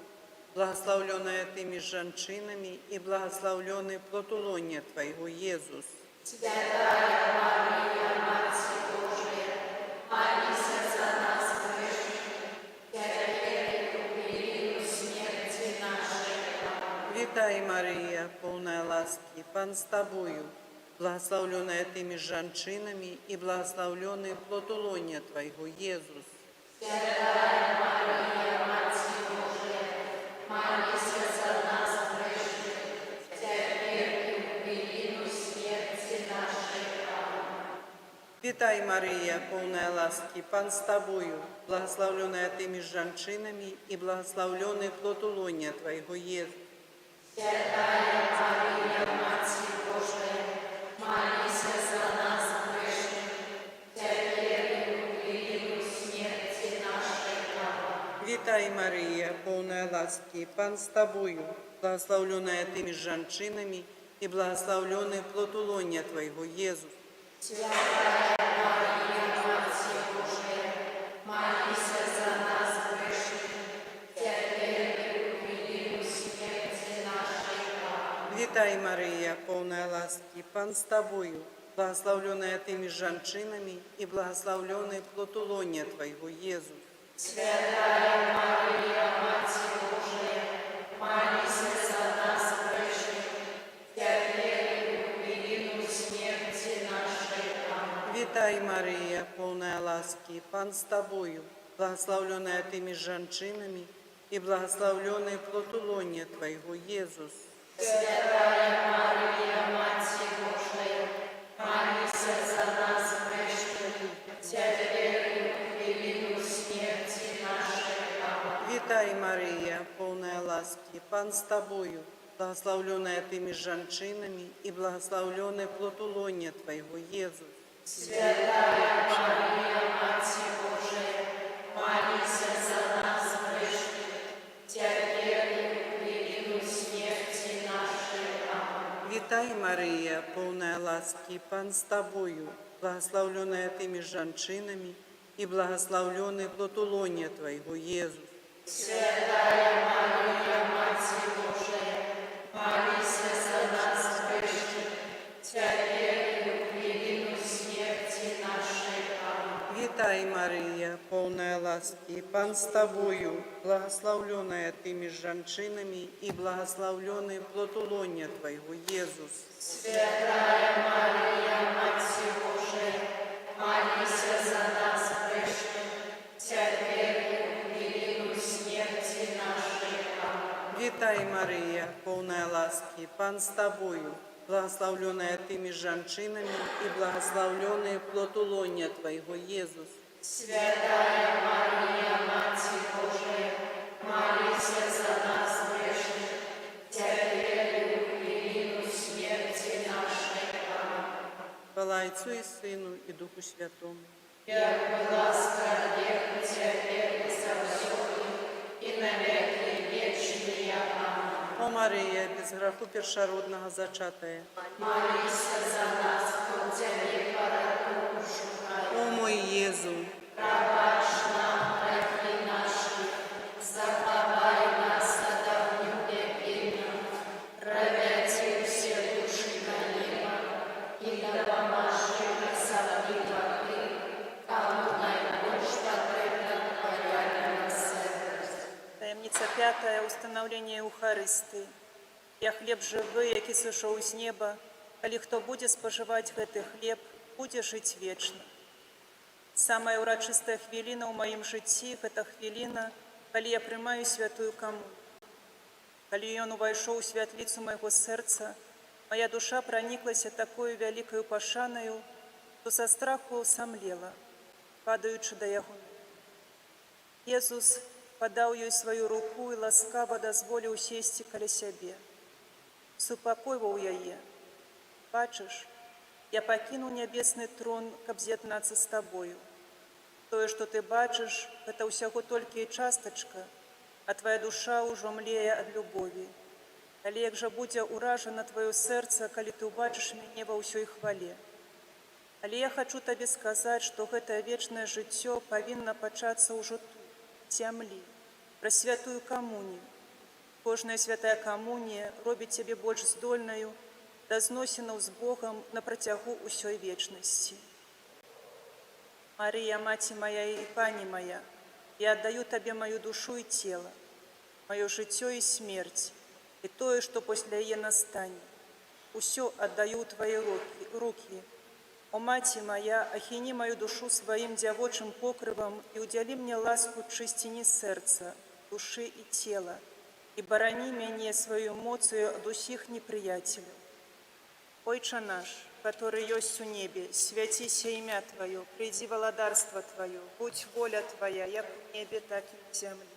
благословленная ты меж женщинами, и благословленный плод лоня Твоего, Иисус. Святая Марія, Мати Божия, молися за нас грешних, теперь и в годину смерти нашей. Аминь. Вітай, Марія, повна ласки, Пан з тобою, благословленная ты меж женщинами, и благословленный плод лоня Твоего, Иисус. Святая Марія, Мати Божия, молися за нас грешних, теперь и в годину смерти Вітай, Марія, повна ласки, Пан з тобою, благословленная ти між жінками, і благословлений плод лона Твоего, Єсус. Вітай, Марія, повна ласки, Пан з тобою, благословленная ти між жінками, і благословлений плод лона Твоего, Єсус. Вітай, Марія, повна ласки, Пан з тобою, благословленная ти між жінками, і благословлений плод лона Твоего, Єсус. Вітай, Марія, повна ласки, Пан з тобою, благословленная ти між жінками, і благословлений плод лона Твоего, Єсус. Вітай, Марія, повна ласки, Пан з тобою, благословленная ти між жінками, і благословлений плод лона Твоего, Єсус. Вітай, Марія, повна ласки, Пан з тобою, благословленная ти між жінками, і благословлений плод лона Твоего, Єсус. Вітай, Марія, повна ласки, Пан з тобою, благословленная ти між жінками, і благословлений плод лона Твоего, Єсус. Вітай, Марія, повна ласки, Пан з тобою, благословленная ти між жінками, і благословлений плод лона Твоего, Єсус. Хвала Отцу і Сину, і Духу Святому. О Марія, без граху першородного зачатая. О мой Єзу, Таємниця п'ята. Установлення Еўхарыстыі. Я хлеб жывы, які сышоў з неба. Калі хто будзе спажываць гэты хлеб, будзе жыць вечна. Самая ўрачыстая хвіліна ў маім жыцці – гэта хвіліна, калі я прымаю святую камунію. Калі ён увайшоў у святліцу майго сэрца, моя душа праніклася такою вялікаю пашанаю, то са страху самлела, падаючы да яго. Езус падаў ёй сваю руку і ласкава дазволіў сесці каля сябе. Супакойваў яе. Бачыш, я пакінуў нябесны трон, каб з'яднацца з табою. Тое, што ты бачыш, гэта ўсяго толькі частачка, а твая душа ўжо млее ад любові. Але як жа будзе ўражана тваё сэрца, калі ты ўбачыш мяне ва ўсёй хвале. Але я хачу табе сказаць, што гэтае вечнае жыццё павінна пачацца ўжо тут, зямлі, праз святую камунію. Кожная святая камунія робіць цябе больш здольнаю да зносінаў з Богам на працягу ўсёй вечнасці. Марія, маці моя і пані моя, я аддаю табе маю душу і цела, маё жыццё і смерць, і тое, што пасля яе настане. Усё аддаю ў твае рукі. О, маці моя, ахіні маю душу сваім дзявочым покрывам і ўдзялі мне ласку чысціні сэрца, душы і цела, і барані мяне сваёю моцаю ад усіх непрыяцеляў. Ойча наш, который есть у небе, святися имя Твое, приди владарство Твое, будь воля Твоя, як в небе, так и на земле.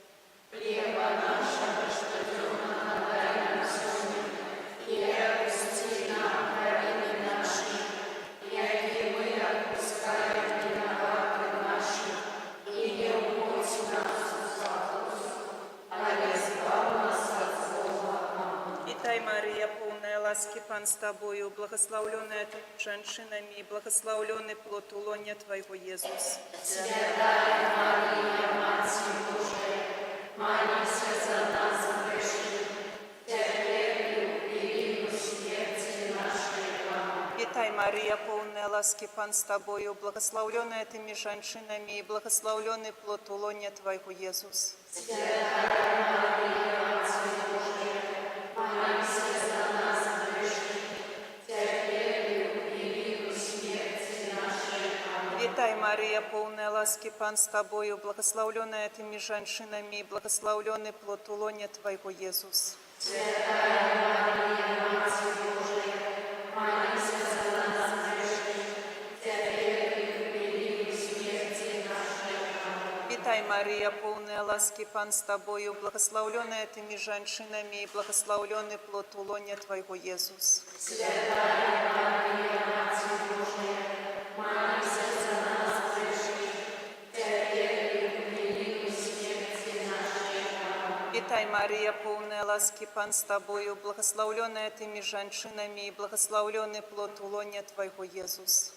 Витай, Мария, полная ласки, Пан с Тобою, благословленная Ты женщинами, и благословленный плод лоня Твоего, Иисус. Витай, Мария, полная ласки, Пан с Тобою, благословленная Ты между женщинами, и благословленный плод лоня Твоего, Иисус. Витай, Мария, полная ласки, Пан с Тобою, благословленная Ты между женщинами, и благословленный плод лоня Твоего, Иисус. Витай, Мария, полная ласки, Пан с Тобою, благословленная Ты между женщинами, и благословленный плод лоня Твоего, Иисус. Витай, Мария, полная ласки, Пан с Тобою, благословленная Ты между женщинами, и благословленный плод лоня Твоего, Иисус.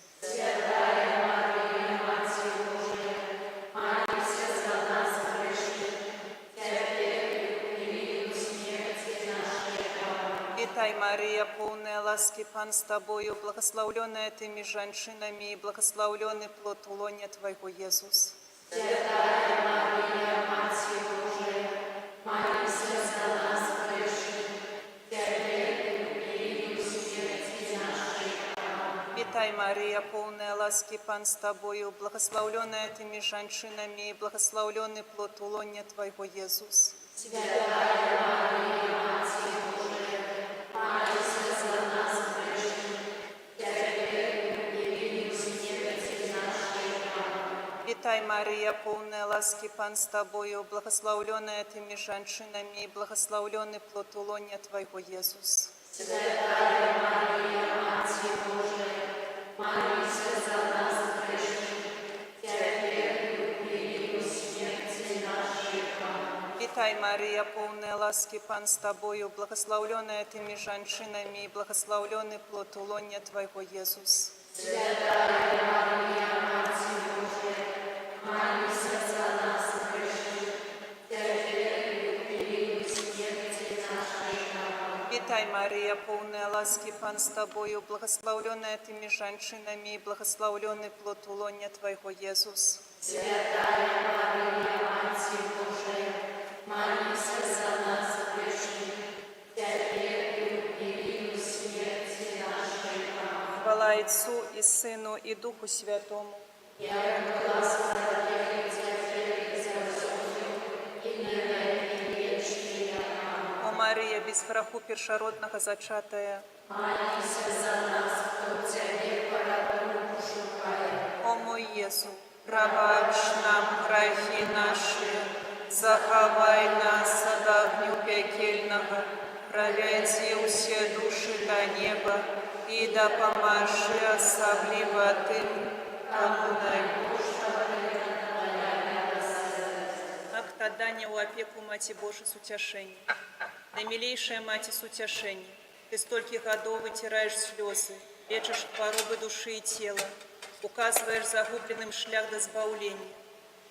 Витай, Мария, полная ласки, Пан с Тобою, благословленная Ты между женщинами, и благословленный плод лоня Твоего, Иисус. Витай, Мария, полная ласки, Пан с Тобою, благословленная Ты между женщинами, и благословленный плод лоня Твоего, Иисус. Витай, Мария, полная ласки, Пан с Тобою, благословленная Ты между женщинами, и благословленный плод лоня Твоего, Иисус. Витай, Мария, полная ласки, Пан с Тобою, благословленная Ты между женщинами, и благословленный плод лоня Твоего, Иисус. Витай, Мария, полная ласки, Пан с Тобою, благословленная Ты между женщинами, и благословленный плод лоня Твоего, Иисус. Хвала Отцу и Сыну и Духу Святому. О Мария, без греху першородного зачатая, о мой Иисус, пробачь нам грехи наши, заховай нас от огню пекельного, проведи все души до неба, и да помаши особливо Тым, кому Акт отдания у опеку Мати Божией с утешением. Наимилейшая Мати с утешением, Ты стольких годов вытираешь слезы, лечишь хворобы души и тела, указываешь загубленным шлях до избавления.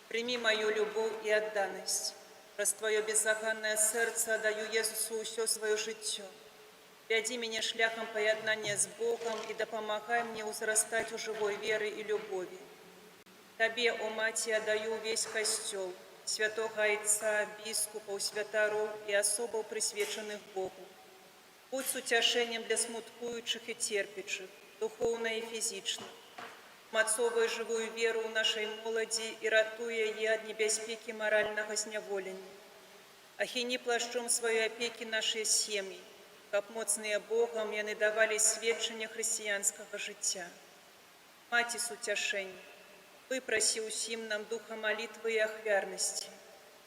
Прими мою любовь и отданность. Раз Твое беззаконное сердце отдаю Иисусу все свое житье. Веди меня шляхом поеднания с Богом и да помогай мне возрастать у живой веры и любови. Тебе, о Мати, отдаю весь костел, святого Отца, бискупов, святоров и особо присвяченных Богу. Будь с утешением для смуткующих и терпящих, духовно и физично. Мацовая живую веру у нашей молоди и ратуя ей от небеспеки морального зневоления. Охини плащом своей опеки нашей семьи, каб моцныя Богам яны давалі сведчанне хрысціянскага жыцця. Маці суцяшэння, выпрасі ўсім нам духа малітвы і ахвярнасці,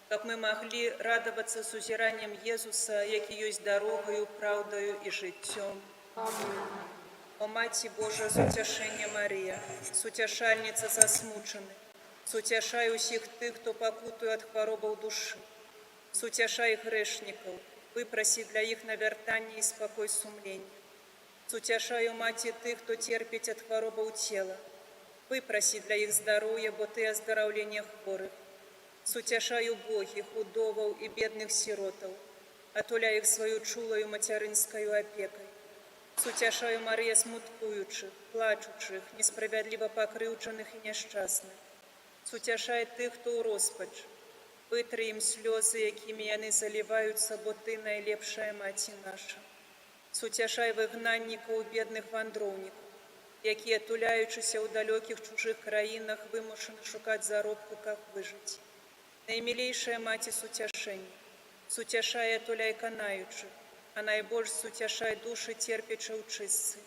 каб мы маглі радавацца сузіраннем Езуса, які ёсць дарогаю, праўдаю і жыццём. О Маці Божа, суцяшэння Марія, суцяшальніца засмучаных, суцяшай усіх тых, хто пакутуе ад хваробаў душы, суцяшай грэшнікаў, выпрасі для іх навяртанне і спакой сумлення. Суцяшаю, Маці, тых, хто церпіць ад хваробаў цела, выпрасі для іх здароўя, бо ты аздараўленне хворых. Суцяшаю убогіх, удоваў і бедных сіротаў, атуляй іх сваю чулаю мацярынскаю апекай. Суцяшаю, Марыя, смуткуючых, плачучых, несправядліва пакрыўджаных і няшчасных. Суцяшай тых, хто ў роспач. Вытры ім слёзы, якімі яны заліваюцца, бо ты найлепшая Маці наша. Суцяшай выгнаннікаў, бедных вандроўнікаў, якія, туляючыся ў далёкіх чужых краінах, вымушаны шукаць заробку, каб выжыць. Наймілейшая Маці суцяшэння, суцяшай, атуляй канаючых, а найбольш суцяшай душы церпячы ў чыстцы.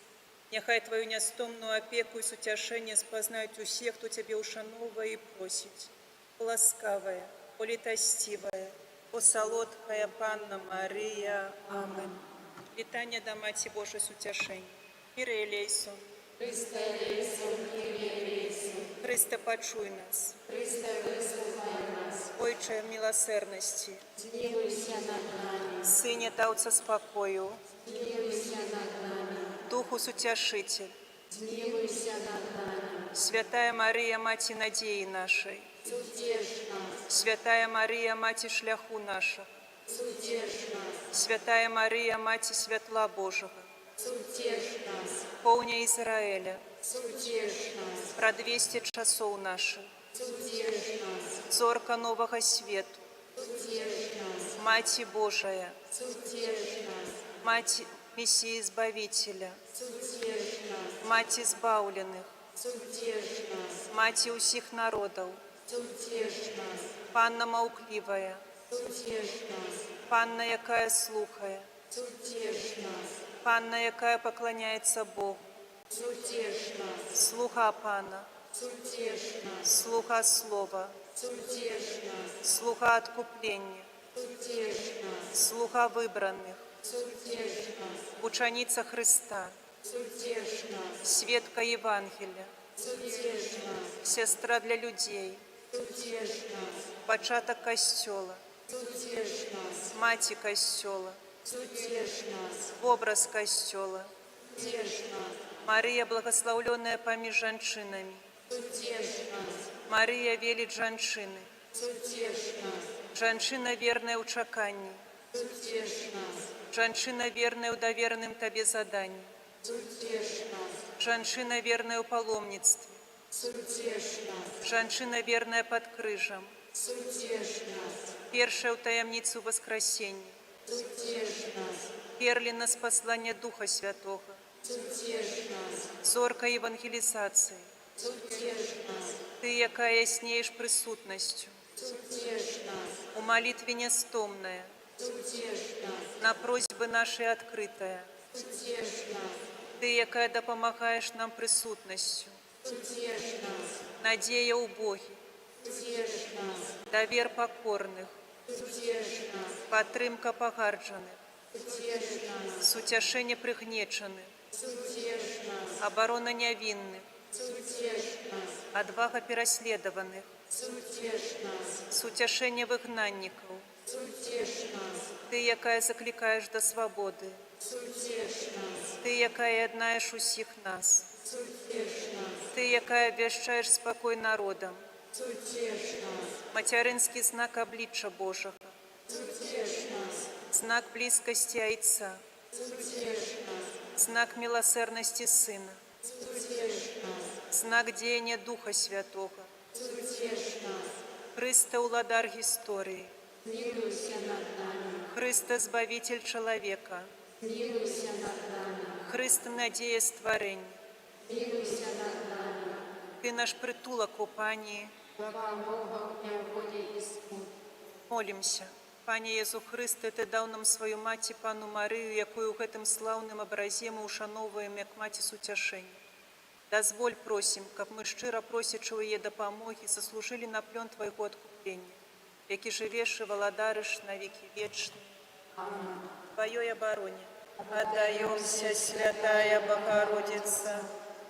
Няхай тваю нястомную апеку і суцяшэнне спазнаюць усе, хто цябе ўшаноўвае і просіць. Ласкавая, о літасцівая, о салодкая Панна Марыя. Амен. Вітання да Маці Божай суцяшэння. Kyrie eleison. Христе елейсон, Kyrie елейсон. Христе, пачуй нас. Христе, вислухай нас. Ойче милосердності, Змилуйся над нами. Сине та Отця спокою, Змилуйся над нами. Духу Сутяшитель, Змилуйся над нами. Святая Марія, Маті надії нашої, Утеш нас. Святая Марія, Маті шляху нашого, Утеш нас. Святая Марія, Маті святла Божого, Утеш нас. повня Ізраїля, Утеш нас. предвестя часов наших, Утеш нас. зорка нового світу, Утеш нас. Маті Божая, Утеш нас. Маті Месії Збавителя, Утеш нас. Маті збавлених, Утеш нас. Маті усіх народів, Утеш нас. Панна маўклівая, Утеш нас. Панна, якая слухає, Утеш нас. Панна, якая поклоняється Богу, Утеш нас. слуга Пана, Утеш нас. слуга Слова, Утеш нас. слуга откуплення, Утеш нас. слуга вибраних, Утеш нас. учениця Христа, Утеш нас. свідка Євангелія, Утеш нас. сестра для людей, Утеш нас. початок Костьола, Утеш нас. маті Костьола, Утеш нас. образ Костьола, Утеш нас. Марія, благословленная поміж жанчинами, Утеш нас. Марія велить жанчини, Утеш нас. жанчина верная ў чаканні, Утеш нас. жанчына верная ў даверным табе заданні, Утеш нас. жанчына верная ў паломніцтве, Утеш нас. жанчына верная пад крыжам, Утеш нас. першая ў таямніцу Воскресення, Утеш нас. перліна з паслання Духа Святого, Утеш нас. зорка евангелізації, Утеш нас. ти, яка яснеєш присутністю, Утеш нас. у молитві нестомная, Утеш нас. на просьби наші відкритая, Утеш нас. ти, яка допомагаєш нам присутністю, Утеш нас. надія убогих, Утеш нас. довір покорних, Утеш нас. підтримка погарджених, Утеш нас. сутяшення пригнічених, Утеш нас. оборона невинних, Утеш нас. отвага переслідуваних, Утеш нас. сутяшення вигнанників, Утеш нас. ти, яка закликаєш до свободи, Утеш нас. ти, яка єднаєш усіх нас, Утеш нас. ти, яка обвіщаєш спокій народам, Утеш нас. материнський знак обличчя Божого, Утеш нас. знак близькості Отця, Утеш нас. знак милосердності Сина, Утеш нас. знак діяння Духа Святого, Утеш нас. Христе, уладар історії, Милуйся над нами. Христе, збавитель чоловіка, Милуйся над нами. Христе, надія створення, Милуйся над нами. ти наш притулок у Панії, Слава Бога в неволі і смут. молимся. Пане Єзу Христе, Ти дав нам свою маті, Пану Марію, якою у гэтым слаўным абразе мы ушановуем як маці суцяшэння. Дазволь, просім, каб мы шчыра просячы ў яе дапамогі заслужылі на плён Твайго адкуплення, які жывеш і валадарыш на векі вечныя. Твоей обороне отдаемся, святая Богородица,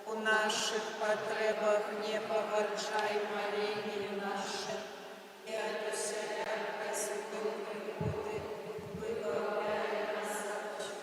у наших потребах не погорчай моление наше, и от всякой злой приходы выбавляй нас от чего.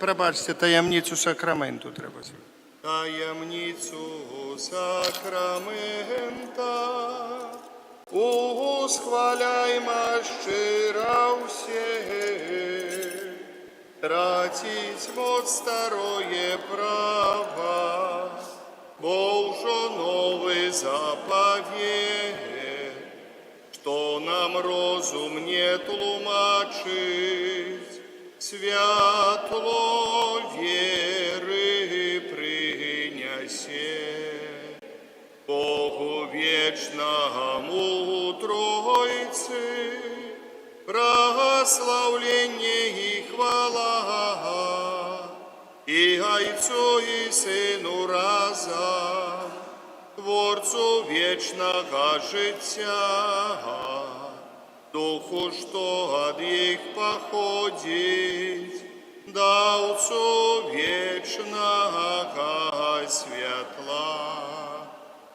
Пробачте, таємницю сакраменту треба зробити. Таємницю сакрамента усхваляймо щиро все, тратить моц старое право, бо уже новый заповедь, что нам розум не тлумачить, святло веры принясе. Богу вечному Тройцы прославление и хвала, и Отцу и Сыну разом, Творцу вечного життя, Духу, что от их походить, Давцу вечного светла.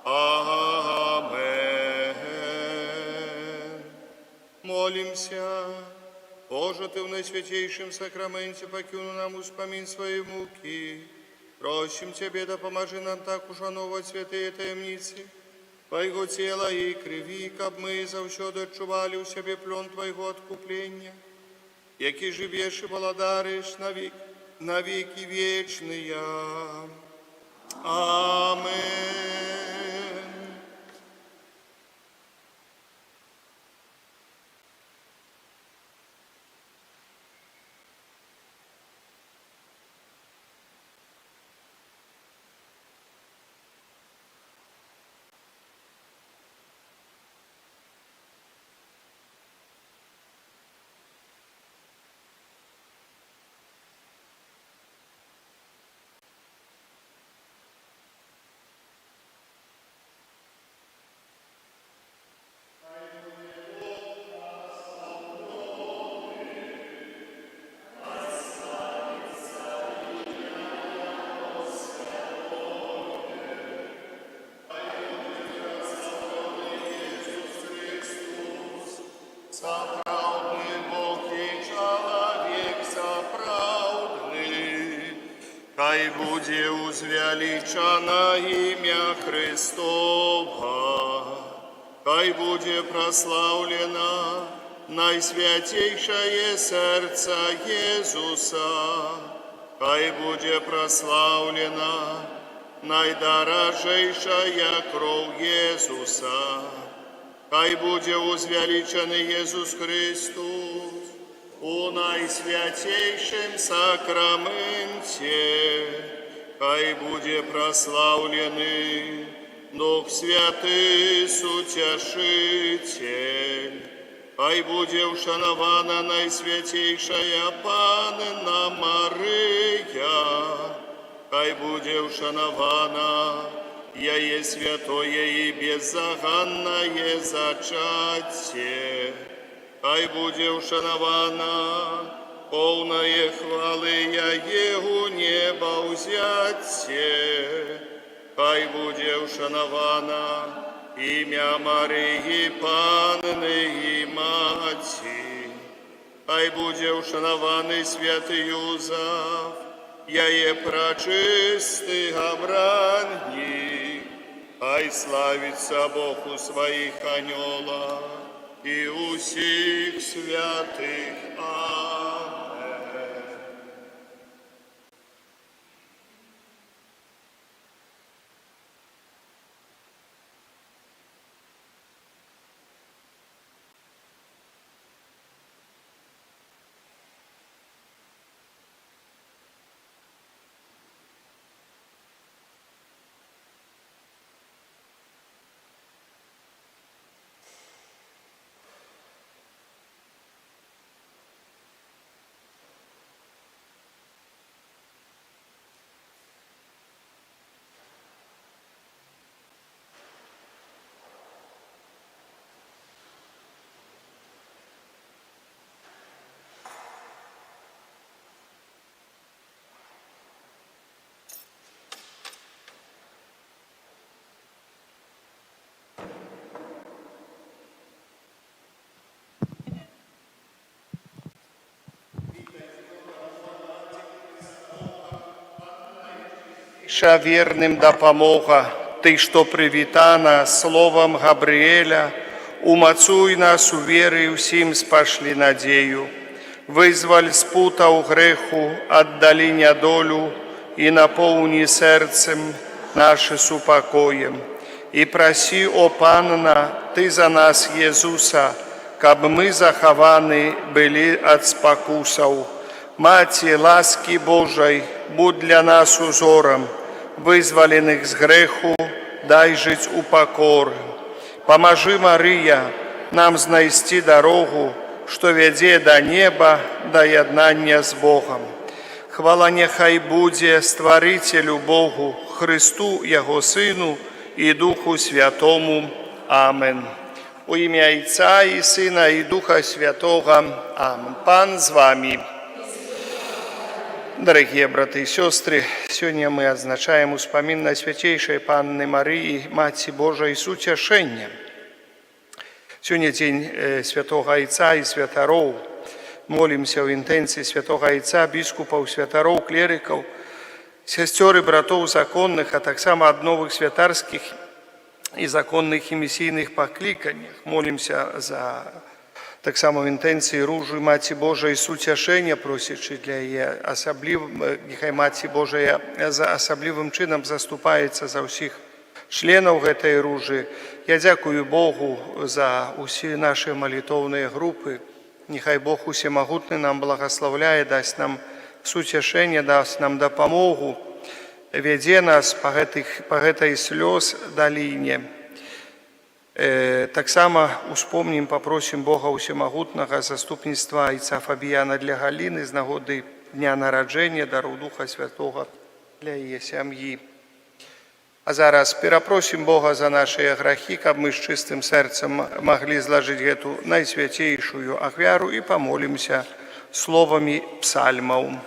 Амен. Молимся. Боже, Ты в наисвятейшем сакраменте покинул нам успомин своей муки. Просим Тебе, да поможи нам так ушановать святые таємниці Твоего тела и крови, каб мы завсёды отчували у себе плен Твоего откупления. які живеш и владариш на веки вечные. Амин. Соправдный Бог и человек соправдный, хай буде узвеличено имя Христово, хай буде прославлено наисвятейшее сердце Иисуса, хай буде прославлена найдорожейшая кровь Иисуса, хай буде узвеличений Иисус Христос у наисвятейшем сакраменте, хай буде прославленный Дух Святый Сутешитель, хай буде ушанована наисвятейшая Панна Мария, хай буде ушанована Яе святое и беззаганное зачатие, хай буде ушанована полное хвалы Яегу неба узятие, хай буде ушанована имя Марии Панны и Мати, хай буде ушанованный святый Юзеф, Яе прачистый обранник, хай славится Бог у своих анёлов и у всех святых. Аминь. Ша верным допомога, Ты, что привітана словом Габриэля, умацуй нас у веры и всім спашли надею. Вызволь з пута у греху, отдали недолю и наполни сердцем наше с упокоем. И проси, о Панна, Ты за нас, Иисуса, каб мы захованы были от спокусов. Мати ласки Божией, будь для нас узором, вызволенных с греху, дай жить у покоры. Поможи, Мария, нам знайти дорогу, что веде до неба, до єднання с Богом. Хвала нехай буде Створителю Богу, Христу, Его Сыну и Духу Святому. Амин. У ім'я Отця і Сина і Духа Святого. Амин. Пан з вами. Дорогие браты и сестры, сегодня мы отзначаем успомин на Святейшей Панны Марии, Мати Божией с утешением. Сегодня день Святого Отца и Святоров. Молимся в интенции Святого Отца, бискупов, святоров, клериков, сестер и братов законных, а так само от новых святарских и законных и мессийных покликаниях. Молимся за Так само в інтенції ружу Маці Божої суцяшення просячи для її, нехай Маці Божая за асаблівым чынам заступаецца за ўсіх членаў гэтай ружы. Я дзякую Богу за ўсе нашы малітоўныя групы. Нехай Бог усемагутны нам благаслаўляе, дасць нам суцяшэнне, дасць нам дапамогу, вядзе нас па гэтай слёз даліне. Таксама успомнім, папросім Бога усемагутнага заступніцтва айца Фабіяна для Галіны з нагоды дня нараджэння, дару Духа Святога для яе сям'і. А зараз перапросім Бога за нашыя грахі, каб мы з чыстым сэрцам маглі злажыць гэту найсвяцейшую ахвяру і памолімся словамі псальмаў.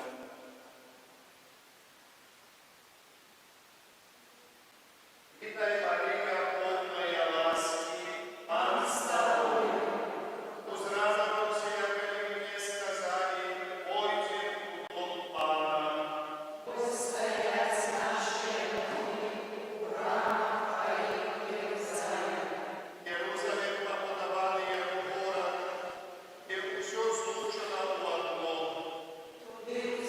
Ty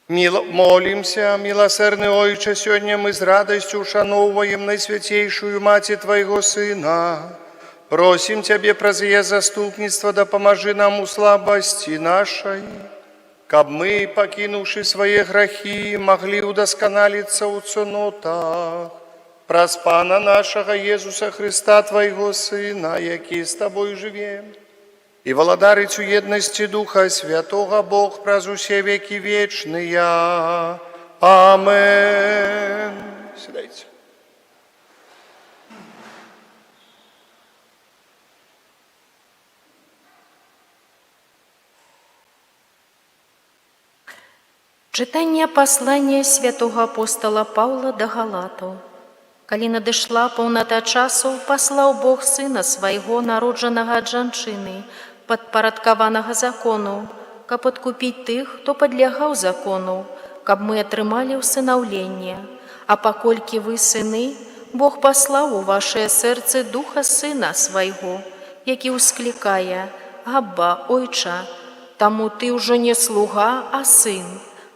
Молимся, милосердный Отче, сегодня мы с радостью ушановываем наисвятейшую Мать Твоего Сына. Просим Тебе, прозрее заступництво, да поможи нам у слабости нашей, каб мы, покинувши свои грехи, могли удосконалиться у цнотах. Праз Пана нашего Иисуса Христа, Твоего Сына, який с Тобой живем, и владарицу едности Духа Святого Бог праз усе веки вечные. Амен. Сідайте. Читання послання святого апостола Павла до Галатаў. Калі надышла паўната часу, паслаў Бог Сына Свайго, народжанага ад жанчыны, падпарадкаванага закону, каб адкупіць тых, хто падлягаў закону, каб мы атрымалі ўсынаўленне. А паколькі вы сыны, Бог паслаў у вашыя сэрцы Духа Сына Свайго, які ўсклікае: «Абба, Ойча». Таму ты ўжо не слуга, а сын.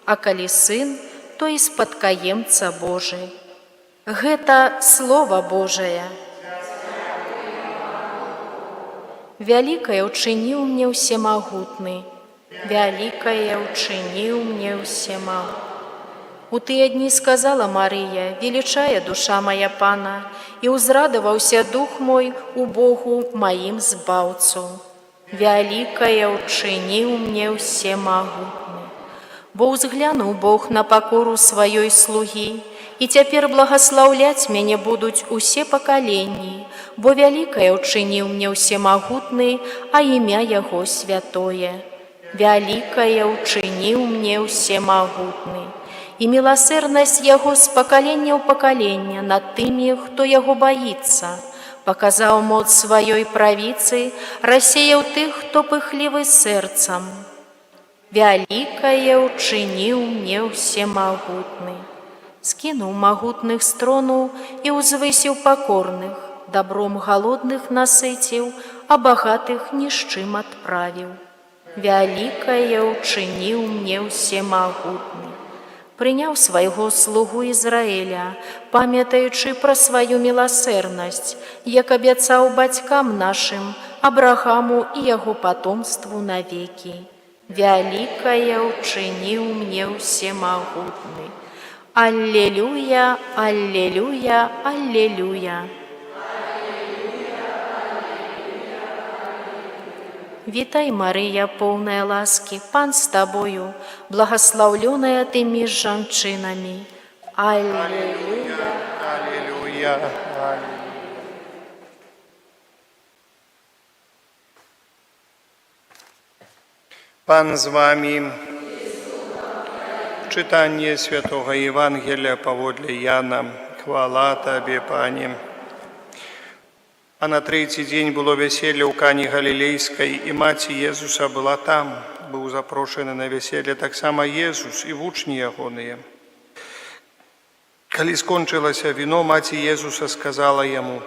А калі сын, то і спадкаемца Божы. Гэта Слова Божае. Вялікае ўчыніў мне ўсемагутны, вялікае ўчыніў мне ўсемагутны. У тыя дні сказала Марыя: «Велічае душа моя Пана, і ўзрадаваўся дух мой у Богу маім збаўцу. Вялікае ўчыніў мне ўсемагутны. Бо ўзглянуў Бог на пакору сваёй слугі, і цяпер благаслаўляць мяне будуць усе пакаленні, бо вялікае ўчыніў мне ўсемагутны, а імя Яго святое. Вялікае ўчыніў мне ўсемагутны. І міласэрнасць Яго з пакалення ў пакаленне над тымі, хто Яго баіцца. Паказаў моц сваёй правіцы, рассеяў тых, хто пыхлівы сэрцам. Вялікае ўчыніў мне ўсемагутны. Скінуў магутных з трону і ўзвысіў пакорных, добром голодных насыціў, а багатых ні з чым адправіў. Вялікае ўчыніў мне ўсемагутны. Прыняў свайго слугу Ізраіля, памятаючы пра сваю міласэрнасць, як абяцаў бацькам нашым, Абрахаму і яго патомству навекі. Вялікае ўчыніў мне ўсемагутны. Аллелуя, аллелуя, аллелуя. Вітай, Марыя, поўная ласкі, Пан з табою, благаслаўлёная ты між жанчынамі. Аллелуя. Аллилуйя. Пан з вами. Читание Святого Евангелия поводле Яна. Хвала Тебе, Пане. А на третий день было веселье у Кани Галилейской, и мать Иисуса была там. Был запрошены на веселье так само Иисус и вучни ягоные. Коли скончилось вино, мать Иисуса сказала ему: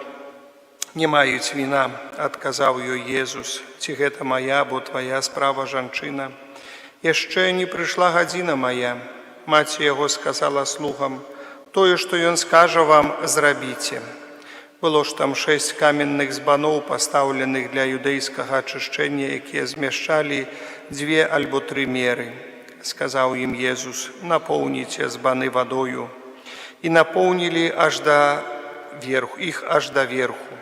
«Не мають вина», отказав ее Иисус, «Ці гэта моя, бо твоя справа жанчына. Яшчэ не пришла година моя». Мать его сказала слугам: «Тое, что ён скажа вам, зрабіце». Было ж там 6 каменных збаноў, пастаўленых для юдэйскага ачышчэння, якія змяшчалі 2 альбо 3 меры. Сказаў ім Иисус: «Напоўніце збаны вадою». І напоўнілі іх аж да верху.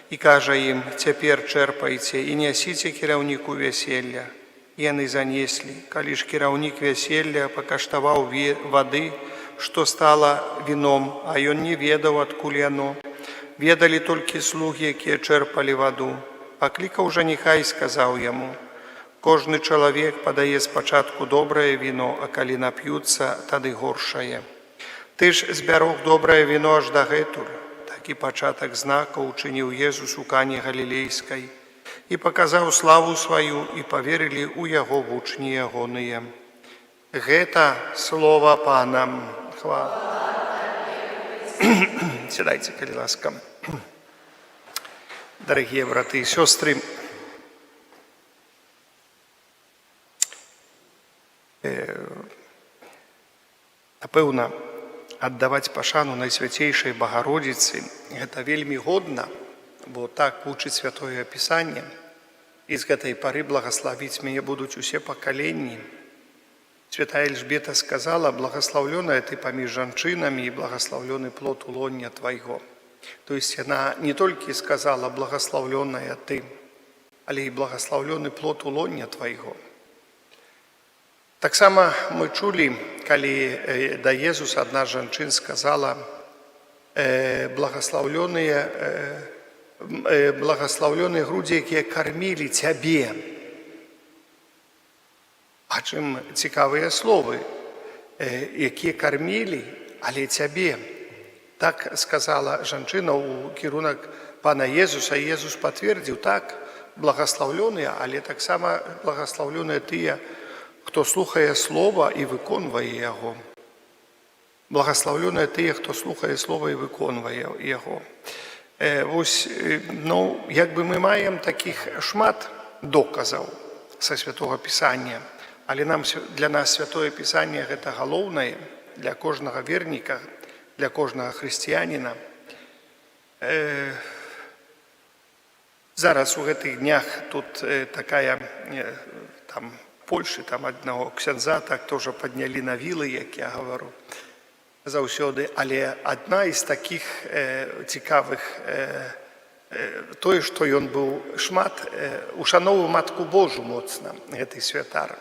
І кажа ім: «Цяпер чэрпайце і нясіце кіраўніку вяселля». Яны занеслі. Калі ж кіраўнік вяселля пакаштаваў вады, што стала віном, а ён не ведаў, адкуль яно. Ведалі толькі слугі, якія чэрпалі ваду. Паклікаў жаніха і сказаў яму: «Кожны чалавек падае спачатку добрае віно, а калі нап'юцца, тады горшае. Ты ж збярог добрае віно аж дагэтуль». Такі пачатак знакаў учыніў Иисус у Кане Галілейскай. І паказаў славу сваю, і паверылі ў яго вучні ягоныя. Гэта слова Пана. Хвала. Сядайце, калі ласка. Дарагія браты і сёстры, Пэўна, аддаваць пашану Найсвяцейшай Багародзіцы – гэта вельмі годна, бо так вучыць Святое Пісанне. І з гэтай пары благаславіць мяне будуць усе пакаленні. Святая Эльжбета сказала: «Благаслаўлёная ты паміж жанчынамі і благаслаўлёны плод улоння твайго». То есть яна не толькі сказала «благаслаўлёная ты», але і благаслаўлёны плод улоння твайго. Таксама мы чулі, калі да Езуса адна з жанчын сказала: «Благаслаўлёныя грудзі, якія кармілі цябе». А чым цікавыя словы, якія кармілі, але цябе. Так сказала жанчына ў кірунак пана Езуса, і Езус пацвердзіў: так, благаслаўлёныя, але таксама благаслаўлёныя тыя, хто слухае слова і выконвае яго. Благаслаўлёныя тыя, хто слухае слова і выконвае яго. Вось, як бы мы маем такіх шмат доказаў са Святога Пісання, але для нас Святое Пісанне – гэта галоўнае для кожнага верніка, для кожнага хрысціяніна. Зараз у гэтых днях тут такая, там, Польшы, там аднаго ксяндза так тоже паднялі на вілы, як я гавару заўсёды, але адна з такіх цікавых тое, што ён быў шмат ушаноўваў Матку Божу моцна, гэты святар,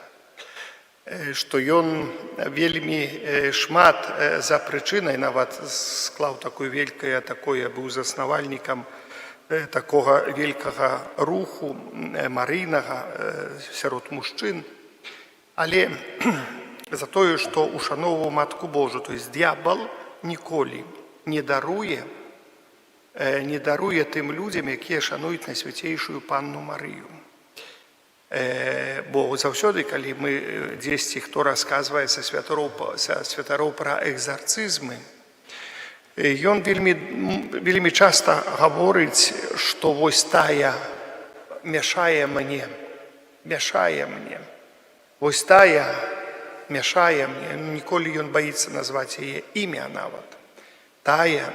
што ён вельмі шмат за прычынай нават склаў такое вялікае, такое быў заснавальнікам такога вялікага руху марыйнага сярод мужчын, але за тое, што ушаноўваў Матку Божу. То есть д'ябал ніколі не даруе тым людзям, якія шануюць Найсвяцейшую Панну Марыю. Бо заўсёды, калі мы дзесьці хто расказвае са святароў пра экзарцызмы, ён вельмі часта гаворыць, што вось тая мяшае мне, вось тая мяшае мне, ніколі ён баіцца назваць яе імя нават. Тая,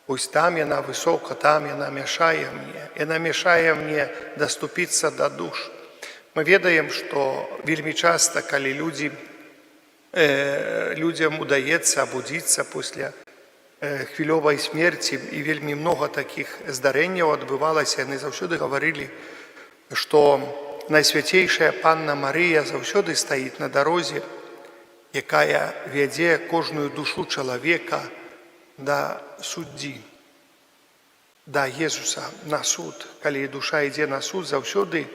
вось там яна высока, там яна мяшае мне даступіцца да душ. Мы ведаем, што вельмі часта, калі людзям удаецца абудзіцца пасля хвілёвай смерці, і вельмі многа такіх здарэнняў адбывалася, яны заўсёды гаварылі, што Найсвяцейшая Панна Марыя заўсёды стаіць на дарозе, якая вядзе кожную душу чалавека да суддзі, да Езуса на суд. Калі душа ідзе на суд, заўсёды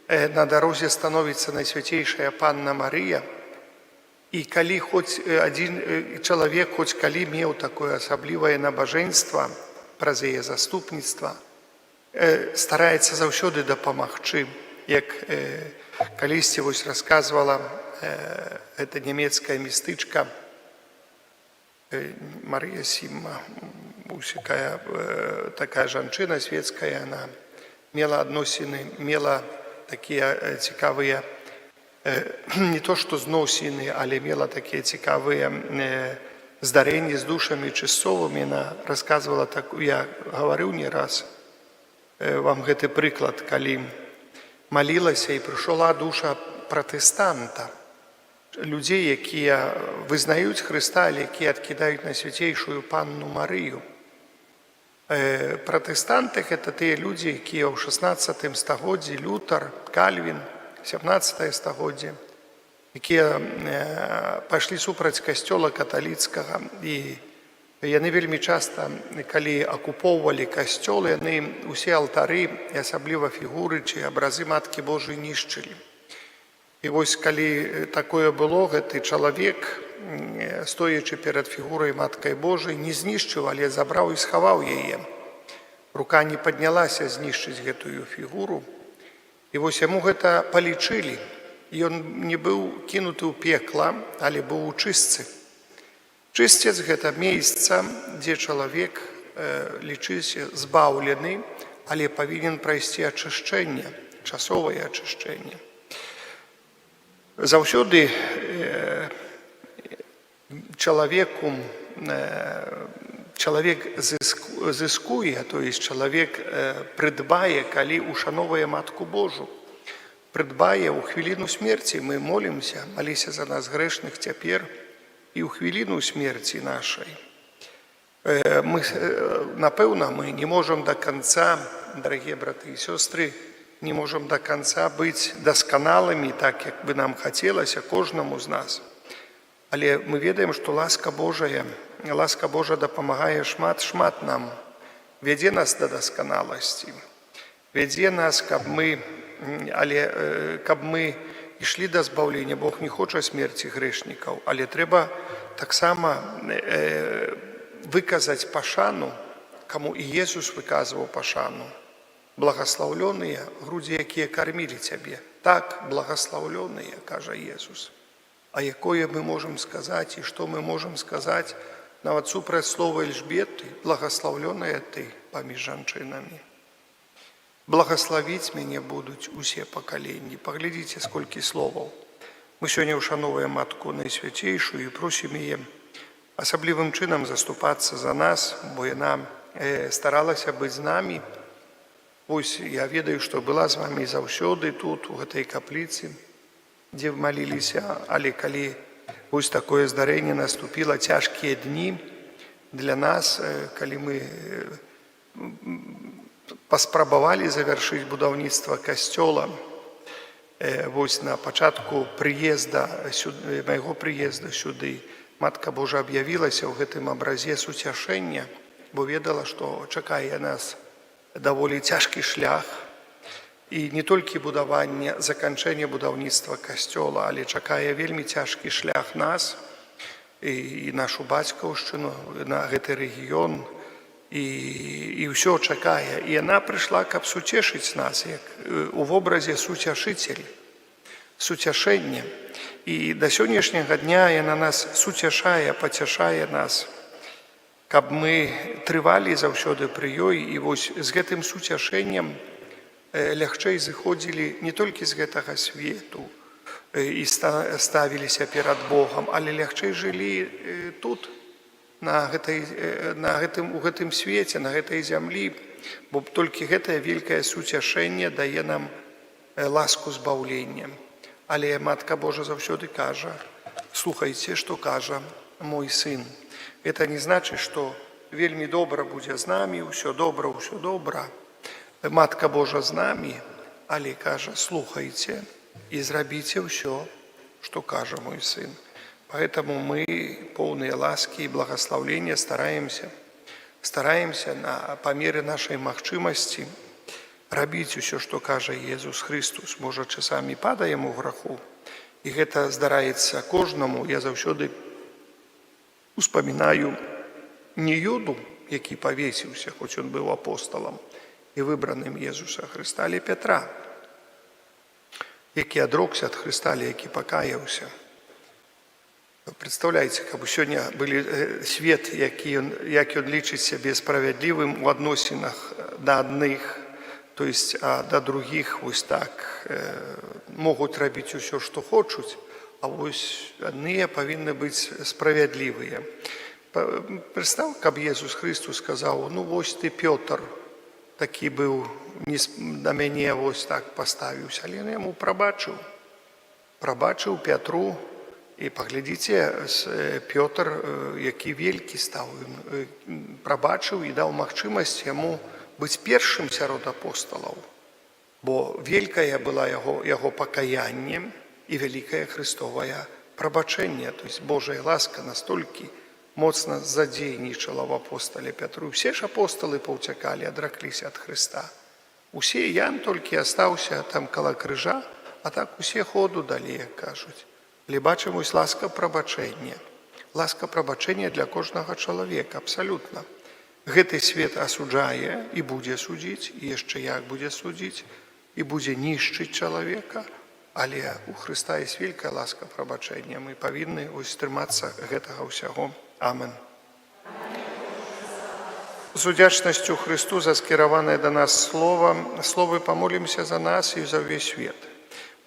на дарозе становіцца Найсвяцейшая Панна Марыя. І калі хоць адзін чалавек хоць калі меў такое асаблівае набажэнства праз яе заступніцтва, стараецца заўсёды дапамагчы. Як калісьці вось расказвала эта нямецкая містычка Марыя Сімма, такая жанчына светская, яна мела адносіны, мела такія цікавыя, не то што зносіны, але мела такія цікавыя здарэнні з душамі часовымі. Яна расказвала, я гаварыў не раз вам гэты прыклад, калі малілася і прыйшла душа пратэстанта, людзей, якія вызнаюць Хрыста, але якія адкідаюць Найсвяцейшую Панну Марыю. Пратэстанты – гэта тыя людзі, якія ў 16 стагоддзі, Лютар, Кальвін, 17 стагоддзе, якія пайшлі супраць касцёла каталіцкага. І яны вельмі часта, калі акупоўвалі касцёл, яны ўсе алтары, і асабліва фігуры ці абразы Маткі Божай нішчылі. І вось калі такое было, гэты чалавек, стоячы перад фігурай Маткай Божай, не знішчыў, але забраў і схаваў яе. Рука не паднялася знішчыць гэтую фігуру. І вось яму гэта палічылі. Ён не быў кінуты ў пекла, але быў у чыстцы. Чысцец – гэта месца, дзе чалавек лічыўся збаўлены, але павінен прайсці ачышчэнне, часовае ачышчэнне. Заўсёды чалавек зыскуе, то есть чалавек прыдбае, калі ушановае Матку Божу. Прыдбае ў хвіліну смерці. Мы молімся, маліся за нас грэшных цяпер і ў хвіліну смерці нашай. Напэўна, мы не можам до конца, дарагія браты і сёстры, не можам до конца быць дасканалымі, так як бы нам хацелася кожнаму з нас. Але мы ведаем, што ласка Божая дапамагае шмат нам, вядзе нас да дасканаласці, вядзе нас, каб мы ішлі да збаўлення. Бог не хоча смерці грэшнікаў, але трэба таксама выказаць пашану, каму і Езус выказваў пашану. Благаслаўлёныя грудзі, якія кармілі цябе. Так, благаслаўлёныя, кажа Езус. А якое мы можам сказаць і што мы можам сказаць нават супраць слова Эльжбеты? Благаслаўлёная ты паміж жанчынамі. Благаславіць мяне будуць усе пакаленні. Паглядзіце, сколькі словаў. Мы сёння ушановуем Матку Найсвяцейшую і просім яе асаблівым чынам заступацца за нас, бо яна старалася быць з намі. Вось я ведаю, што была з вамі заўсёды тут, у гэтай капліцы, дзе маліліся, але калі вось такое здарэнне наступіла, цяжкія дні для нас, калі мы паспрабавалі завяршыць будаўніцтва касцёла, вось на пачатку майго прыезда сюды, Матка Божа аб'явілася ў гэтым абразе суцяшэння, бо ведала, што чакае нас даволі цяжкі шлях, і не толькі заканчэнне будаўніцтва касцёла, але чакае вельмі цяжкі шлях нас і нашу бацькаўшчыну, на гэты рэгіён, і ўсё чакае. І яна прыйшла, каб суцешыць нас, як у вобразе суцяшэння. І да сённяшняга дня яна нас суцяшае, пацяшае нас, каб мы трывалі заўсёды пры ёй, і вось з гэтым суцяшэннем лягчэй зыходзілі не толькі з гэтага свету і ставіліся перад Богам, але лягчэй жылі тут, у гэтым свеце, на гэтай зямлі, бо толькі гэтае вялікае суцяшэнне дае нам ласку збаўлення. Але Матка Божа заўсёды кажа: слухайце, што кажа мой сын. Это не значыць, што вельмі добра будзе з намі, ўсё добра. Матка Божа з намі, але кажа: слухайце і зрабіце ўсё, што кажа мой сын. Поэтому мы, поўныя ласкі і благаслаўлення, стараемся па меры нашай магчымасці рабіць усё, што кажа Езус Христос. Можа, часамі падаем у граху, і гэта здараецца кожнаму. Я заўсёды успамінаю не Юду, які павесіўся, хоць ён быў апосталам і выбраным Езуса Хрыста, але Пятра, які адрокся ад Хрыста, але які пакаяўся. Прадстаўляеце, каб сёння былі свет, як ён лічыць сябе справядлівым у адносінах да адных, то есть да другіх вось так могуць рабіць усё, што хочуць, а вось адныя павінны быць справядлівыя. Прадстаў, каб Езус Христос сказаў: ну вось ты, Пётр, такі быў, на мяне вось так паставіўся, але ён яму прабачыў Пятру. І паглядзіце, Пётр, які велькі стаў, прабачыў і даў магчымасць яму быць першым сярод апосталаў, бо вялікае была яго пакаянне і вялікае Христовае прабачэнне. То есть Божая ласка настолькі моцна задзейнічала в апостале Пятру. Усе ж апосталы паўцякалі, адракліся ад Хрыста. Усе, Ян толькі астаўся там каля крыжа, а так усе ходу далі, як кажуць. Але бачым, вось ласка прабачэння. Ласка прабачэння для кожнага чалавека, абсалютна. Гэты свет асуджае і будзе судзіць, і яшчэ як будзе судзіць, і будзе нішчыць чалавека, але у Хрыста ёсць вялікая ласка прабачэння. Мы павінны трымацца гэтага ўсяго. Амен. З удзячнасцю Христу за скіраванае да нас словы памолімся за нас і за ўвесь свет.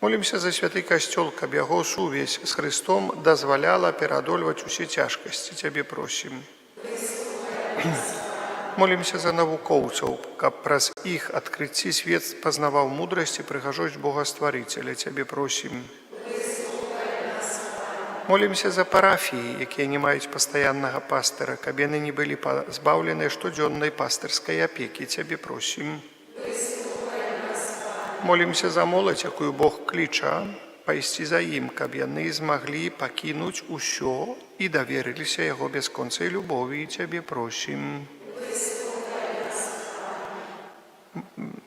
Молімся за святы касцёл, каб яго сувязь з Христом дазваляла пераадольваць усе цяжкасці. Цябе просім. Молімся за навукоўцаў, каб праз іх адкрыцці свет пазнаваў мудрасць і прыгажосць Бога-стварыцеля. Цябе просім. Молімся за парафіі, якія не маюць пастаяннага пастыра, каб яны не былі пазбаўленыя штодзённай пастырскай апекі. Цябе просім. Молімся за моладзь, якую Бог кліча, пайсці за ім, каб яны змаглі пакінуць усё і даверыліся яго бясконцай любові. Цябе просім.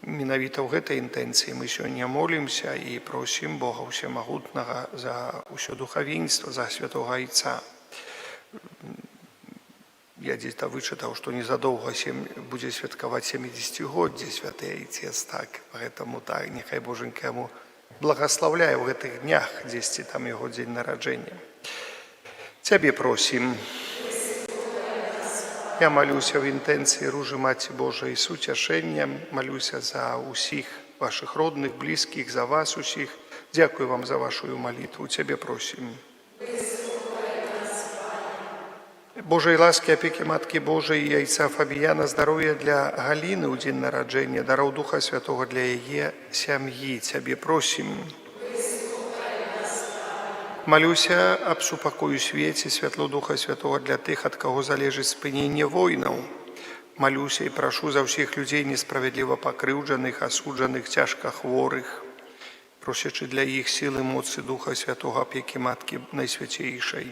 Менавіта ў гэтай інтэнцыі мы сёння молімся і просім Бога Усемагутнага за ўсё духавенства, за святога Айца. Я дзе-то вычытаў, што незадоўга будзе святкаваць 70-годдзе святы Айцец, так. Гэтаму так, няхай Боженька яму благаслаўляе ў гэтых днях, дзесьці там яго дзень нараджэння. Цябе просім. Я малюся в інтэнцыі Ружы Маці Божай з уцяшэннем, малюся за ўсіх вашых родных, блізкіх, за вас усіх. Дзякую вам за вашую малітву. Цябе просім. Божай ласкі, апекі Маткі Божай і Айца Фабіяна, здароўя для Галіны ў дзень нараджэння, дароў Духа Святога для яе сям'і. Цябе просім. Малюся аб супакою свеце, святло Духа Святога для тых, ад каго залежыць спыненне войнаў. Малюся і прашу за ўсіх людзей несправядліва пакрыўджаных, асуджаных, цяжка хворых, просячы для іх сілы, моцы Духа Святога, апекі Маткі Найсвяцейшай.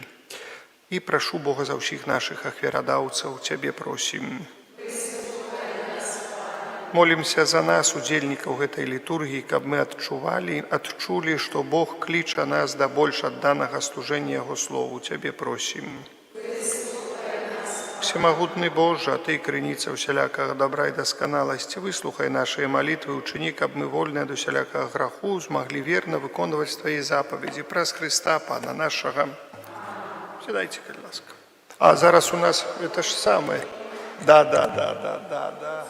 І прашу Бога за ўсіх нашых ахвярадаўцаў. Цябе просім. Молімся за нас, удзельнікаў гэтай літургіі, каб мы адчулі, што Бог кліча нас да больш адданага служэння Яго Слову. Цябе просім. Всемагутны Божа, Ты крыніца ўсялякага добра і дасканаласці, выслухай нашыя малітвы, учыні, каб мы вольныя ад усялякага граху змаглі верна выконваць Твае запаведзі праз Хрыста, Пана нашага. Сідайце, калі ласка. А зараз у нас это ж самае. Да.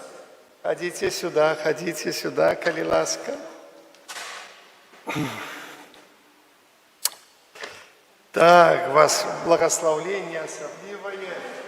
Ходите сюда, коли ласка. Так, вас благословление особливое.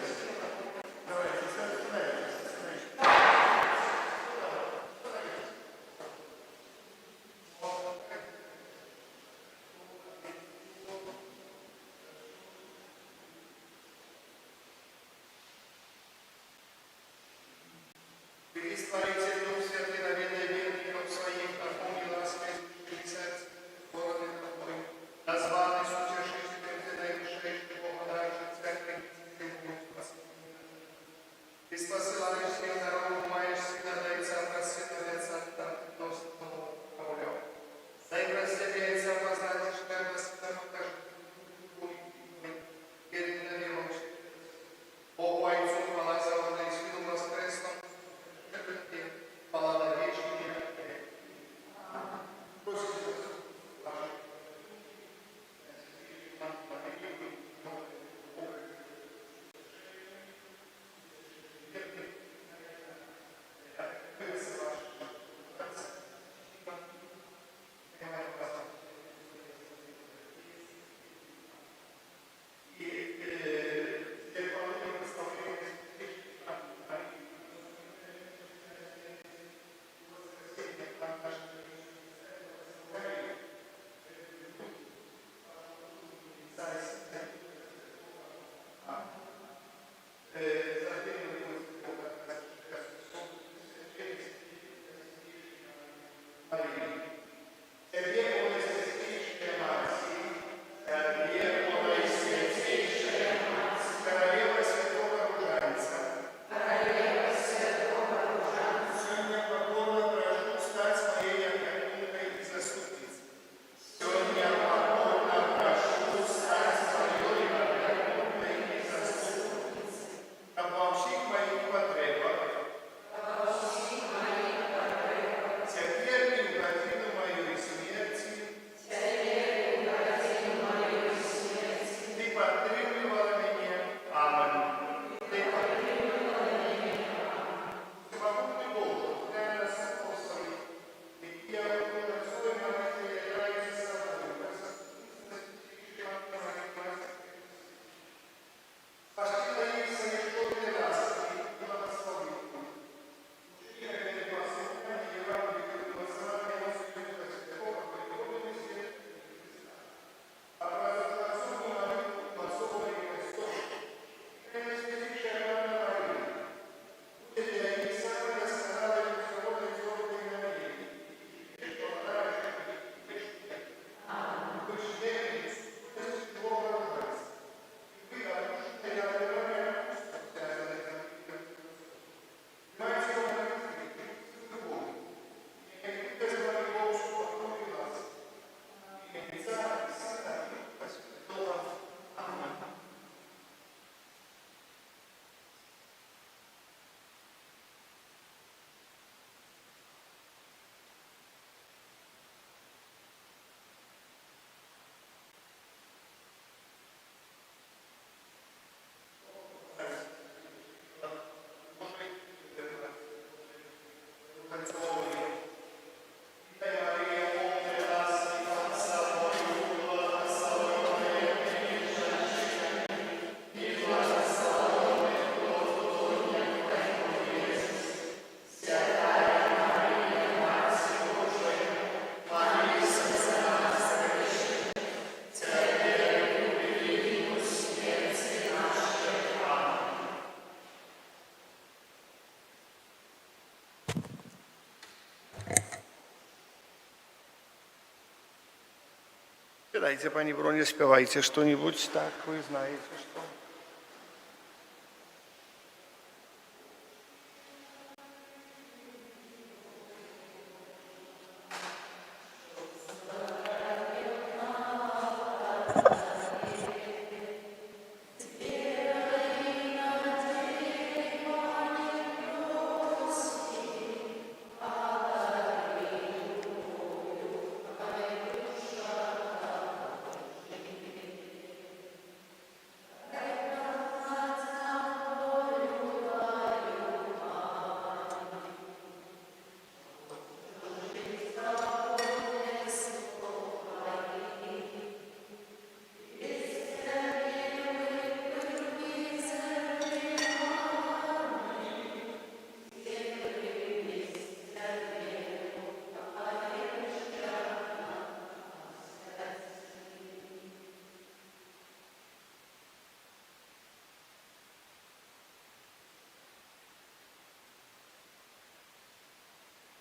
Сядайте, пани Броня, спевайте что-нибудь. Так, вы знаете, что.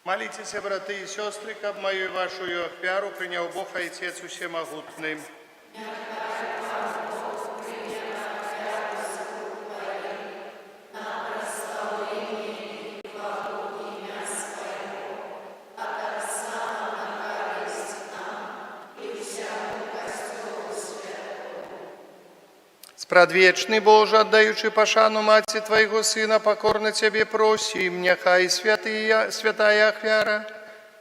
Молитесь, браты и сестры, каб мою и вашу ахвяру принял Бог Отец Всемогутный. Спрадвечный Боже, отдаючи пашану Матці Твоего Сына, покорно Тебе просим, нехай святая ахвяра,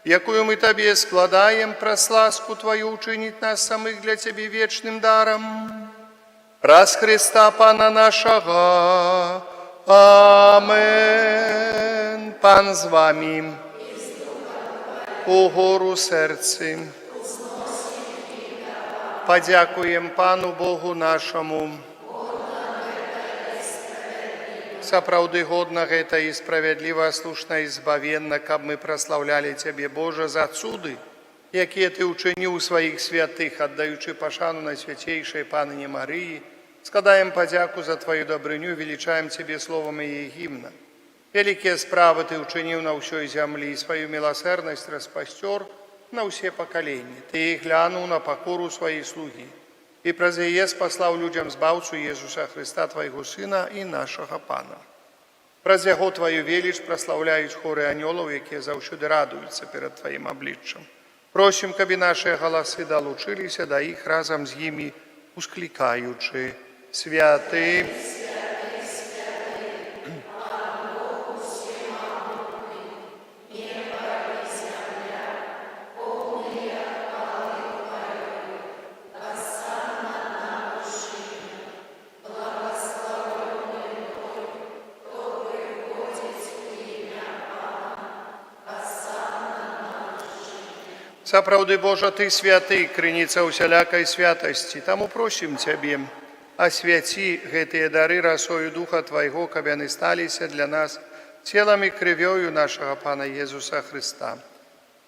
якую мы Тебе складаем, прославку Твою учинить нас самих для Тебе вечным даром. Раз Христа Пана нашего. Амен. Пан з вами. Угору серці. Подякуем Пану Богу нашему. Сапраўды годна гэта і справядліва, слушна і збавенна, каб мы праслаўлялі Цябе, Божа, за цуды, якія Ты ўчыніў у сваіх святых, аддаючы пашану Найсвяцейшай Панне Марыі, складаем падзяку за Тваю дабрыню, велічаем Цябе словам яе гімна. Вялікія справы Ты ўчыніў на ўсёй зямлі, сваю міласэрнасць распасцёр на ўсе пакаленні. Ты глянуў на пакору сваёй слугі. І праз яе спаслаў людзям збаўцу Езуса Христа, Твайго Сына і нашага Пана. Праз яго Тваю веліч праслаўляюць хоры анёлаў, якія заўсёды радуюцца перад Тваім абліччам. Просім, каб і нашыя галасы далучыліся да іх разам з імі, усклікаючы: святы, сапраўды, Божа, Ты святы, крыніца усялякай святасці. Таму просім Цябе, асвяці гэтыя дары расою Духа Твайго, каб яны сталіся для нас целам і крывёю нашага Пана Езуса Христа.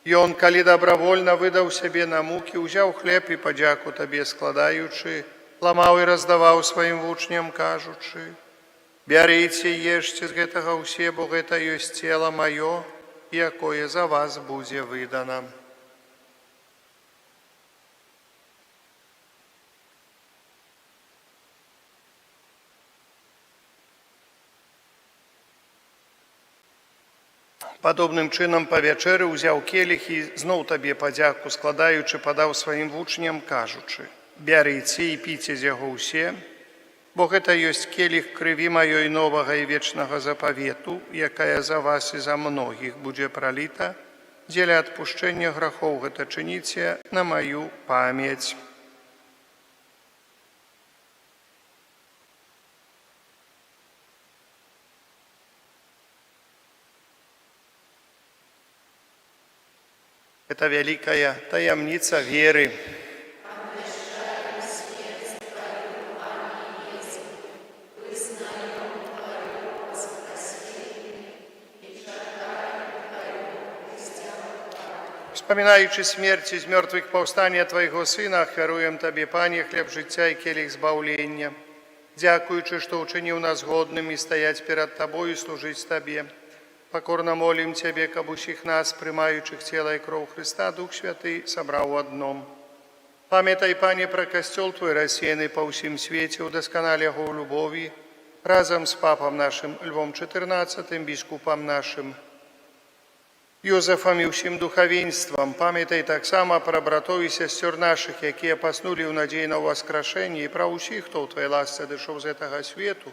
Ён, калі добравольна выдаў сябе на мукі, узяў хлеб і падзяку Табе складаючы, ламаў і раздаваў сваім вучням, кажучы: бярыце і ешце з гэтага ўсе, бо гэта ёсць цела маё, якое за вас будзе выдана. Падобным чынам па вячэры ўзяў келіх і зноў Табе падзяку складаючы, падаў сваім вучням, кажучы: бярыце і піце з яго ўсе, бо гэта ёсць келіх крыві маёй новага і вечнага запавету, якая за вас і за многіх будзе праліта, дзеля адпушчэння грахоў. Гэта чыніце на маю памяць. Это вялікая таямніца веры. Вспоминаючи смерць з мёртвых паўстання Твайго Сына, ахвяруем Табе, Пане, хлеб жыцця і келіх збаўлення. Дзякуючы, што ўчыніў нас годнымі стаяць перад Табою і служыць Табе. Покорно молим Тебе, каб усіх нас, прымаючых цела і кроў Христа, Дух Святы сабраў у адном. Памятай, Пане, про костел Твой рассеянный по всем свете, удосконали его в любови, разом с папом нашим Львом XIV, біскупом нашим Józefом і всім духовенством. Памятай так само про братов і сестер наших, які поснули в надії на воскрешення, і про усіх, хто в Твоїй ласці дійшов з цього світу,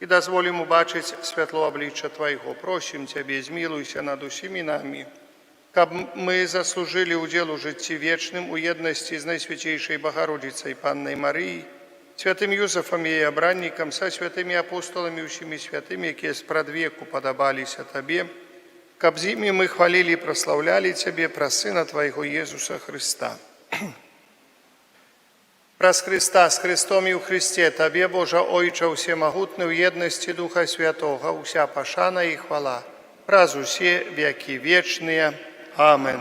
і дозволим убачить світло обличчя Твоєго. Просим Тебе, змилуйся над усіми нами, каб ми заслужили удел у житті вічним у єдності з Найсвятейшей Богородицей Панною Марією, святим Юзефом її обранником, со святими апостолами і всіми святими, які спрадвеку подобалися Тебе, каб з ними ми хвалили і прославляли Тебе, про Сина Твоего Єсуса Христа. Праз Христа, с Христом и у Христе, Тебе, Боже Ойче, всемогутный, в едности Духа Святого, вся пошана и хвала, праз усе веки вечные. Амин.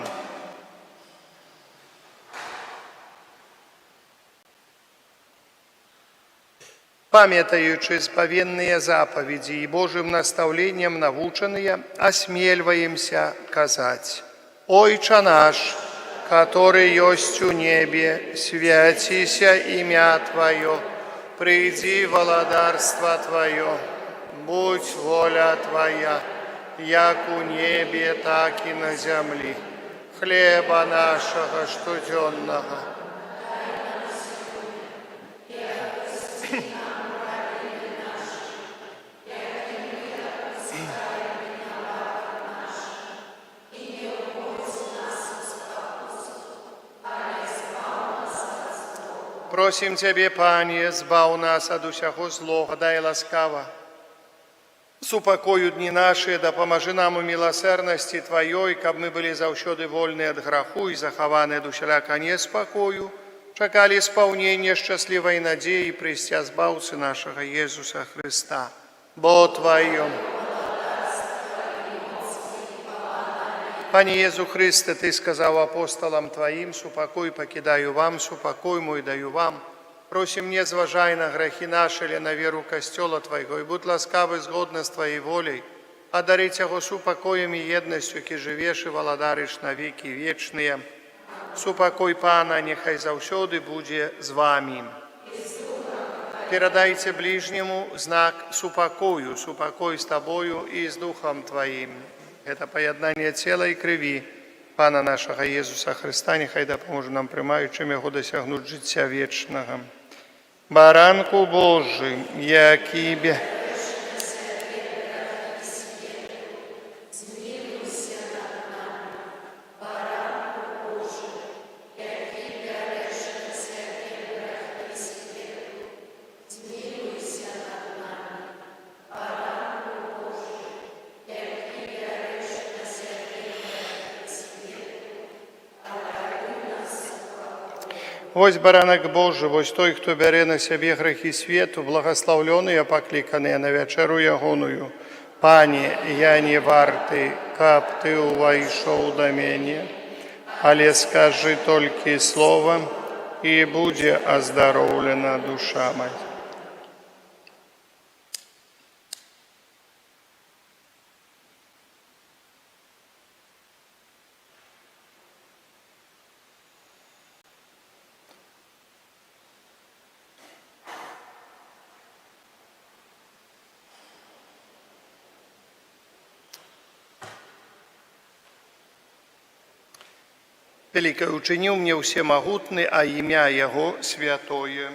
Памятаючи сповенные заповеди и Божьим наставлением наученные, осмеливаемся казать: «Ойче наш, который есть у небе, святися имя Твое, приди владарство Твое, будь воля Твоя, як у небе, так и на земле. Хлеба нашего штоденного». Просим Тебе, Пане, збав нас от усякого злого, дай ласкаво. С упокою дни наши, да поможи нам у милосердности Твоей, каб мы были завсёды вольны от греху и захованы от усяляка неспокою, чекали исполнения счастливой надеи престя Збавцы нашего Иисуса Христа. Бо Твоем. Пане Иисус Христе, Ты сказал апостолам Твоим: «Супокой покидаю вам, супокой мой даю вам». Просим, не зважай на грехи наши или на веру Костела Твоего, и будь ласкавый згодно с Твоей волей, одарить его супокоем и едностью, ки живешь и владаришь на веки вечные. Супокой Пана, нехай завсёды буде з вами. Передайте ближнему знак супокою, супокой с Тобою и с Духом Твоим. Это поєднання тіла і крові Пана нашого Ісуса Христа, нехай допоможе нам, приймаючим його, досягнути життя вічного. Баранку Божий, який Ось баранок Божий, ось той, хто бере на себе грехи світу, благословлений і покликаний на вечеру ягоную. Пане, я не вартий, каб Ти увійшов до мене, але скажи тільки слово, і буде оздоровлена душа моя. Великое учинил мне всемогутный, а имя Его святое.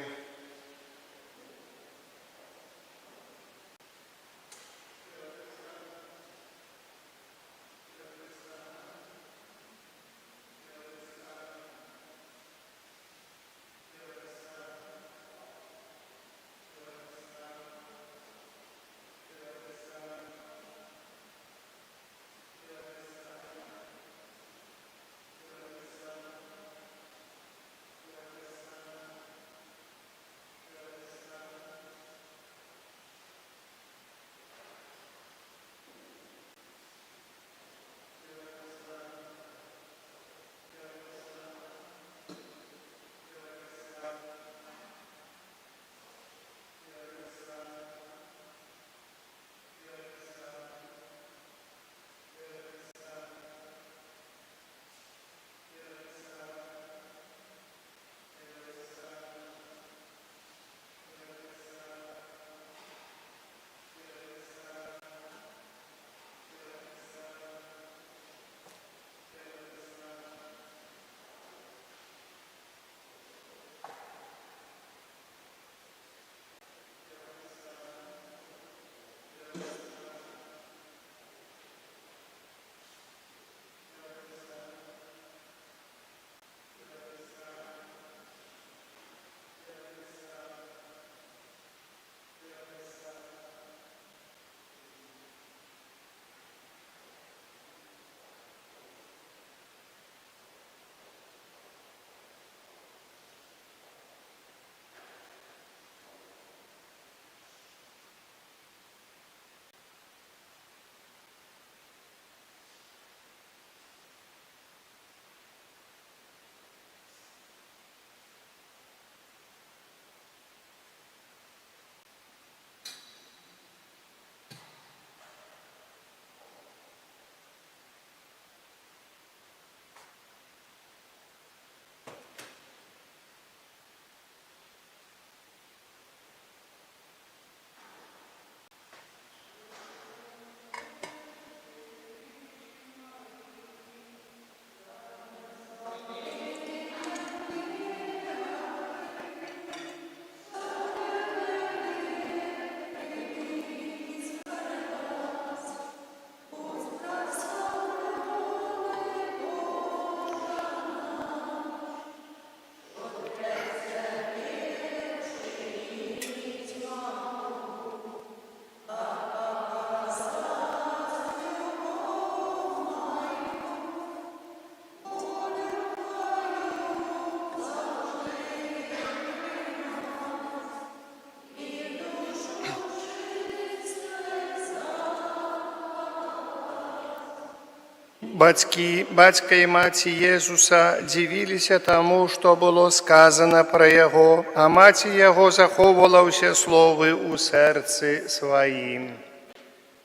Бацька і маці Єзуса дзівіліся таму, што было сказано пра яго, а маці яго захоўвала ўсе словы ў сэрцы сваім.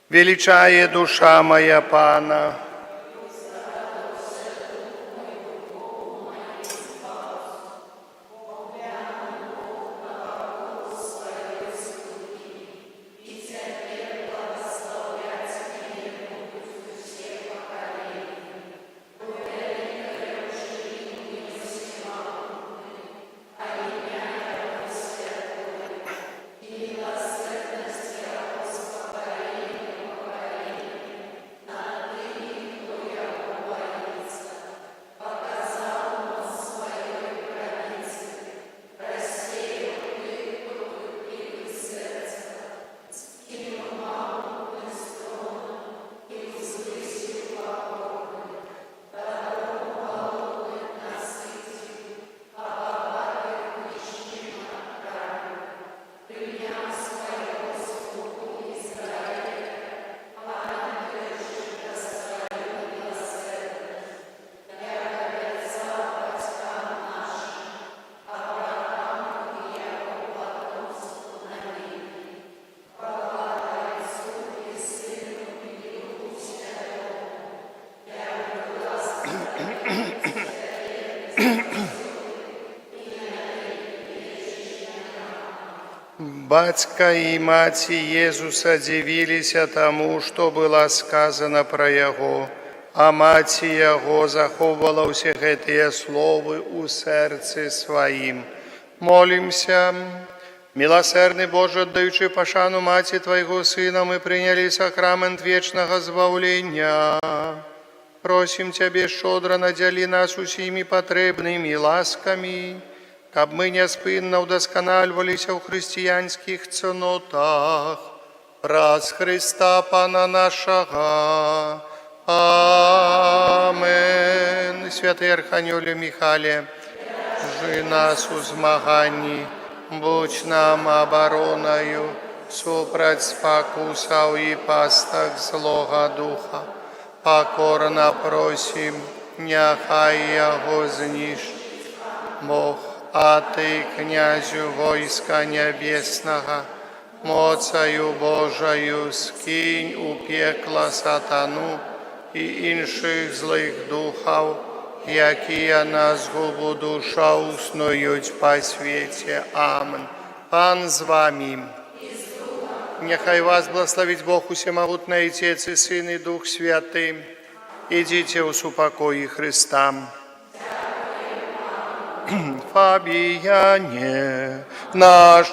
Велічае душа моя Пана. Бацька і маці Єзуса дзівіліся таму, што было сказано пра яго, а маці яго захоўвала ўсе гэтыя словы ў сэрцы сваім. Молімся. Милосердный Боже, отдаючи пашану маці Твайго Сына, мы прыняли сакрамент вечнага збаўлення. Просім Цябе, шчодра надзялі нас усімі патрэбнымі ласкамі, каб мы няспынна ўдасканальваліся ў хрысціянскіх цнотах. Праз Христа Пана нашага. Амен. Святый Архангеле Михале, жы нас у змаганні, будь нам обороною, супраць спакусаў і пастак злога духа. Покорно просім, няхай яго знішчыць Бог, а Ты, князю войска небеснага, моцаю Божаю скінь у пекла сатану і іншых злых духаў, якія на згубу душаў снуюць па свеце. Амен. Пан з вами. Нехай вас благословить Бог усемогутный Отец и Сын и Дух Святый. Идите в супокои Христа. Фабияне наш